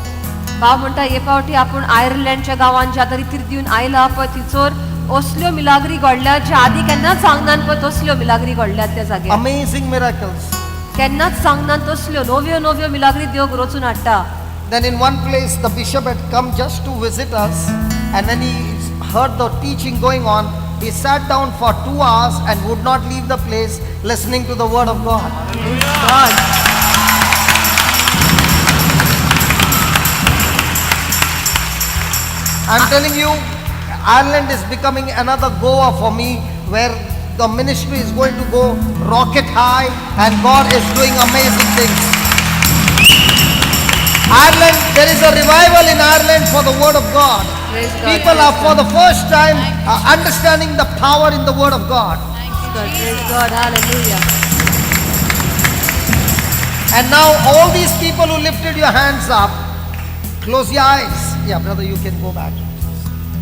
भाव म्हणटा हे फावटी आपूण आयर्लंडच्या गांवांत ज्या रितीर दिवन आयला पळय थंयसर असल्यो मिलाग्री घडल्या ज्या आदीं केन्नाच सांगनान पळय तसल्यो मिलाग्री घडल्यात त्या जाग्यार. Amazing miracles. केन्नाच सांगनान तसल्यो नव्यो मिलाग्री देव रचून हाडटा. Then in one place the bishop had come just to visit us, and when he heard the teaching going on, he sat down for 2 hours and would not leave the place listening to the word of God. God. I'm telling you, Ireland is becoming another Goa for me, where the ministry is going to go rocket high and God is doing amazing things. Ireland, there is a revival in Ireland for the word of God. Praise God, People are for the first time understanding the power in the word of God. Praise God, hallelujah. And now all these people who lifted your hands up, close your eyes. Yeah, brother, you can go back.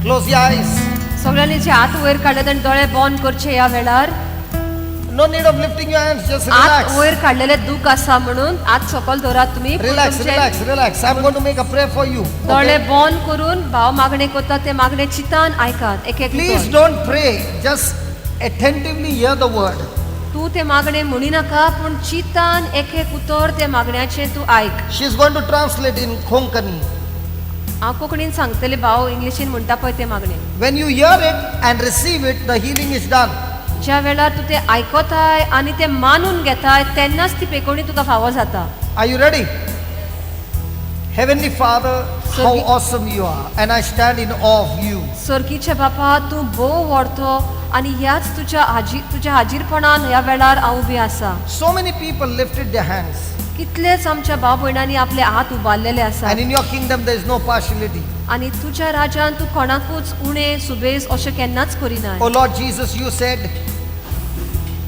Close your eyes. सगळ्यांनी जे हात वयर काडले ताणें दोळे बंद करचे ह्या वेळार. No need of lifting your hands, just हात relax. वयर काडलेले दूख आसा म्हणून हात सकयल धरात तुम्ही. Relax, relax, relax. I'm going to make a prayer for you. दोळे Okay? बंद करून भाव मागणे करता ते मागणे चितान आयकात एक एक Please उतर. don't pray. Just attentively hear the word. तू ते मागणे म्हणी नाका पूण चितान एक एक उतर ते मागण्याचे तू आयक. She is going to translate in Konkani. हांव कोंकणीन सांगतले भाव इंग्लिशीन म्हणटा पळय ते मागणे. When you hear it and receive it, the healing is done. ज्या वेळार तू ते आयकताय आणि ते मानून घेताय तेन्नाच ती पेकोणी तुका फावो जाता. Are you ready? Heavenly Father, how awesome you are, and I stand in awe of you. सर्गीच्या बापा तू भोव व्हडतो आणि ह्याच तुझ्या हाजीरपणान ह्या वेळार हांव उबी आसा. So many people lifted their hands. कितलेच आमच्या भाव भयणांनी आपले हात उबारलेले आसा. And in your kingdom there is no partiality. आणि तुझ्या राज्यान तू कोणाकूच उणे सुबेज अशें केन्नाच करिना. Oh Lord Jesus, you said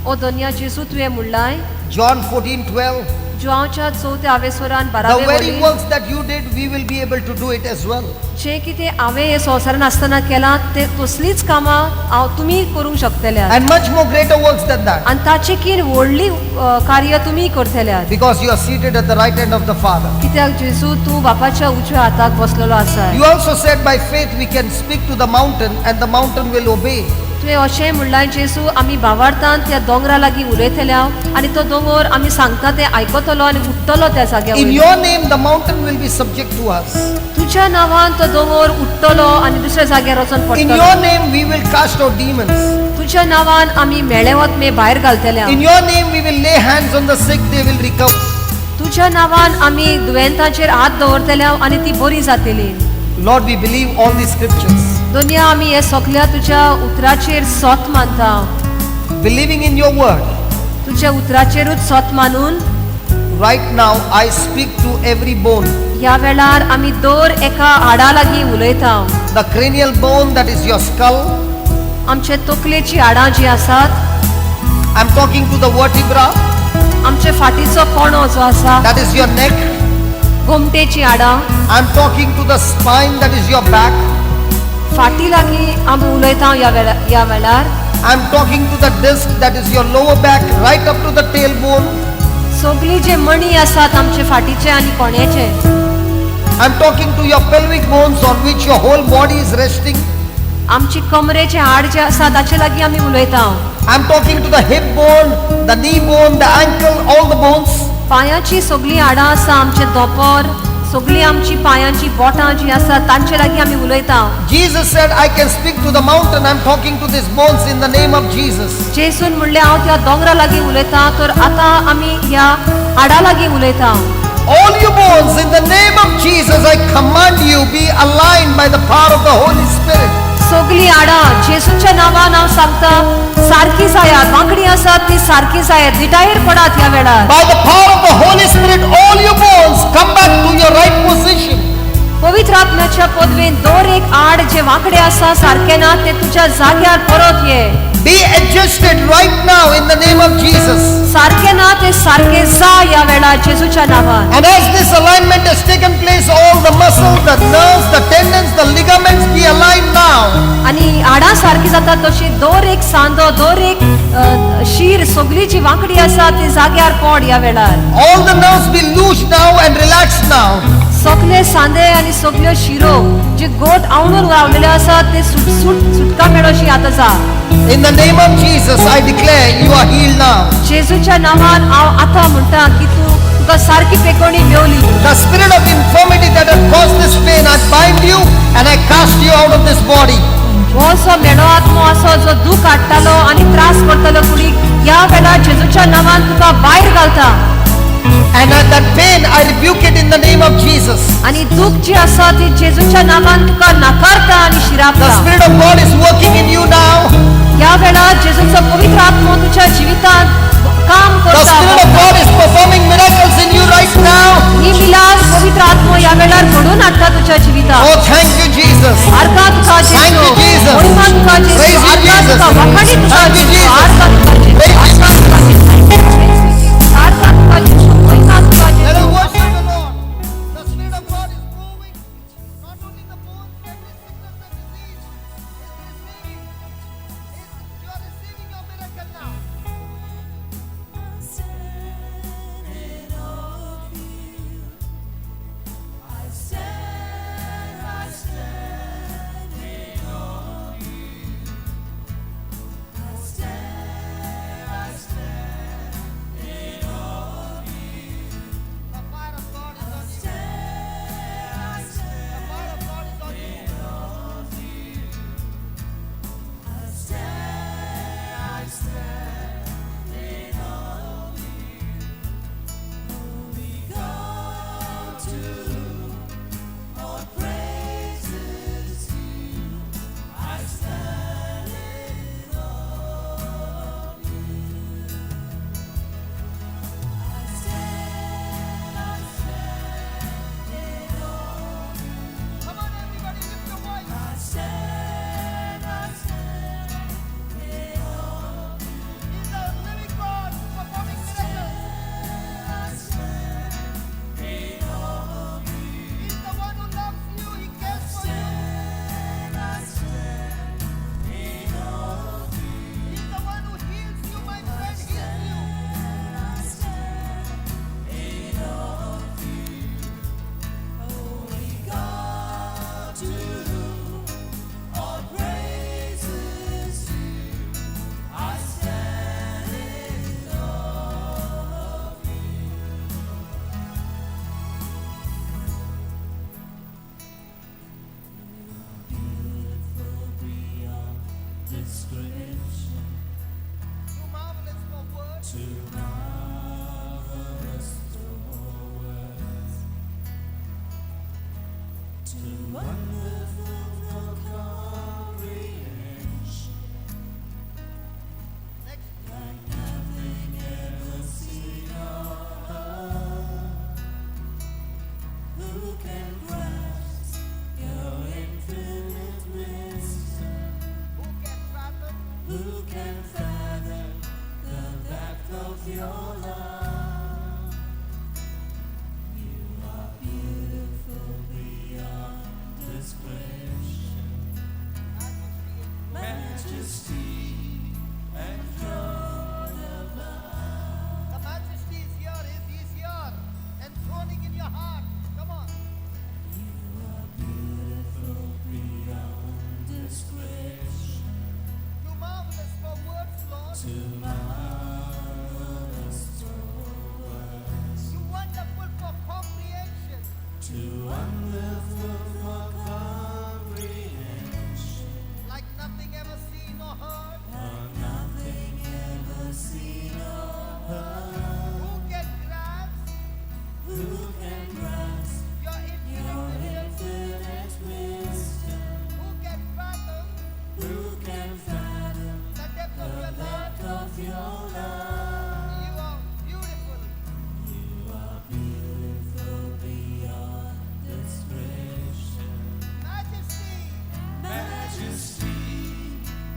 ओ धन्य जेजू तुवें म्हणलाय John 14:12. जुआंच्या 4 हावेसवरान The 12 very works that you did, we will be able to do it as well. जे कितें हांवें हे संवसारान आसतना केलां ते तसलीच कामां तुमी करूंक शकतल्यात And much more greater works than that. आनी ताचे कीन व्हडली कार्य तुमी करतल्यात Because you are seated at the right hand of the Father. कित्याक जेजू तूं बापाच्या उजव्या हाताक बसलेलो आसा You also said by faith we can speak to the mountain and the mountain will obey. तुवें अशें म्हणलां जेजू आमी भावार्थान त्या दोंगरा लागीं उलयतल्या आनी तो दोंगर आमी सांगता ते आयकतलो आनी उठतलो त्या जाग्यार In your name the mountain will be subject to us. तुज्या नांवान तो दोंगर उठतलो आनी दुसऱ्या जाग्यार वचून In पडटलो your name we will cast out demons. तुज्या नांवान आमी मेळेवत भायर घालतल्या In your name we will lay hands on the sick, they will recover. तुज्या नांवान आमी दुयेंतांचेर हात दवरतल्या आनी ती बरी जातली Lord, we believe all these scriptures. Doniya आमी हे सगल्या तुज्या उतराचेर सोत मानता Believing in your word, तुज्या उतराचेरूच सोत मानून right now I speak to every bone. ह्या वेळार आमी दर एका हाडा लागीं उलयता The cranial bone, that is your skull. आमचे तकलेची हाडां जी आसात I'm talking to the vertebra, आमचे फाटीचो कोणो जो आसा that is your neck. घोमटेची हाडां I'm talking to the spine, that is your back. फाटी लागीं आमी उलयता ह्या वेळार I'm talking to the disc, that is your lower back, right up to the tailbone. सगळी जे मणी आसात आमचे फाटीचे आनी कोण्याचे I'm talking to your pelvic bones on which your whole body is resting. आमची कमरेचे हाड जे आसा ताचे लागीं आमी उलयता I'm talking to the hip bone, the knee bone, the ankle, all the bones. पांयाची सगळी हाडां आसा आमचे दोपर सगळी आमची पांयाची बोटां जी आसा तांचे लागीं आमी उलयता Jesus said, I can speak to the mountain. I'm talking to these bones in the name of Jesus. जेसून म्हणले हांव त्या दोंगरा लागीं उलयता तर आतां आमी ह्या हाडा लागीं उलयता All you bones, in the name of Jesus, I command you, be aligned by the power of the Holy Spirit. सगळी हाडां जेसूच्या नांवान हांव सांगता सारकी जायात वांगडी आसात ती सारकी जायात दिटायेर पडात ह्या वेळार By the power of the Holy Spirit, all you bones come back to your right position. पवित्र आत्म्याच्या पदवेन दर एक हाड जे वांकडे आसा सारके ना ते तुज्या जाग्यार परत ये Be adjusted right now in the name of Jesus. सारके ना ते सारके जा ह्या वेळार जेसूच्या नांवान And as this alignment has taken place, all the muscle, the nerves, the tendons, the ligaments be aligned now. आणि हाडां सारकी जाता तशी दर एक सांदो दर एक शीर सगळी जी वांकडी आसा ती जाग्यार पड ह्या वेळार All the nerves be loosed now and relaxed now. सगळे सांदे आणि सगळ्यो शिरो जे गोट आवळून रावलेले आसा ते सुटका मेळोशी आता जा In the name of Jesus, I declare you are healed now. जेजूच्या नांवान हांव आतां म्हणटा की तुका सारकी पेकोणी मेवली The spirit of infirmity that has caused this pain, I bind you and I cast you out of this body. हो असो मेळो आत्मो असो जो दूख हाडटालो आनी त्रास करतलो कुडीक ह्या वेळार जेजूच्या नांवान तुका भायर घालता And at that pain, I rebuke it in the name of Jesus. आणि दूख जी आसा ती जेजूच्या नांवान तुका नाकारता आणि The शिरापता Spirit of God is working in you now. ह्या वेळार जेजूचो पवित्र आत्मो तुझ्या जिवितांत काम The करता Spirit of God is performing miracles in you right now. ही मिलास पवित्र आत्मो ह्या वेळार घडून हाडटा तुझ्या जिवितांत Oh, thank you, Jesus. आर्का तुका Thank you, जेजू Jesus. महिमा तुका जेजू Praise you, आर्का Jesus. तुका वखाणी तुका Thank you, जेजू Jesus. आर्का तुका जेजू Praise you, आर्का तुका जेजू आर्का तुका जेजू महिमा तुका Let us Jeju worship the Lord. The Spirit of God is moving. Not only the bones, every sickness and disease is receiving. You are receiving your miracle now. of your love. You are beautiful beyond description. Majesty and throne above. The majesty is here, He's here, enthroning in your heart. Come on. You are beautiful beyond description. Too marvelous for words, Lord. Too marvelous for words. Too wonderful for comprehension. Too wonderful for comprehension. Like nothing ever seen or heard. Or nothing ever seen or heard. Who can grasp Who can grasp your your infinite wisdom? infinite wisdom? Who can fathom Who can fathom the depth of the your love? depth of your love? You are beautiful. You are beautiful beyond description. Majesty. Majesty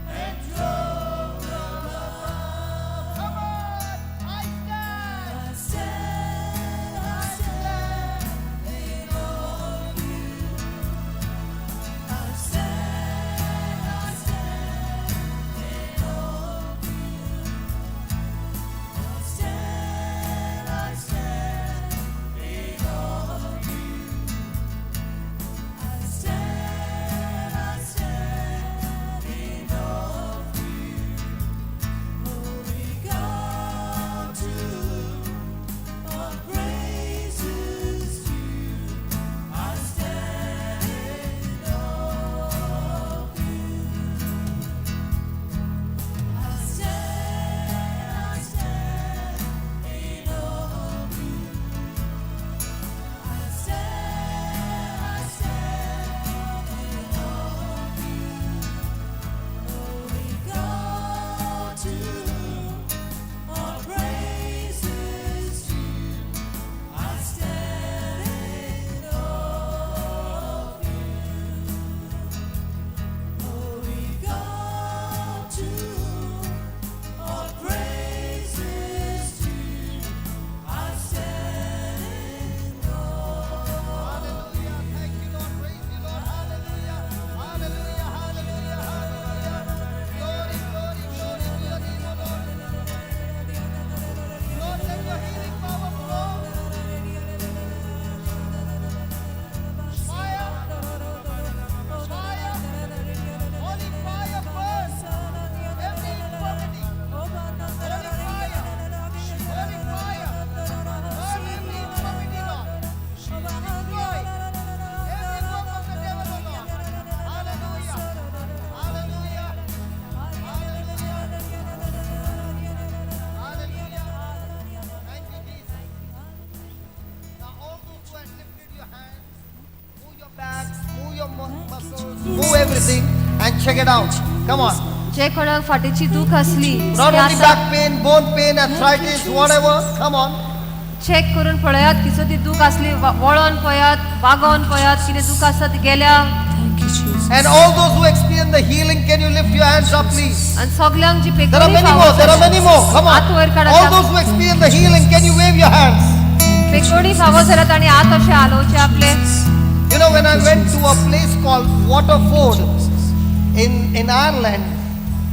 and throne above. Come on. I stand. I stand in awe of you. I stand in awe of you. I stand in awe of you. I stand in awe of you. Holy God, to whom all praise is due. I stand in awe of you. I stand in awe of you. I stand in awe of you. Holy God, to whom all praise is due. I stand in awe of you. Holy God, to whom all praise is due. I stand in awe. Hallelujah. Thank you, Lord. Praise you, Lord. Hallelujah. Hallelujah. Hallelujah. Hallelujah. Glory, glory, glory to your name, O Lord. Lord, let your healing power flow. Fire. Fire. Holy fire burn. Every infirmity. Holy fire. Holy fire. Burn every infirmity, Lord. Destroy every work of the devil, O Lord. Hallelujah. Hallelujah. Hallelujah. Thank you, Jesus. Now, all those who have lifted your hands, move your backs, move your muscles, move everything, and check it out. Come on. जे कोणाक फाटीची दूख असली Not ती only आसा, back pain, bone pain, arthritis, whatever. Come on. Check करून पळयात किचो ती दूख असली वळोन पळयात वागोन पळयात कितें दूख आसा ती गेल्या Thank you, Jesus. And all those who experience the healing, can you lift your hands up, please? आणि सगल्यांक जी There are पेकोडी many more. There are many more. Come हात वयर on. काडा All those who experience the healing, can you wave your hands? पेकोडी फावो जाल्यात आनी हात अशे हालोवचे आपले. You know, when I went to a place called Waterford in Ireland,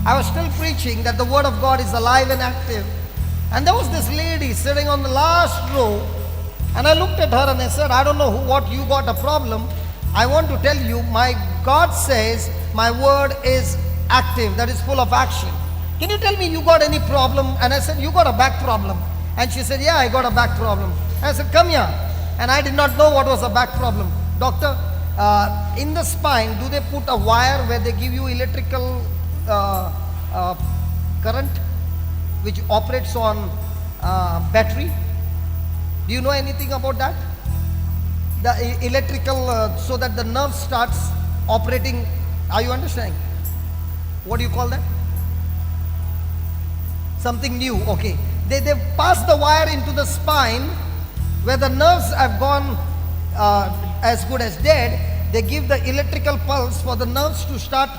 I was still preaching that the Word of God is alive and active. And there was this lady sitting on the last row, and I looked at her and I said, I don't know what you got a problem. I want to tell you, my God says my word is active, that is full of action. Can you tell me you got any problem? And I said, you got a back problem. And she said, yeah, I got a back problem. I said, come here. And I did not know what was a back problem. Doctor, in the spine, do they put a wire where they give you electrical current which operates on battery? Do you know anything about that? The electrical, so that the nerve starts operating. Are you understanding? What do you call that? Something new. Okay. They pass the wire into the spine where the nerves have gone as good as dead. They give the electrical pulse for the nerves to start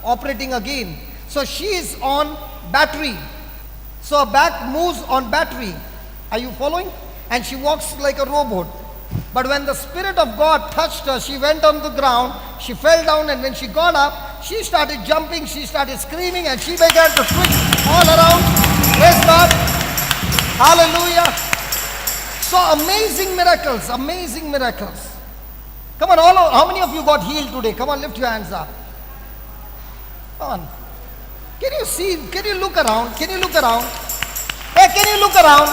operating again. So she is on battery. So her back moves on battery. Are you following? And she walks like a robot. But when the Spirit of God touched her, she went on the ground, she fell down, and when she got up, she started jumping, she started screaming, and she began to twitch all around. Praise God. Hallelujah. So amazing miracles, amazing miracles. Come on, how many of you got healed today? Come on, lift your hands up. Come on. Can you see, can you look around? Can you look around? Hey, can you look around?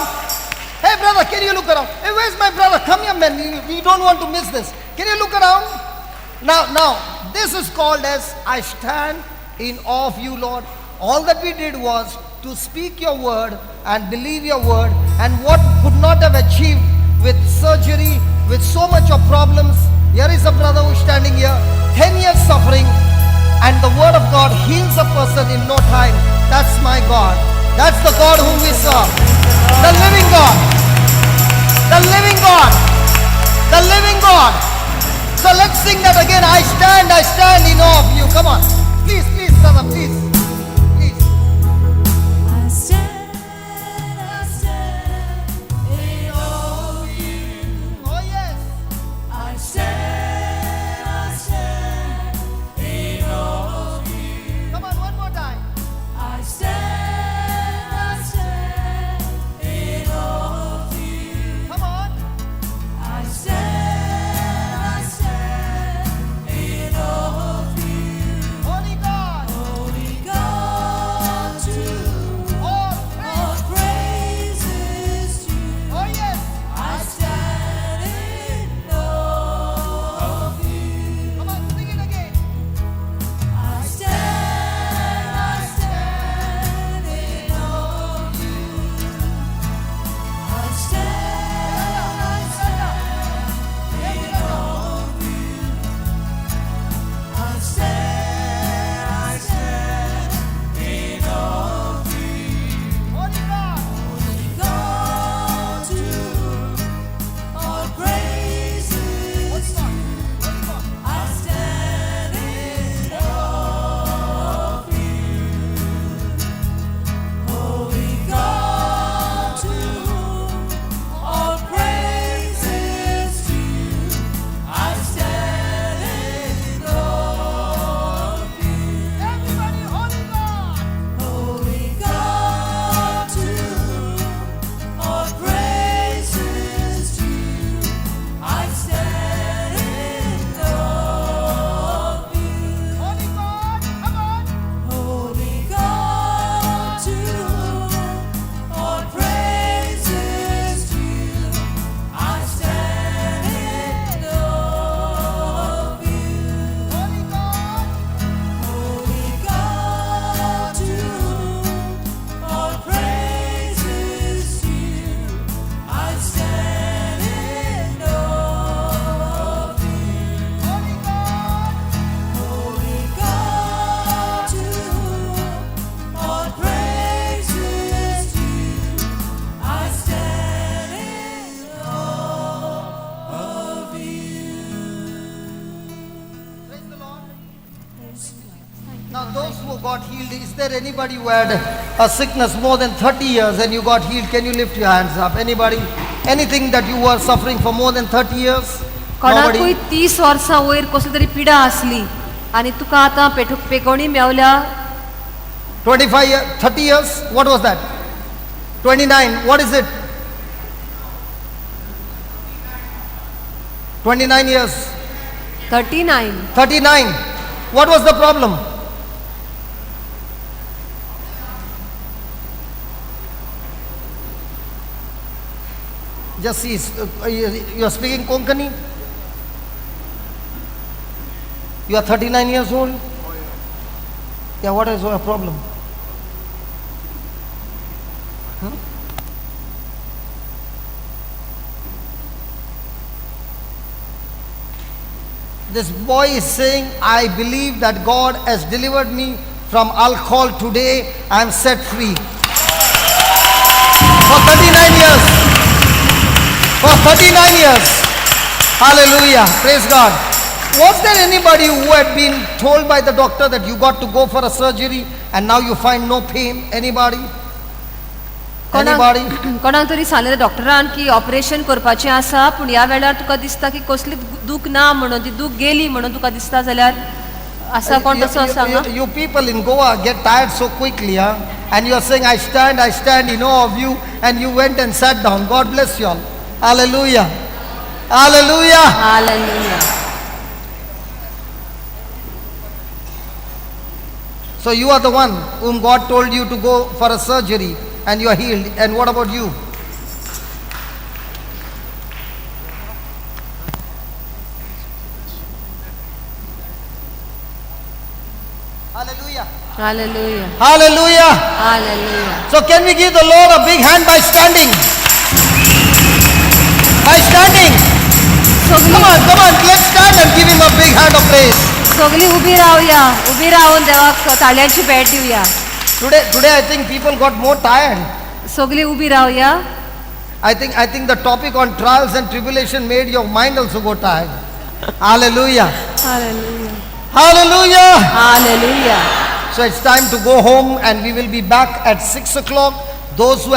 Hey brother, can you look around? Hey, where's my brother? Come here, man. We don't want to miss this. Can you look around? Now, this is called as I stand in awe of you, Lord. All that we did was to speak your word and believe your word, and what could not have achieved with surgery, with so much of problems. Here is a brother who's standing here, 10 years suffering, and the word of God heals a person in no time. That's my God. That's the God whom we serve. The living God. The living God. The living God. So let's sing that again. I stand in awe of you. Come on. Please, brother, please. Please. I stand in awe of you. Oh yes. I stand in awe of you. Come on, one more time. I stand in awe of you. Come on. I stand in awe of you. Holy God. Holy God, to All all praise. praises due. Oh yes. I stand in awe of you. Come on, sing it again. I stand in awe of you. I stand in awe of you. I stand in awe of you. Holy God. Holy God, to all praises due. I stand in awe of you. Holy God, to all praises due. I stand in awe of you. Everybody, Holy God. Holy God, to all praises due. I stand in awe of you. Holy God. Come on. Holy God, to all praises due. I stand in awe of you. Holy God. Holy God, to all praises due. I stand in awe of you. Holy God. Holy God, to all praises due. I stand in awe of you. Praise the Lord. Now those who got healed, is there anybody who had a sickness more than 30 years and you got healed? Can you lift your hands up? Anybody? Anything that you were suffering for more than 30 years? कोणाकूय 30 वर्सां वयर कसली तरी पिडा असली आणि तुका आतां पेकोवणी मेवल्या 25 years, 30 years? What was that? 29. What is it? 29 years. 39. 39. What was the problem? Just see, you are speaking Konkani? You are 39 years old? Yeah, what is your problem? This boy is saying, I believe that God has delivered me from alcohol today. I am set free. For 39 years. For 39 years. Hallelujah. Praise God. Was there anybody who had been told by the doctor that you got to go for a surgery and now you find no pain? Anybody? कोणाक तरी सांगलें डॉक्टरान की operation करपाचें आसा पूण ह्या वेळार तुका दिसता की कसली दूख ना म्हणून ती दूख गेली म्हणून तुका दिसता जाल्यार असा कोण तसो सांगा You people in Goa get tired so quickly, huh? And you are saying, I stand in awe of you, and you went and sat down. God bless you all. Hallelujah. Hallelujah. Hallelujah. So you are the one whom God told you to go for a surgery, and you are healed. And what about you? Hallelujah. Hallelujah. Hallelujah. Hallelujah. So can we give the Lord a big hand by standing? By standing. सगळी Come on, let's stand and give him a big hand of praise. सगळी उभी रावया. उभी राहून देवाक ताळ्यांची भेट Divya. Today I think people got more tired. सगळी उभी रावया. I think the topic on trials and tribulation made your mind also go tired. Hallelujah. Hallelujah. Hallelujah. Hallelujah. So it's time to go home, and we will be back at 6 o'clock. Those who